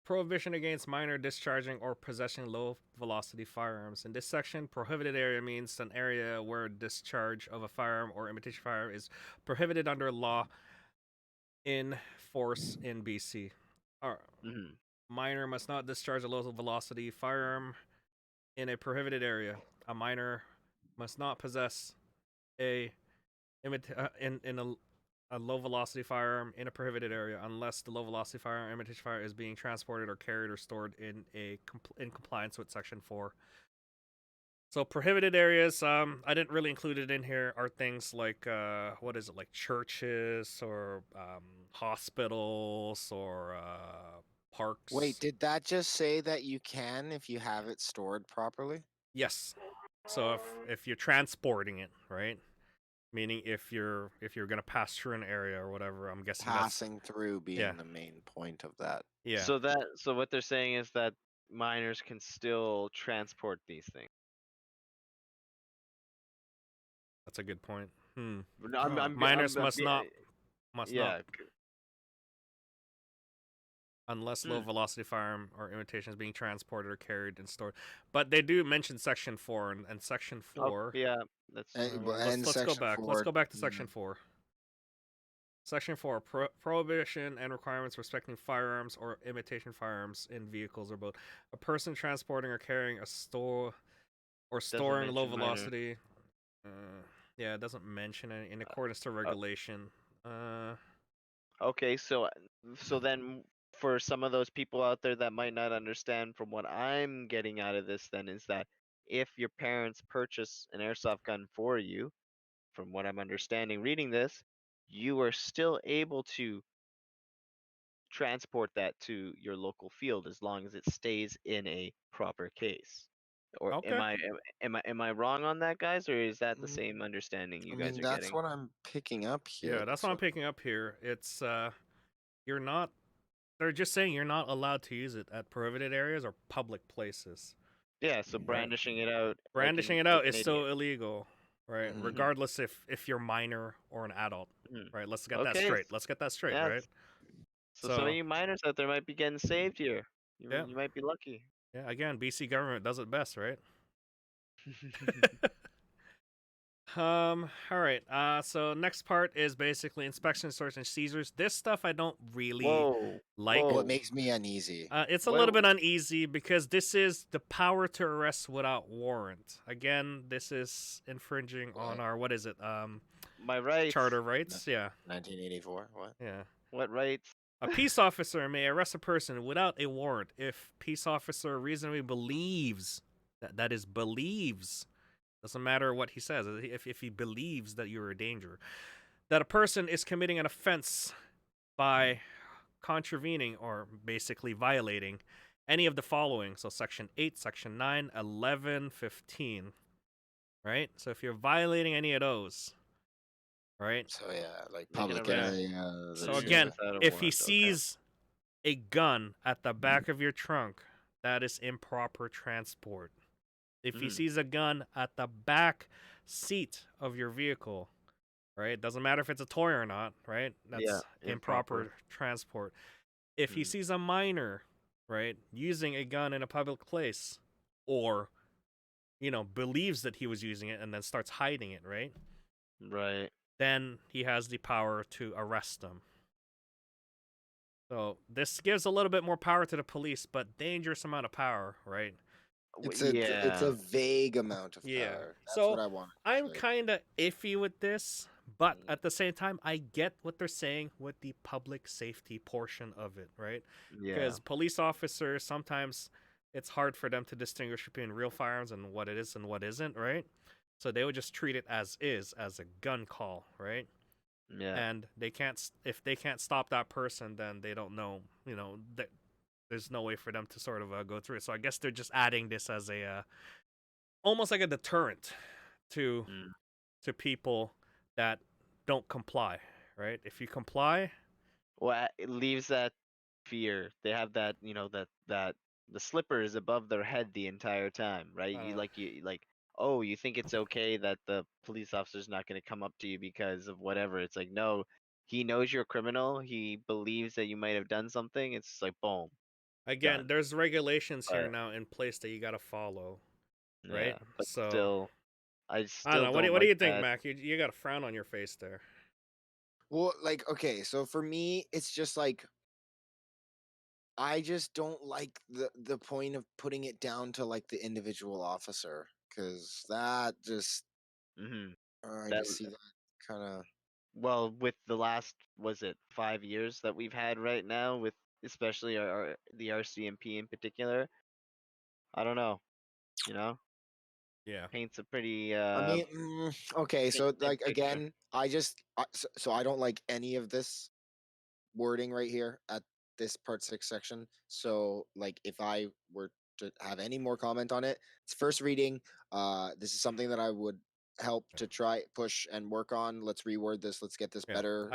Prohibition against minor discharging or possessing low velocity firearms. In this section, prohibited area means an area where discharge of a firearm or imitation firearm is prohibited under law in force in BC. Hmm. Minor must not discharge a low velocity firearm in a prohibited area. A minor must not possess a in a low velocity firearm in a prohibited area unless the low velocity firearm imitation fire is being transported or carried or stored in in compliance with section 4. So prohibited areas, I didn't really include it in here, are things like what is it, like churches or hospitals or Wait, parks. did that just say that you can if you have it stored properly? Yes. So if you're transporting it, right? Meaning if you're gonna pass through an area or whatever, I'm guessing that's Passing through yeah, being the main point of that. yeah. So what they're saying is that miners can still transport these things. That's a good point. Hmm. No, Huh. Minors must not yeah. unless low Hmm. velocity firearm or imitation is being transported or carried and stored. But they do mention section 4 and section Oh, 4. yeah. That's And Let's go section back. Let's 4. go back to section 4. Section 4 prohibition and requirements respecting firearms or imitation firearms in vehicles or boat. A person transporting or carrying a doesn't storing low mention minor. velocity. Uh, yeah, it doesn't mention it in accordance to Uh, regulation. okay, so then for some of those people out there that might not understand, from what I'm getting out of this, then is that if your parents purchase an airsoft gun for you, from what I'm understanding reading this, you are still able to transport that to your local field as long as it stays in a proper case. Or am Okay. I am I wrong on that, guys, or is that the Mm, same understanding I you guys mean, are that's getting? what I'm picking up Yeah, here. that's what I'm So, picking up here. It's you're not they're just saying you're not allowed to use it at prohibited areas or public places. Yeah, so Right. brandishing it out Brandishing it like out an is idiot. still illegal, right? mhm. Hmm. Regardless if you're minor or an adult, Hmm. right? Let's get that Okay, straight. Let's get that straight, yeah. right? So some of So, you miners out there might be getting saved here. You yeah. you might be lucky. Yeah, again, BC government does it best, right? All right. So next part is basically inspection, search, and seizures. This stuff I don't really Whoa, like. Well, it whoa. makes me uneasy. It's a What? little bit uneasy because this is the power to arrest without warrant. Again, this is infringing on What? our what is it? My rights. Charter No. rights. Yeah, 1984. What? yeah. What rights? A peace officer may arrest a person without a warrant if peace officer reasonably believes that is believes. Doesn't matter what he says. If he believes that you're a danger, that a person is committing an offense by contravening or basically violating any of the following. So section 8, section 9, 11, 15. Right? So if you're violating any of those, right? So yeah, like Making public Yeah. area. So The leaving again, shooting. without a if he warrant. Okay. sees a gun at the back of your trunk, that is improper transport. If he Mhm. sees a gun at the back seat of your vehicle, right? Doesn't matter if it's a toy or not, right? Yeah, That's improper. improper transport. If he Mm. sees a minor, right, using a gun in a public place, or believes that he was using it and then starts hiding it, right? Right. Then he has the power to arrest them. So this gives a little bit more power to the police, but dangerous amount of power, right? It's Yeah. a vague amount of Yeah. power. That's what So I wanted I'm to say. kind of iffy with this, but Mm. at the same time, I get what they're saying with the public safety portion of it, right? Yeah. Because police officers, sometimes it's hard for them to distinguish between real firearms and what it is and what isn't, right? So they would just treat it as is, as a gun call, right? Yeah. And they can't, if they can't stop that person, then they don't know, that there's no way for them to sort of go through it. So I guess they're just adding this as a almost like a deterrent to Mm. people that don't comply, right? If you comply, Well, it leaves that fear. They have that, that the slipper is above their head the entire time, right? Oh, you think it's okay that the police officer's not going to come up to you because of whatever. It's like, no, he knows you're a criminal. He believes that you might have done something. It's just like, boom, again, done. there's regulations here But now in place that you got to follow, yeah, right? but So still, I I don't still know. don't What do like you think, that. Mac? You got a frown on your face there. Well, like, okay, so for me, it's just like I just don't like the point of putting it down to like the individual officer because that just Hmm I That just see that kind of. Well, with the last, was it 5 years that we've had right now, with especially the RCMP in particular, I don't know, you know, Yeah. paints a pretty I mean, okay, so dim like picture. again, so I don't like any of this wording right here at this part 6 section. So like if I were to have any more comment on it, it's first reading. This is something that I would help to try push and work on. Let's reword this. Let's get this Yeah. better.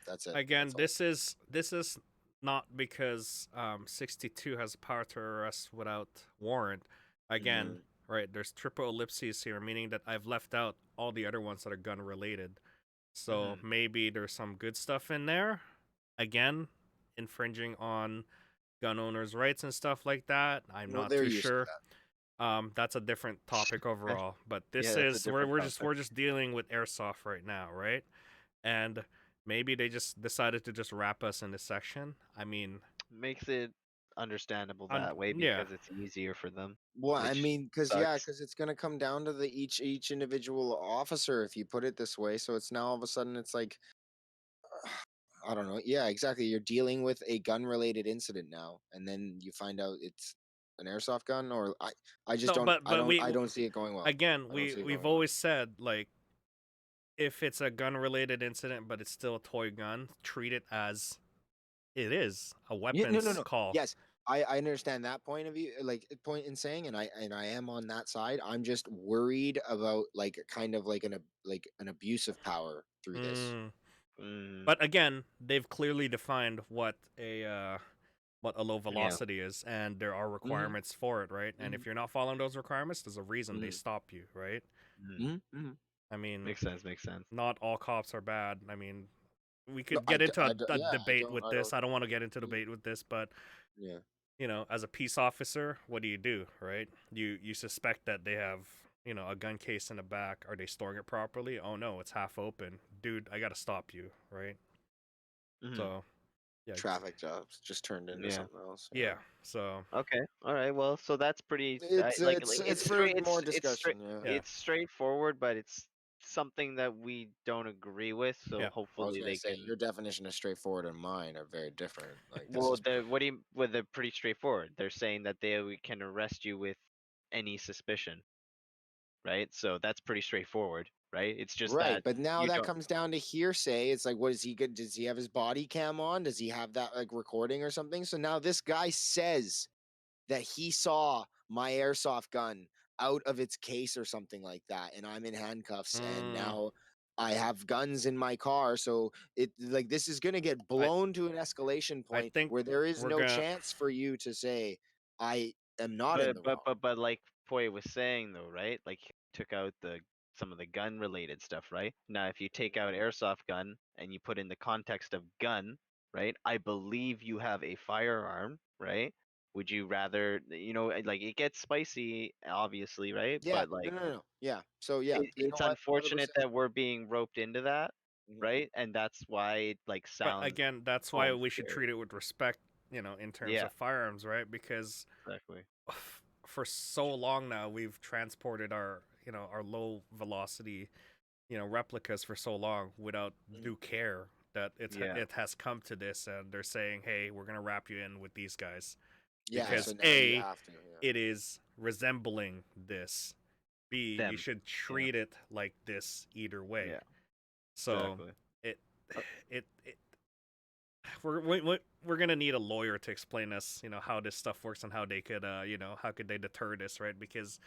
That's it. Again, That's all. this is not because 62 has the power to arrest without warrant. Again, Mhm. right? There's triple ellipses here, meaning that I've left out all the other ones that are gun related. So Hmm maybe there's some good stuff in there. Again, infringing on gun owners' rights and stuff like that. I'm Well, not they're too used to sure. that. That's a different topic overall. But Yeah, this that's a is we're different we're just topic. we're just dealing with airsoft right now, right? And maybe they just decided to just wrap us in this section. I mean, Makes it understandable that way yeah. because it's easier for them, Well, I which mean, because yeah, sucks. because it's gonna come down to the each individual officer if you put it this way. So it's now all of a sudden it's like I don't know. Yeah, exactly. You're dealing with a gun related incident now, and then you find out it's an airsoft gun, or I just No, don't but we I don't see it going well. again I don't see it we've going well. always said, like, if it's a gun related incident but it's still a toy gun, treat it as it is a Yeah, no, weapons no. call. Yes, I understand that point of view, like point in saying, and I am on that side. I'm just worried about like kind of like like an abuse of power through this. Mm. Mm, But again, they've clearly defined what a low yeah. velocity is, and there are Hmm. requirements for it, right? And Hmm. if you're not following those requirements, there's a reason they Hmm. stop you, right? Mm. Hmm. Hmm. I mean, Makes sense. Makes sense. not all cops are bad. I mean, we No, could get into a yeah, debate with I this. don't. I don't want to get into a Mhm. debate with this, but Yeah. as a peace officer, what do, right? You suspect that they have a gun case in the back. Are they storing it properly? Oh no, it's half open. Dude, I gotta stop you, right? Mhm. So yeah, Traffic jobs just turned into Yeah. something else. yeah. So Okay. All right. Well, so that's pretty It's it's like it's it's for straight. more It's straight. discussion. Yeah. yeah, It's straightforward, but it's something that we don't agree with. So yeah. I was hopefully gonna they say can. your definition of straightforward and mine are very different. Like this Well, is what do you? Well, they're pretty straightforward. They're saying that can arrest you with any suspicion, right? So that's pretty straightforward, right? It's just right, that but now you that don't. comes down to hearsay. It's like, what is he good? Does he have his body cam on? Does he have that like recording or something? So now this guy says that he saw my airsoft gun out of its case or something like that, and I'm in handcuffs, and Mm, now I have guns in my car. So it like this is gonna get I blown to an escalation I point think where there is we're no gonna. chance for you to say I am not in But the but wrong. but but like Poi was saying though, right? Like he took out the some of the gun related stuff, right? Now if you take out airsoft gun and you put in the context of gun, right? I believe you have a firearm, right? Would you rather, like it gets spicy, obviously, right? Yeah, But like no. Yeah. So yeah, you know it's what? unfortunate 100%. that we're being roped into that, Mhm. right? And that's why it like But sounds again, that's why almost we should scary. treat it with respect, in terms Yeah, of firearms, right? Because exactly. for so long now we've transported our low velocity replicas for so long without Mhm. due care that Yeah. it has come to this, and they're saying, hey, we're gonna wrap you in with these guys Yeah, Yeah. so because now you A, have to. Yeah. it is resembling this, B, you Them. should Yeah. treat it like this either way. Yeah. So Exactly. it Uh, it we're gonna need a lawyer to explain us how this stuff works and how they could how could they deter this, right? Because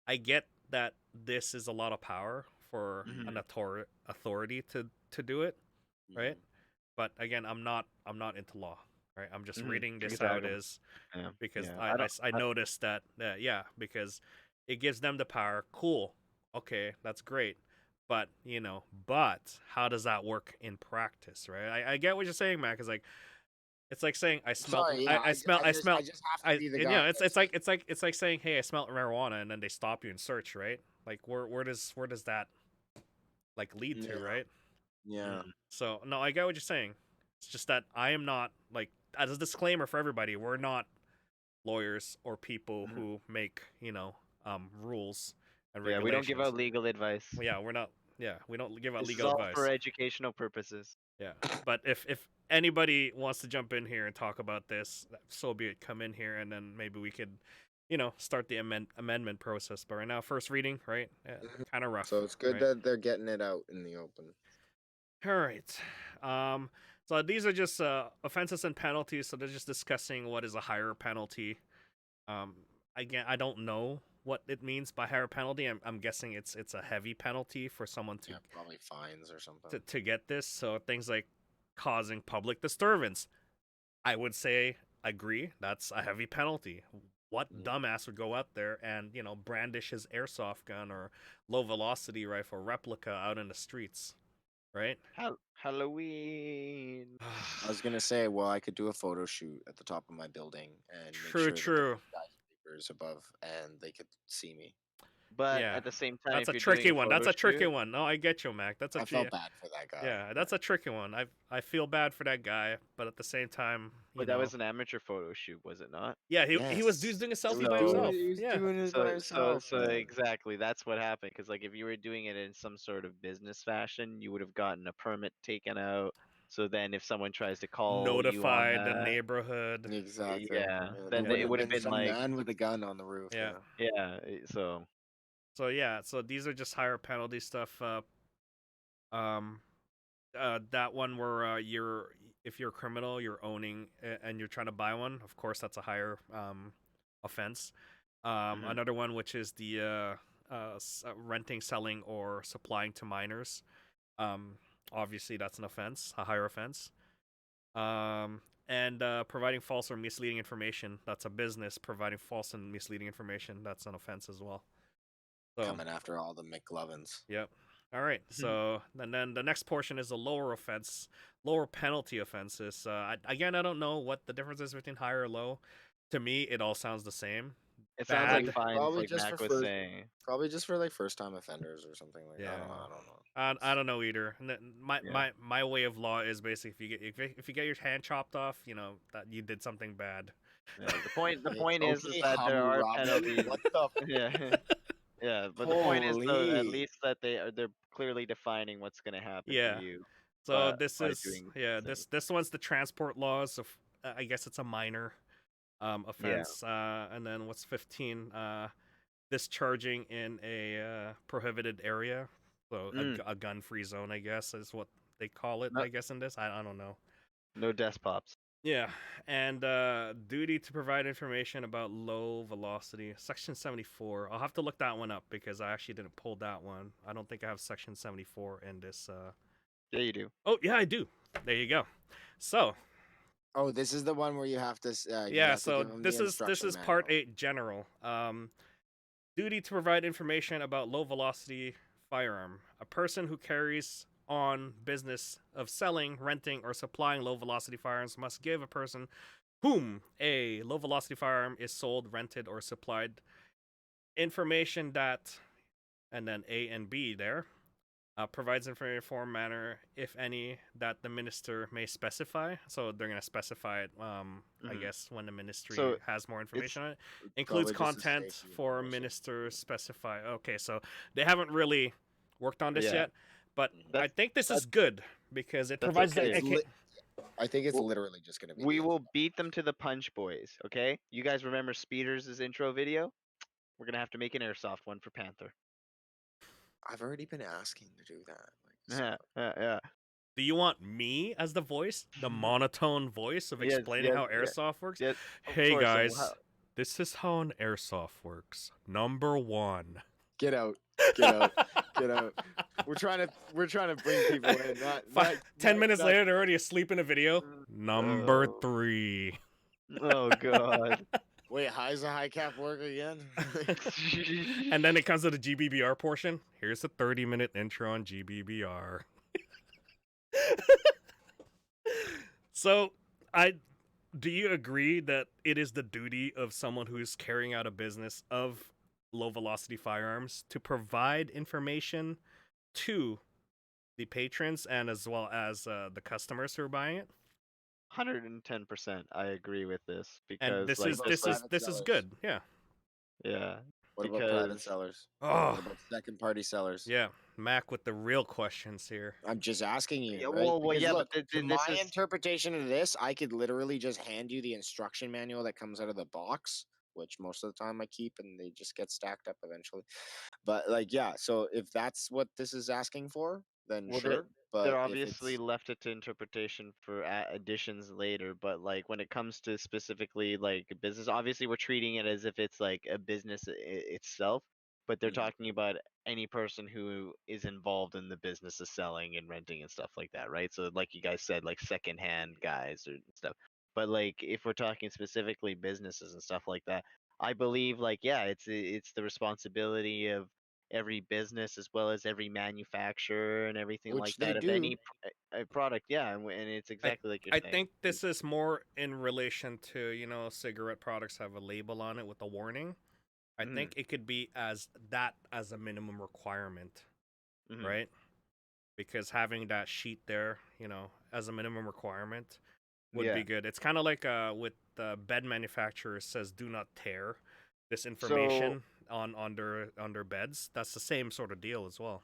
I get that this is a lot of power for an mhm. authority to do it, right? Mhm. But again, I'm not into law, right? I'm just Mhm. reading this how it Exactly. is Yeah. because Yeah. I noticed that yeah, because it gives them the power. Cool, okay, that's great. But but how does that work in practice, right? I get what you're saying, Matt. Because like it's like saying Sorry, yeah, I just have to be the and, guy that says, it's like saying, hey, I smell marijuana, and then they stop you and search, right? Like where does that like lead to, yeah, right? yeah. Mhm. So no, I get what you're saying. It's just that I am not, like, as a disclaimer for everybody, we're not lawyers or people Mhm. who make rules and Yeah. We don't give regulations. out legal advice. Well, yeah, we're not. Yeah, we don't give out This is legal all for advice. educational purposes. Yeah, but if anybody wants to jump in here and talk about this, so be it. Come in here, and then maybe we could, start the amendment process. But right now, first reading, right? Yeah, Mhm. kind of rough, So it's good right? that they're getting it out in the open. All right. Um, so these are just offenses and penalties. So they're just discussing what is a higher penalty. Um, again, I don't know what it means by higher penalty. I'm guessing it's a heavy penalty for someone Yeah, probably fines or something. to get this. So things like causing public disturbance, I would say agree. That's a heavy penalty. What Mhm. dumbass would go out there and brandish his airsoft gun or low velocity rifle replica out in the streets, right? Halloween. I was gonna say, well, I could do a photo shoot at the top of my building and make True, sure that there's true. skyscrapers above, and they could see me. But Yeah, at the same time, that's if a you're doing tricky a one. That's photo a tricky shoot, one. No, I get you, Mac. That's a I felt bad for that guy. yeah, that's a tricky one. I feel bad for that guy, but at the same time, but that was an amateur photo shoot, was it not? yeah, he was Yes, doing a he selfie was by doing it. himself. He was Yeah, doing it by himself, So man. exactly, that's what happened. Because like if you were doing it in some sort of business fashion, you would have gotten a permit taken out. So then, if someone tries to call you on notified the that, neighborhood. Exactly. yeah, Yeah, there then Yeah, wouldn't it have would have been been some like, man with a gun on the roof. yeah. Yeah. yeah. So So yeah, so these are just higher penalty stuff. Um, that one where you're if you're a criminal, you're owning and you're trying to buy one. Of course, that's a higher offense. mhm. Another one, which is the renting, selling, or supplying to minors. Um, obviously, that's an offense, a higher offense. And providing false or misleading information. That's a business providing false and misleading information. That's an offense as well. So, Coming after all the McLovins. yep. All right. So, and then the next portion is a lower offense, lower penalty offenses. Again, I don't know what the difference is between higher or low. To me, it all sounds the same. It sounds like bad. fines, Probably like just for Mac was first, saying. probably just for like first time offenders or something like. Yeah. I don't know. I don't know either. My, Yeah. my my way of law is basically if you get your hand chopped off, you know that you did something bad. Yeah. The point is Okay, that there are Hammurabi, penalties. what the Yeah. Yeah, but the point is though, at holy? least that they're clearly defining what's gonna happen to Yeah. you, So but this by is doing yeah things. this one's the transport laws of I guess it's a minor Yeah. offense. And then what's 15? Discharging in a prohibited area, so Mm. a gun-free zone, I guess is what they call it. No, I guess in this, I don't know. no despots. Yeah, and duty to provide information about low velocity, section 74. I'll have to look that one up because I actually didn't pull that one. I don't think I have section 74 in this. Yeah, you do. Oh yeah, I do. There you go. So Oh, this is the one where you have to you yeah, have to so give them the this instruction is manual. part 8 general. Duty to provide information about low velocity firearm. A person who carries on business of selling, renting, or supplying low velocity firearms must give a person whom a low velocity firearm is sold, rented, or supplied information that, and then A and B there, provides information in form, manner, if any, that the minister may specify. So they're going to specify it, I guess, when the ministry So has more it's information on it. It's Includes probably just a content safety for information. ministers specify. Okay, so they haven't really worked on this yeah. yet, but Mhm. I think this that's is good because it that's provides the. okay. It's Okay, I think it's Well, literally just going to be we the will beat them to the punch, boys. Okay? You guys remember Speeders' intro video? We're gonna have to make an airsoft one for Panther. I've already been asking to do that. Like, Yeah, so. yeah. do you want me as the voice, the monotone voice of Yes, explaining yes, how yeah, airsoft works? yes. Of Hey course. And guys, this is how an airsoft works. Number 1. Get out, get out, get out. We're trying to bring people in. Not 10 minutes not- later, they're already asleep in a video. Number oh, 3. oh god. Wait, how's the high cap work again? And then it comes to the GBBR portion. Here's a 30-minute intro on GBBR. So, do you agree that it is the duty of someone who is carrying out a business of low velocity firearms to provide information to the patrons and as well as the customers who are buying it? 110%. I agree with this And because, like, just like, this is good. Yeah. yeah, What about private because sellers? Oh, What about second party sellers? yeah. Mac with the real questions here. I'm just asking you, yeah, right? well, Because yeah, look, but to this my is interpretation of this, I could literally just hand you the instruction manual that comes out of the box, which most of the time I keep, and they just get stacked up eventually. But like, yeah, so if that's what this is asking for, then well, sure. they're But if obviously it's left it to interpretation for additions later, but like when it comes to specifically like business, obviously we're treating it as if it's like a business itself, but they're Mhm. talking about any person who is involved in the business of selling and renting and stuff like that, right? So like you guys said, like secondhand guys or stuff. But like if we're talking specifically businesses and stuff like that, I believe like yeah, it's the responsibility of every business as well as every manufacturer and everything like which they that of do. any a product, yeah, and it's I exactly like you're I saying. think this is more in relation to, cigarette products have a label on it with a warning. I Mm-hmm. think it could be as that as a minimum requirement, Mm-hmm. right? Because having that sheet there, as a minimum requirement would Yeah. be good. It's kind of like with the bed manufacturer says do not tear this So information on their beds. That's the same sort of deal as well.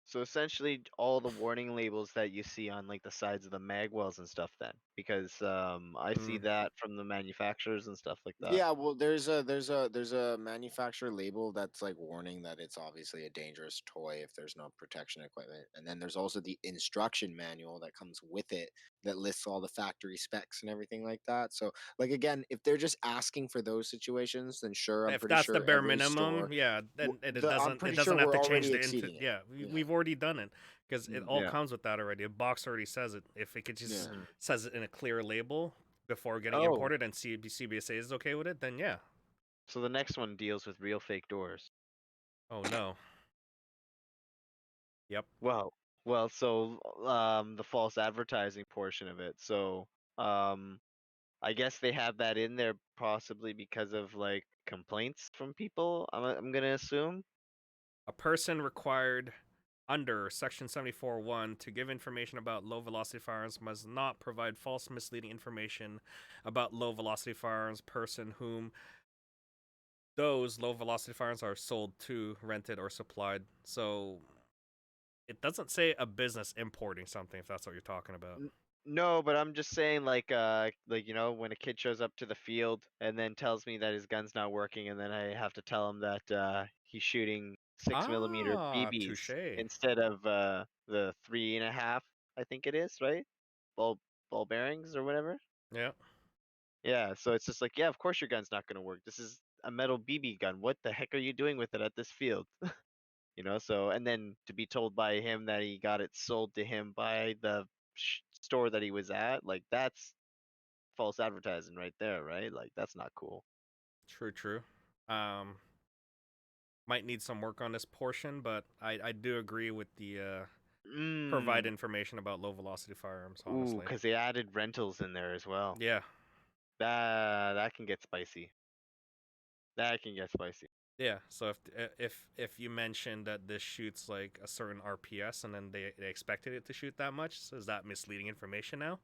so essentially all the warning labels that you see on like the sides of the mag wells and stuff then, because I see Mm. that from the manufacturers and stuff like that. Yeah, well, there's a manufacturer label that's like warning that it's obviously a dangerous toy if there's no protection equipment, and then there's also the instruction manual that comes with it that lists all the factory specs and everything like that. So, like again, if they're just asking for those situations, then sure, I'm If pretty that's the sure bare every minimum, store, yeah, then I'm it pretty sure doesn't have we're to change already the into. exceeding it. Yeah, Yeah, we've already done it because it all Yeah. comes with that already. The box already says it. If it could just yeah. Mhm. says it in a clear label before getting Oh, imported and CBSA is okay with it, then yeah. so the next one deals with real fake doors. Oh no. Yep. Well, so the false advertising portion of it. So um I guess they have that in there possibly because of like complaints from people. I'm gonna assume. A person required under Section 74(1) to give information about low velocity firearms must not provide false, misleading information about low velocity firearms. Person whom those low velocity firearms are sold to, rented, or supplied. So it doesn't say a business importing something, if that's what you're talking about. No, but I'm just saying like when a kid shows up to the field and then tells me that his gun's not working, and then I have to tell him that he's shooting 6 mm Ah, BBs touche. instead of the 3.5, I think it is, right? Ball bearings or whatever. Yeah. Yeah, so it's just like, yeah, of course your gun's not gonna work. This is a metal BB gun. What the heck are you doing with it at this field? So and then to be told by him that he got it sold to him by the store that he was at, like that's false advertising right there, right? Like that's not cool. True. Um, might need some work on this portion, but I do agree with the provide Mm. information about low velocity firearms, Ooh, honestly. because they added rentals in there as well. Yeah. That can get spicy. That can get spicy. Yeah, so if you mentioned that this shoots like a certain RPS and then they expected it to shoot that much, so is that misleading information now?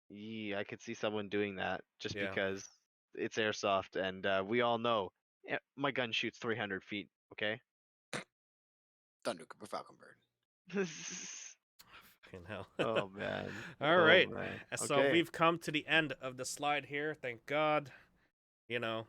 Yeah, I could see someone doing that just Yeah. because it's airsoft, and we all know my gun shoots 300 feet. Okay. Thunder Cooper Falcon Bird. Fucking hell. Oh man. All Oh right. man. So Okay. we've come to the end of the slide here. Thank God. You know,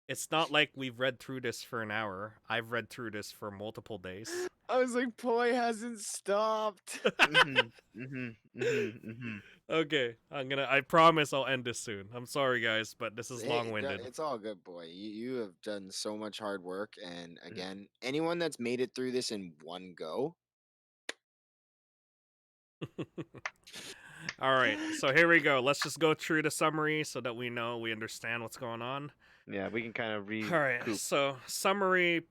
it's not like we've read through this for an hour. I've read through this for multiple days. I was like, Poi hasn't stopped. Mhm. Mhm. Mhm. Mhm. Okay, I promise I'll end this soon. I'm sorry guys, but this is Hey, long-winded. it's all good, boy. You have done so much hard work, and Mhm. again, anyone that's made it through this in one go. All right, so here we go. Let's just go through the summary so that we understand what's going on. Yeah, we can kind of All right, recoup. so summary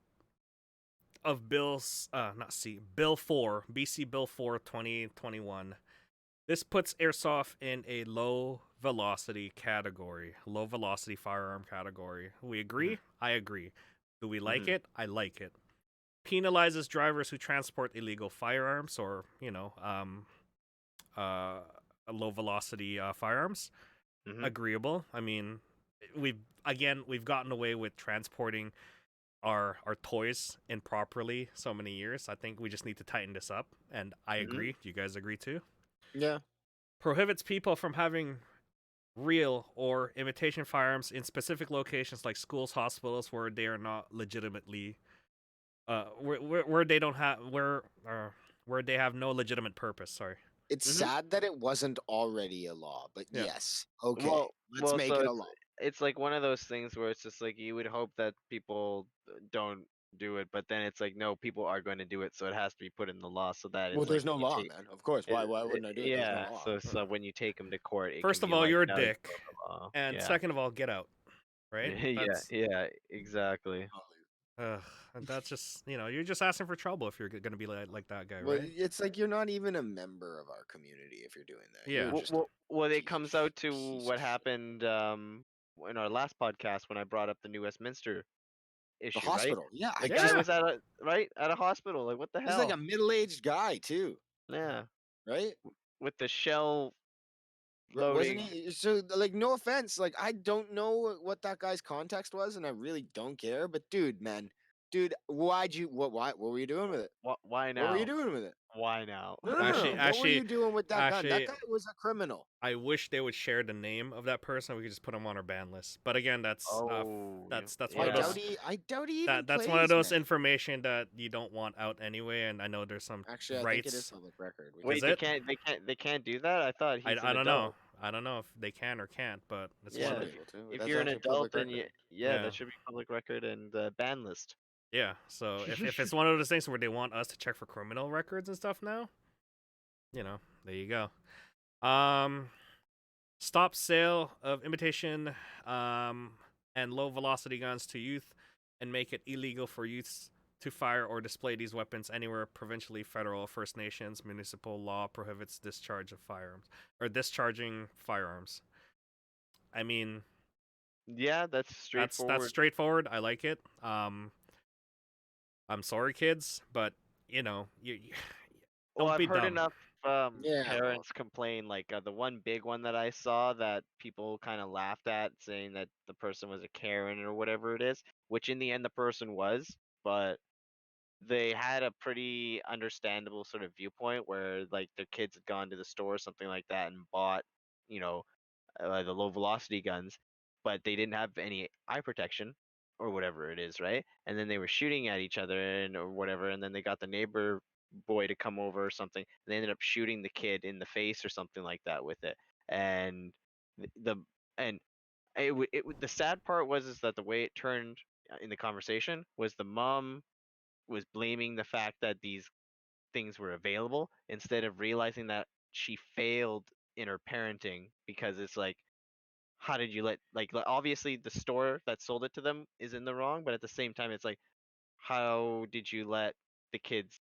of Bill 4, BC Bill 4 2021. This puts airsoft in a low velocity category, low velocity firearm category. We agree? I agree. Do we like Mhm. it? I like it. Penalizes drivers who transport illegal firearms or, uh, low velocity firearms. Mhm. Agreeable. I mean, we've gotten away with transporting our toys improperly so many years. I think we just need to tighten this up, and I Mhm. agree. Do you guys agree too? Yeah. Prohibits people from having real or imitation firearms in specific locations like schools, hospitals, where they are not legitimately, where they don't have where they have no legitimate purpose. Sorry. It's Mhm. sad that it wasn't already a law, but Yeah. yes. Okay. Let's Well, make so it a law. it's like one of those things where it's just like you would hope that people don't do it, but then it's like no, people are going to do it, so it has to be put in the law so that Well, it's like there's no when you law, take man. Of course. it, Why wouldn't I do it? There's no yeah, law. so when you take them to court, it can First of be all, like you're a no, you dick, broke the law. and Yeah. second of all, get out. Right? Yeah, yeah, exactly. Uh, that's just you're just asking for trouble if you're gonna be like that guy, Well, right? it's like you're not even a member of our community if you're doing that. You're Yeah. just a Well, it piece of comes out to piece what of shit. happened in our last podcast when I brought up the New Westminster The issue, right? hospital. Yeah, The I guy just Yeah. was at a hospital. Like, what the he's like a hell? middle-aged guy too, Yeah, right? with the shell Wasn't floating. he? So, like, no offense, like, I don't know what that guy's context was, and I really don't care. But, dude, man, dude, what were you doing with it? Why What were you now? doing with it? Why now? Actually, What were actually, you doing with that gun? That actually, guy was a criminal. I wish they would share the name of that person. We could just put him on our ban list. But again, Oh, that's one I of yeah. those doubt he. I doubt he even that's one of plays, those man. information that you don't want out anyway. And I know there's some Actually, I think it is rights. public record. We can Is Wait, look they it? it up. can't do that. I thought he's an I don't know. adult. I don't know if they can or can't, but it's They one should of Yeah, be the able to. if That's you're an actually adult, public then record. yeah, yeah. that should be public record and ban list. Yeah, so if it's one of those things where they want us to check for criminal records and stuff now, there you go. Stop sale of imitation and low velocity guns to youth and make it illegal for youths to fire or display these weapons anywhere. Provincially, federal, First Nations, municipal law prohibits discharge of firearms or discharging firearms. I mean, Yeah, that's that's straightforward. straightforward. I like it. I'm sorry, kids, but you Well, don't I've be heard dumb. enough Yeah, well, parents complain. Like the one big one that I saw that people kind of laughed at, saying that the person was a Karen or whatever it is, which in the end the person was, but they had a pretty understandable sort of viewpoint where like their kids had gone to the store or something like that and bought, you know, the low velocity guns, but they didn't have any eye protection or whatever it is, right? And then they were shooting at each other and or whatever, and then they got the neighbor boy to come over or something, and they ended up shooting the kid in the face or something like that with it. And the and the sad part was is that the way it turned in the conversation was the mom was blaming the fact that these things were available instead of realizing that she failed in her parenting, because it's like, how did you let obviously the store that sold it to them is in the wrong, but at the same time it's like, how did you let the kids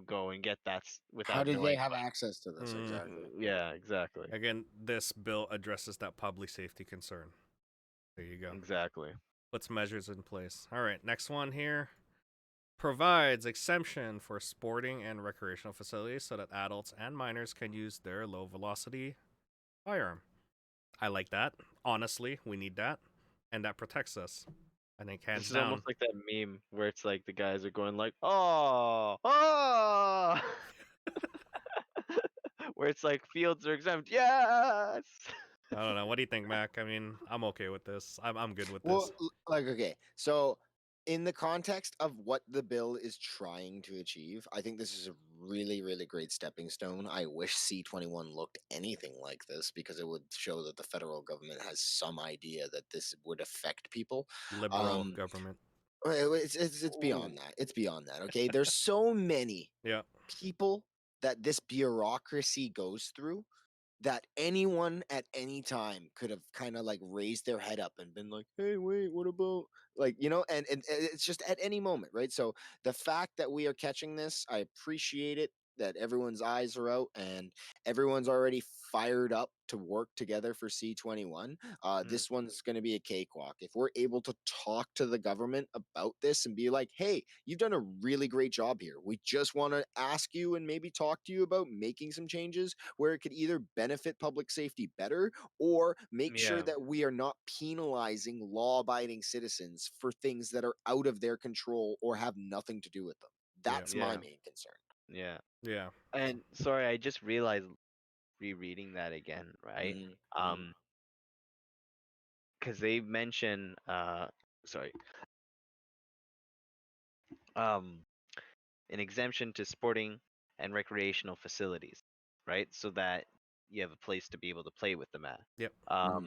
go and get that how without did they knowing have about access to this Mm, exactly? yeah, exactly, again, this bill addresses that public safety concern. There you go. exactly. Puts measures in place. All right, next one here. Provides exemption for sporting and recreational facilities so that adults and minors can use their low velocity firearm. I like that. Honestly, we need that. And that protects us. I think This hands is almost down. like that meme where it's like the guys are going like, oh, oh, where it's like fields are exempt, yes. I don't know. What do you think, Mac? I mean, I'm okay with this. I'm good with Well, this. like, okay, so in the context of what the bill is trying to achieve, I think this is a really, really great stepping stone. I wish C21 looked anything like this because it would show that the federal government has some idea that this would affect people. Liberal Um, government. it's Ooh. beyond that. It's beyond that. Okay, there's so many Yeah. people that this bureaucracy goes through that anyone at any time could have kind of like raised their head up and been like, hey, wait, what about, like, and it's just at any moment, right? So the fact that we are catching this, I appreciate it, that everyone's eyes are out and everyone's already fired up to work together for C21. Mm, This one's going to be a cakewalk. If we're able to talk to the government about this and be like, hey, you've done a really great job here. We just want to ask you and maybe talk to you about making some changes where it could either benefit public safety better or make sure yeah, that we are not penalizing law abiding citizens for things that are out of their control or have nothing to do with them. Yeah. That's my yeah, main concern. yeah. Yeah. And sorry, I just realized rereading that again, right? Hmm. Because they mention, sorry, um, an exemption to sporting and recreational facilities, right? So that you have a place to be able to play with them at. Yep. Hmm.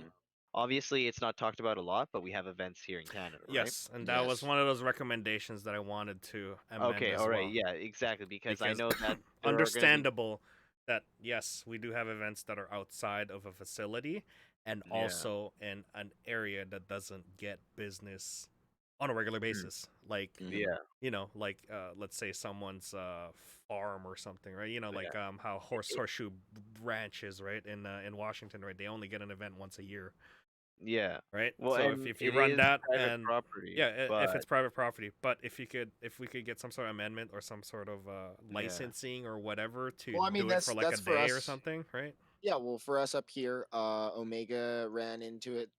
Obviously, it's not talked about a lot, but we have events here in Canada, right? Yes, and that was Yes. one of those recommendations that I wanted to amend Okay, as all right, well. yeah, exactly. Because I Because know that there are going to be, understandable that yes, we do have events that are outside of a facility and yeah, also in an area that doesn't get business on a regular mm, basis. Like, Hmm. yeah, like let's say someone's farm or something, right? yeah, Like how it, horseshoe ranch is, right? In Washington, right? They only get an event once a year, yeah. right? Well, So and if you it run is that private and property, yeah, if but it's private property, but if we could get some sort of amendment or some sort of yeah, licensing or whatever to Well, I mean, do it for like a that's for day or us. something, right? Yeah, well, for us up here, Omega ran into it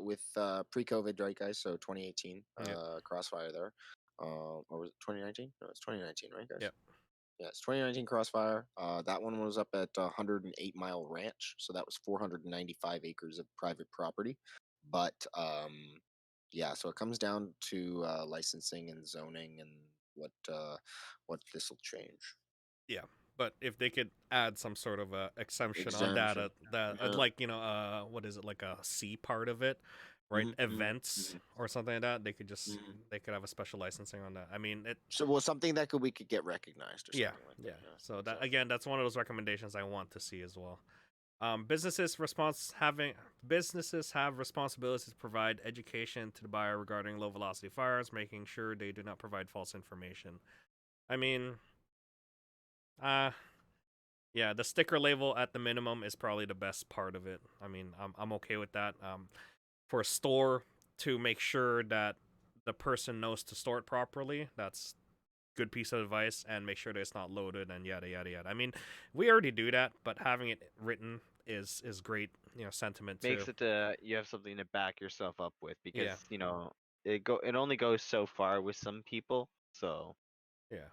with pre-COVID, right, guys? So 2018, Yep. Crossfire there. Or was it 2019? No, it's 2019, right, guys? Yep. Yeah, it's 2019 Crossfire. That one was up at 108 Mile Ranch, so that was 495 acres of private property. But yeah, so it comes down to licensing and zoning and what this will change. Yeah. But if they could add some sort of exemption on that, Exemption. Yeah. like what is it, like a C part of it, right? Hmm. Hmm. Events Hmm. or something like that. Hmm. They could have a special licensing on that. I mean, it. So, well, something that we could get recognized or Yeah. something like that. Yeah. Yeah, So that exactly. again, that's one of those recommendations I want to see as well. Businesses have responsibilities to provide education to the buyer regarding low velocity firearms, making sure they do not provide false information. I mean, uh, Yeah, the sticker label at the minimum is probably the best part of it. I mean, I'm okay with that. For a store to make sure that the person knows to store it properly, that's good piece of advice, and make sure that it's not loaded and yada yada yada. I mean, we already do that, but having it written is great, sentiment too. Makes it you have something to back yourself up with because Yeah, it only goes so far with some people. So yeah.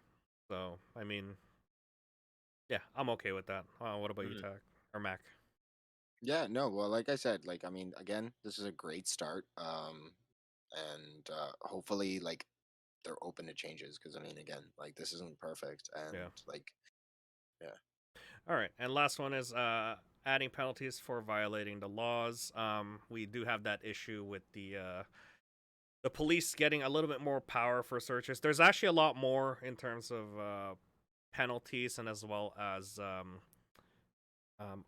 So I mean, yeah, I'm okay with that. What about you, mhm. Tack or Mac? Yeah, no, well, like I said, like I mean, again, this is a great start. And hopefully, like they're open to changes because I mean, again, like this isn't perfect, Yeah. and like, yeah, All right, and last one is adding penalties for violating the laws. We do have that issue with the police getting a little bit more power for searches. There's actually a lot more in terms of penalties and as well as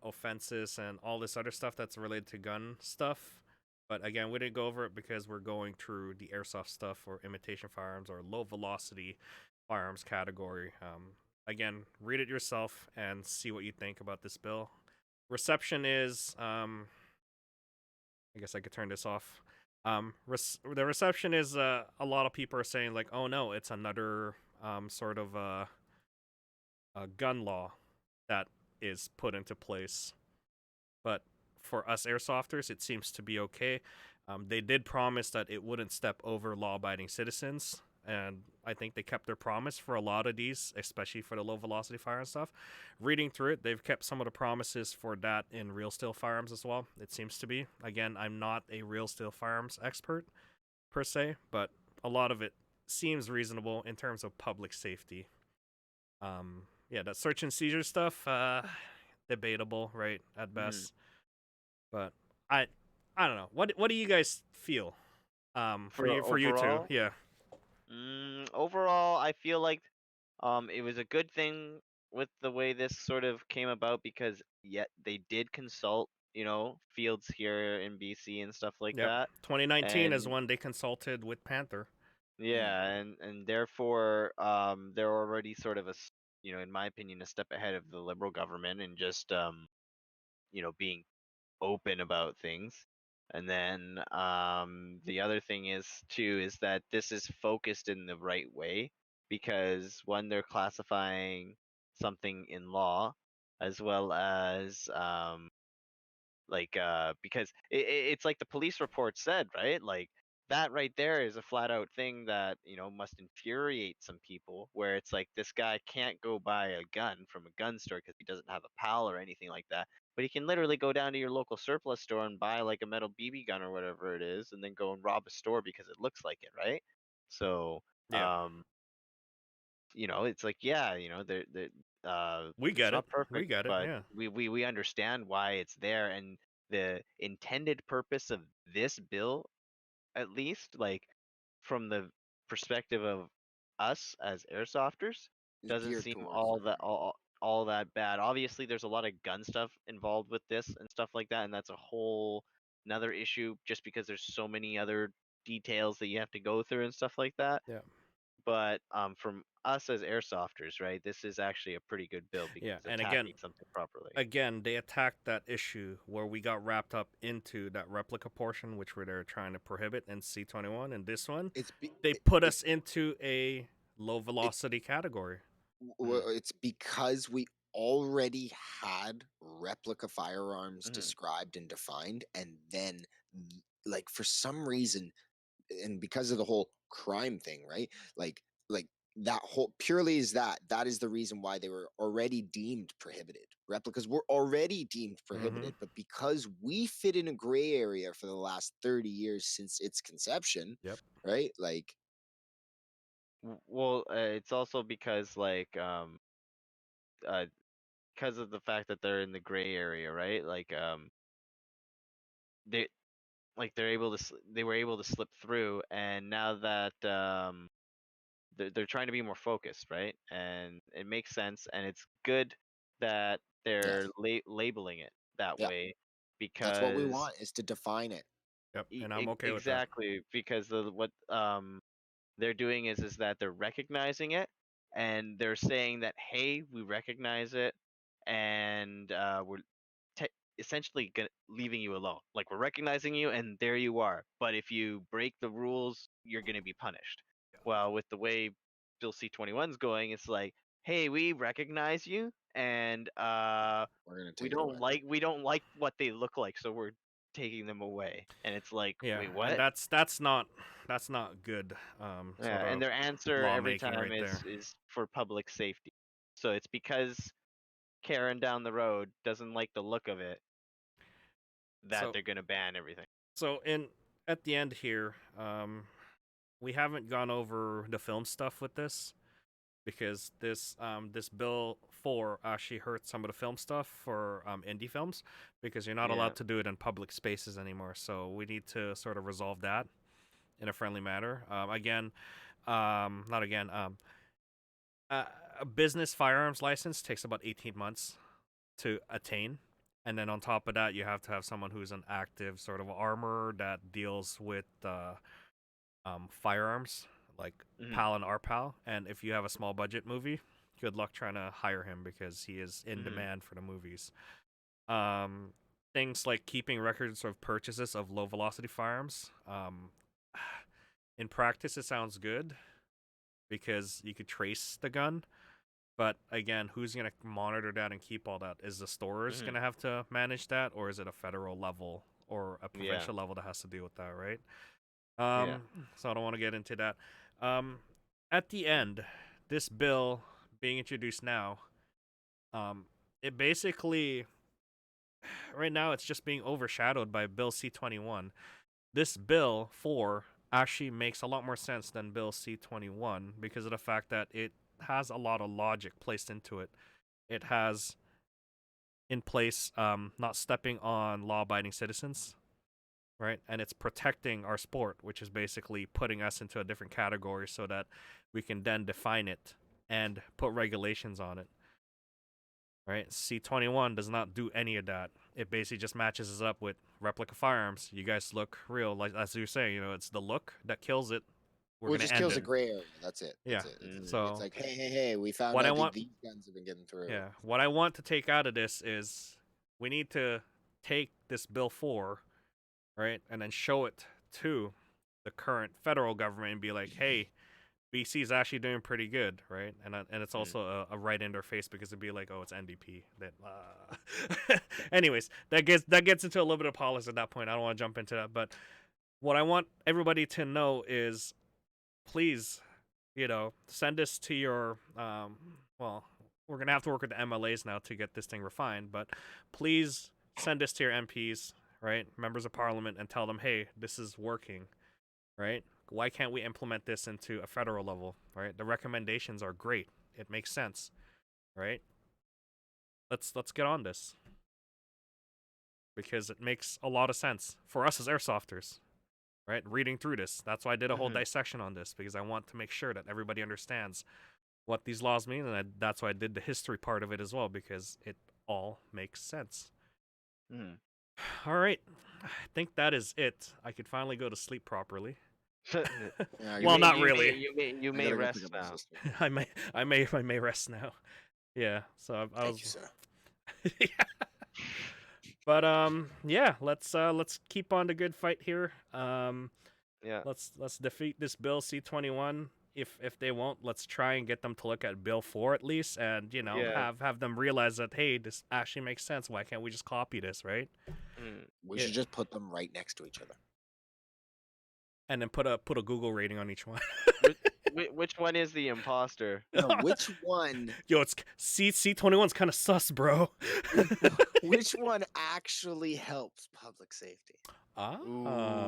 offenses and all this other stuff that's related to gun stuff. But again, we didn't go over it because we're going through the airsoft stuff or imitation firearms or low velocity firearms category. Again, read it yourself and see what you think about this bill. Reception is, I guess I could turn this off. The reception is a lot of people are saying like, oh no, it's another sort of a gun law that is put into place. But for us airsofters, it seems to be okay. They did promise that it wouldn't step over law-abiding citizens, and I think they kept their promise for a lot of these, especially for the low-velocity fire and stuff. Reading through it, they've kept some of the promises for that in real steel firearms as well. It seems to be. Again, I'm not a real steel firearms expert per se, but a lot of it seems reasonable in terms of public safety. Yeah, that search and seizure stuff, debatable, right, at Mhm. best. But I I don't know. What do you guys feel? For For you two, overall, yeah, overall, I feel like it was a good thing with the way this sort of came about because yet they did consult, fields here in BC and stuff like yep. that. 2019 is And when they consulted with Panther. mm, yeah, and therefore they're already sort of in my opinion a step ahead of the Liberal government and just being open about things. And then the other thing is too is that this is focused in the right way because when they're classifying something in law as well as because it's like the police report said, right? Like that right there is a flat out thing that must infuriate some people where it's like this guy can't go buy a gun from a gun store because he doesn't have a pal or anything like that, but he can literally go down to your local surplus store and buy like a metal BB gun or whatever it is and then go and rob a store because it looks like it, right? So Yeah, it's like, yeah, we it's get it. not We perfect, get it. but Yeah, we understand why it's there, and the intended purpose of this bill, at least, like from the perspective of us as airsofters, is doesn't geared seem towards. all that bad. Obviously, there's a lot of gun stuff involved with this and stuff like that, and that's a whole another issue just because there's so many other details that you have to go through and stuff like that. yeah, But from us as airsofters, right, this is actually a pretty good bill because yeah. it's And again, attacking something properly. they attacked that issue where we got wrapped up into that replica portion, which they're trying to prohibit in C21. And this one, It's be, they it, put us it's into a low it's velocity category. Mm-hmm. it's because we already had replica firearms Mm-hmm. described and defined, and then like for some reason, and because of the whole crime thing, right? Like that whole purely is that is the reason why they were already deemed prohibited. Replicas were already deemed Mm-hmm. prohibited, but because we fit in a gray area for the last 30 years since its conception, Yep. right? Like, Well, it's also because uh, because of the fact that they're in the gray area, right? Like they they're able to they were able to slip through, and now that they're trying to be more focused, right? And it makes sense, and it's good that yeah, they're labeling it that yeah, way that's what we because want is to define it. Yep. And I'm okay with that. exactly because what they're doing is that they're recognizing it and they're saying that hey, we recognize it and we're essentially leaving you alone. Like, we're recognizing you, and there you are. But if you break the rules, you're gonna be punished. Well, with the way Bill C-21's going, it's like, hey, we recognize you, and We're gonna we take it away. don't like what they look like, so we're taking them away. And it's like, Yeah, wait, and what? that's not good Yeah, sort and of their answer every lawmaking time right there. is for public safety. So it's because Karen down the road doesn't like the look of it that So they're gonna ban everything. so in at the end here, we haven't gone over the film stuff with this because this bill 4 actually hurts some of the film stuff for indie films because you're not Yeah. allowed to do it in public spaces anymore. So we need to sort of resolve that in a friendly manner. Not again. A business firearms license takes about 18 months to attain. And then on top of that, you have to have someone who's an active sort of armor that deals with firearms, like Mhm. PAL and RPAL. And if you have a small budget movie, good luck trying to hire him because he is in Mhm. demand for the movies. Things like keeping records of purchases of low velocity firearms. In practice, it sounds good because you could trace the gun. But again, who's going to monitor that and keep all that? Is the stores going to have to manage that, or is it a federal level or a Yeah. provincial level that has to deal with that, right? Yeah. So I don't want to get into that. At the end, this bill being introduced now, it basically right now it's just being overshadowed by Bill C-21. This bill 4 actually makes a lot more sense than Bill C-21 because of the fact that it has a lot of logic placed into it. It has in place not stepping on law-abiding citizens, right? And it's protecting our sport, which is basically putting us into a different category so that we can then define it and put regulations on it, right? C-21 does not do any of that. It basically just matches us up with replica firearms. You guys look real, like as you're saying, it's the look that kills it. We're Well, it gonna just end kills it. the gray area. That's it. Yeah. That's it. It's So like, hey, we found what I out that want, these guns have been getting through. yeah, what I want to take out of this is we need to take this bill 4, right, and then show it to the current federal government and be like, hey, BC is actually doing pretty good, right? And it's also a right in their face because it'd be like, oh, it's NDP. That, anyways, that gets into a little bit of politics at that point. I don't want to jump into that, but what I want everybody to know is, please, send this to your well, we're gonna have to work with the MLAs now to get this thing refined, but please send this to your MPs, right, members of parliament, and tell them, hey, this is working, right? Why can't we implement this into a federal level, right? The recommendations are great. It makes sense, right? Let's get on this because it makes a lot of sense for us as airsofters, right? Reading through this, that's why I did a whole dissection on this because I want to make sure that everybody understands what these laws mean, and that's why I did the history part of it as well because it all makes sense. All right, I think that is it. I could finally go to sleep properly. Well, not really. You may gotta go rest pick up my now. sister. I may rest now. Yeah. So I Thank was. you, sir. But yeah. Let's keep on the good fight here. Yeah. Let's defeat this Bill C-21. If they won't, let's try and get them to look at Bill 4 at least, and Yeah. have them realize that, hey, this actually makes sense. Why can't we just copy this, right? We should just put them right next to each other. And then put a Google rating on each one. Which one is the imposter? No, which one? Yo, it's C-21's kind of sus, bro. Which one actually helps public safety? And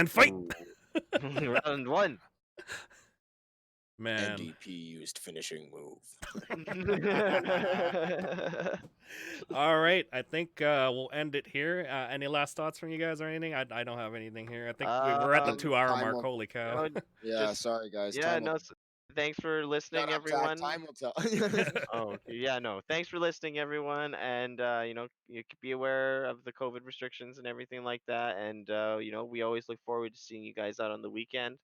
fight. Round 1. Man. NDP used finishing move. All right, I think we'll end it here. Any last thoughts from you guys or anything? I don't have anything here. I think we're at the 2-hour mark. Holy cow! Yeah, sorry guys. Yeah, thanks for listening, everyone. Time will tell. Oh, yeah, no. Thanks for listening, everyone, and you could be aware of the COVID restrictions and everything like that. And we always look forward to seeing you guys out on the weekend.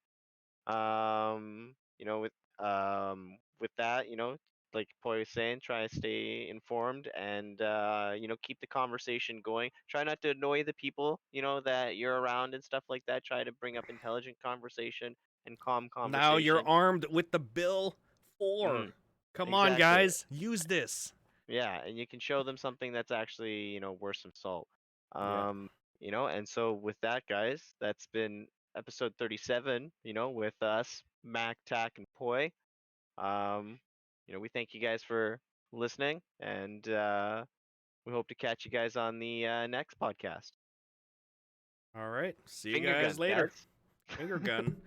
With that, like Poi was saying, try to stay informed and keep the conversation going. Try not to annoy the people that you're around and stuff like that. Try to bring up intelligent conversation and calm Now you're conversation. armed with the Bill 4. Mm, Come on, exactly. guys, use this. Yeah, and you can show them something that's actually worth some salt. Yeah. And so with that, guys, that's been episode 37. With us, Mac, Tack, and Poi. Um, we thank you guys for listening, and we hope to catch you guys on the next podcast. All right. See you Finger guys guns, later. guys. Finger gun.